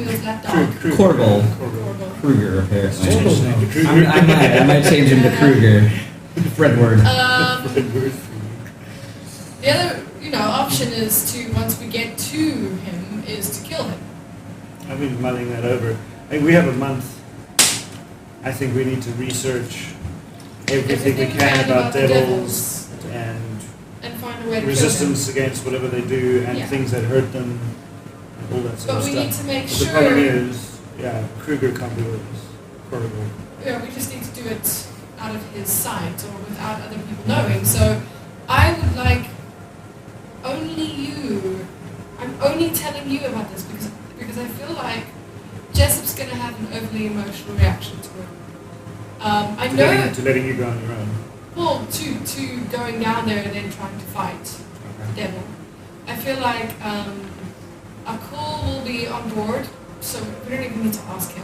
Tamil's lapdog. Corval. Horrible. Kruger, apparently. Change his name to Kruger. I might change him to Kruger. Fredward. The other, option is to, once we get to him, is to kill him. I've been mulling that over. We have a month. I think we need to research everything we can about the devils and find a way to resistance against whatever they do and Yeah. things that hurt them and all that kill sort him. of But we need stuff. to make But the problem sure. is, Kruger can't do this. Horrible. Yeah, we just need to do it out of his sight or without other people knowing. So I would like only you. I'm only telling you about this because I feel like Jessup's going to have an overly emotional reaction to it. I know. To letting you go on your own. Well, to going down there and then trying to fight the devil. I feel like Akul will be on board, so we don't even need to ask him.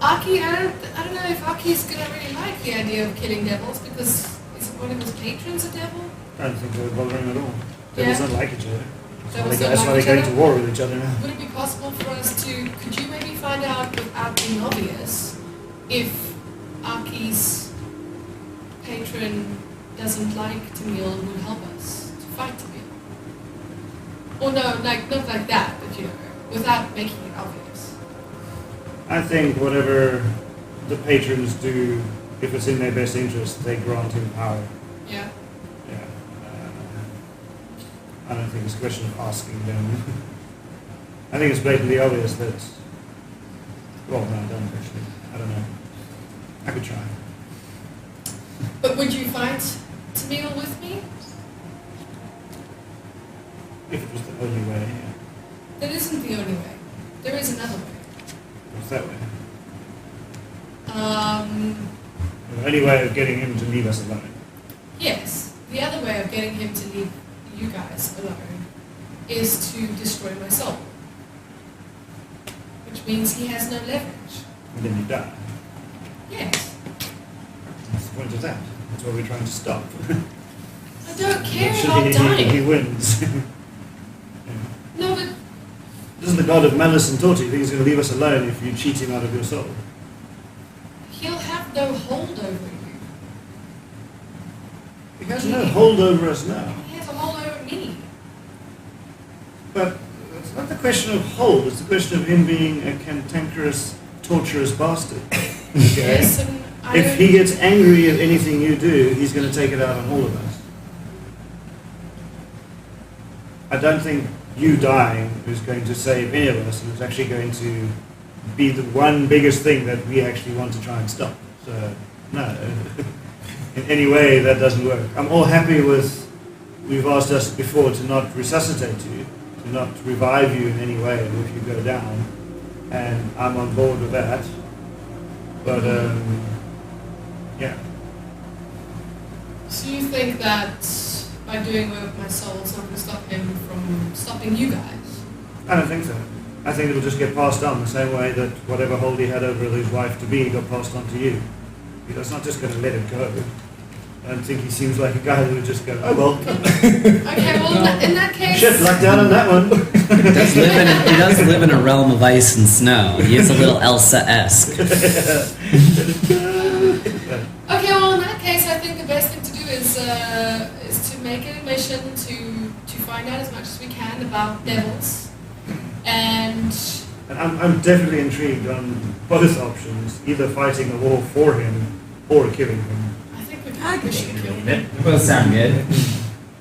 Aki, I don't know if Aki's gonna really like the idea of killing devils because isn't one of his patrons a devil? I don't think they're bothering at all. Devils Yeah. don't like each other. Devils don't That's why like they're each going other? to war with each other now. Would it be possible for us to, could you maybe find out without being obvious if Aki's patron doesn't like Tamil and would help us to fight Tamil? Or no, not like that, but without making it obvious. I think whatever the patrons do, if it's in their best interest, they grant him power. Yeah. Yeah. I don't think it's a question of asking them. I think it's blatantly obvious that. Well, no, I don't actually. I don't know. I could try. But would you fight Tamil with me? If it was the only way, yeah. That isn't the only way. There is another way. What's that way? only way of getting him to leave us alone. Yes, the other way of getting him to leave you guys alone is to destroy my soul. Which means he has no leverage. And then you die. Yes. What's the point of that? That's what we're trying to stop. I don't care Eventually about dying. he wins. No, but Doesn't the god of malice and torture think he's going to leave us alone if you cheat him out of your soul? he'll have no hold over you. He has no hold over us now. He has a hold over me. But it's not the question of hold, it's the question of him being a cantankerous, torturous bastard. Okay? Yes, and I If don't- he gets angry at anything you do, he's going to take it out on all of us. I don't think you dying is going to save any of us, and it's actually going to be the one biggest thing that we actually want to try and stop. So, no. In any way, that doesn't work. I'm all happy with, we've asked us before to not resuscitate you, to not revive you in any way if you go down, and I'm on board with that. But, yeah. So you think that by doing away with my soul, it's not going to stop him from stopping you guys? I don't think so. I think it'll just get passed on the same way that whatever hold he had over his wife-to-be got passed on to you. He's not just going to let it go. I don't think he seems like a guy who would just go, oh well. Okay, well, in that case... Shit, luck down on that one. He does live in a realm of ice and snow. He is a little Elsa-esque. Okay, well, in that case, I think the best thing to do is to make it a mission to find out as much as we can about devils. And I'm definitely intrigued on both options, either fighting a war for him or killing him. I think we should kill him. They both sound good.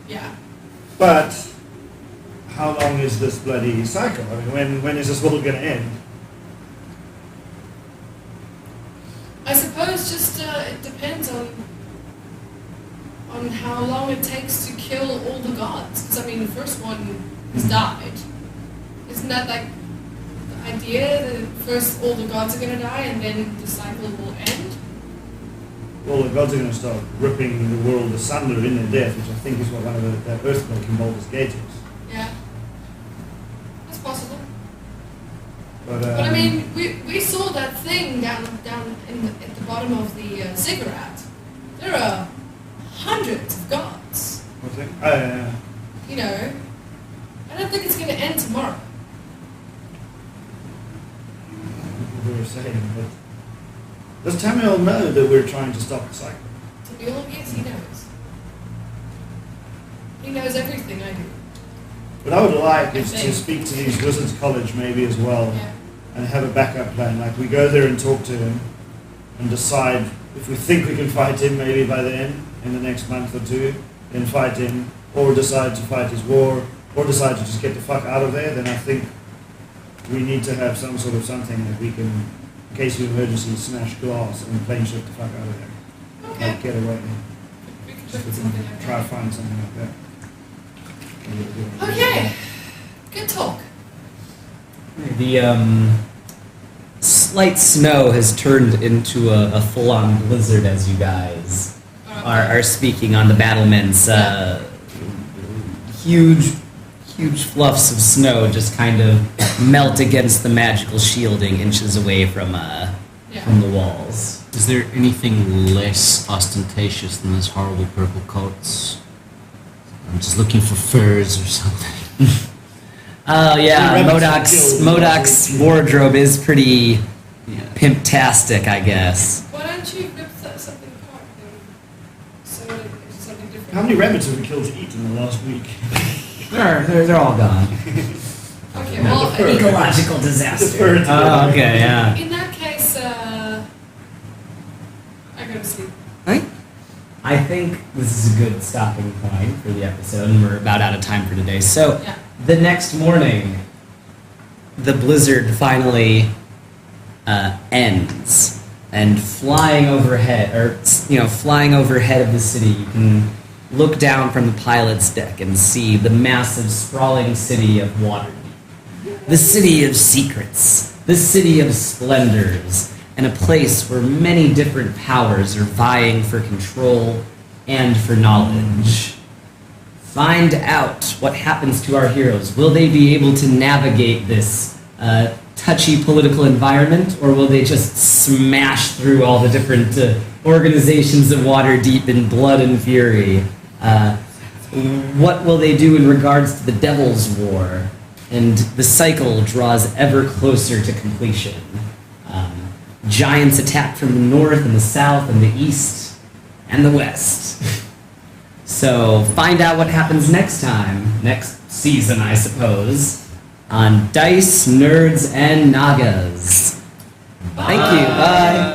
Yeah. But how long is this bloody cycle? I mean, when is this world going to end? I suppose just it depends on how long it takes to kill all the gods. Because, I mean, the first one has died. Isn't that like the idea that first all the gods are going to die and then the cycle will end? Well, the gods are going to start ripping the world asunder in their death, which I think is what one of that earthquake in Baldur's Gate is. Yeah. That's possible. But But I mean, we saw that thing down at the bottom of the ziggurat. There are hundreds of gods. what's that? Oh, yeah. You know, I don't think it's going to end tomorrow. We were saying, but does Tamriel know that we're trying to stop the cycle? To be honest, he knows. He knows everything I do. But I would like I is to think. speak to these Wizards College maybe as well, Yeah. and have a backup plan. Like we go there and talk to him, and decide if we think we can fight him maybe by then, in the next month or two, then fight him, or decide to fight his war, or decide to just get the fuck out of there. Then I think we need to have some sort of something that we can, in case of emergency, smash glass and plane ship the fuck out of there. Okay. Like get away. We could If look we at something can like try to that. find something like that. Okay. Good talk. The slight snow has turned into a full-on blizzard as you guys are speaking on the battlements. Huge fluffs of snow just kind of melt against the magical shielding inches away from the walls. Is there anything less ostentatious than those horrible purple coats? I'm just looking for furs or something. Oh yeah, The rabbits Modoc's were killed. wardrobe is pretty Yeah. pimptastic, I guess. Why don't you rip something apart then? So it's something different. How many rabbits have we killed to eat in the last week? They're all gone. Okay, well, Ecological The disaster. fur- Oh, okay, yeah. in that case, I go to sleep. I think this is a good stopping point for the episode, and we're about out of time for today. So, Yeah. the next morning, the blizzard finally ends, and flying overhead of the city, you can look down from the pilot's deck and see the massive, sprawling city of Waterdeep, the city of secrets, the city of splendors, and a place where many different powers are vying for control and for knowledge. Find out what happens to our heroes. Will they be able to navigate this touchy political environment, or will they just smash through all the different organizations of Waterdeep in blood and fury? What will they do in regards to the Devil's War? And the cycle draws ever closer to completion. Giants attack from the north and the south and the east and the west. So find out what happens next time, next season, I suppose, on Dice, Nerds, and Nagas. Thank you. Bye.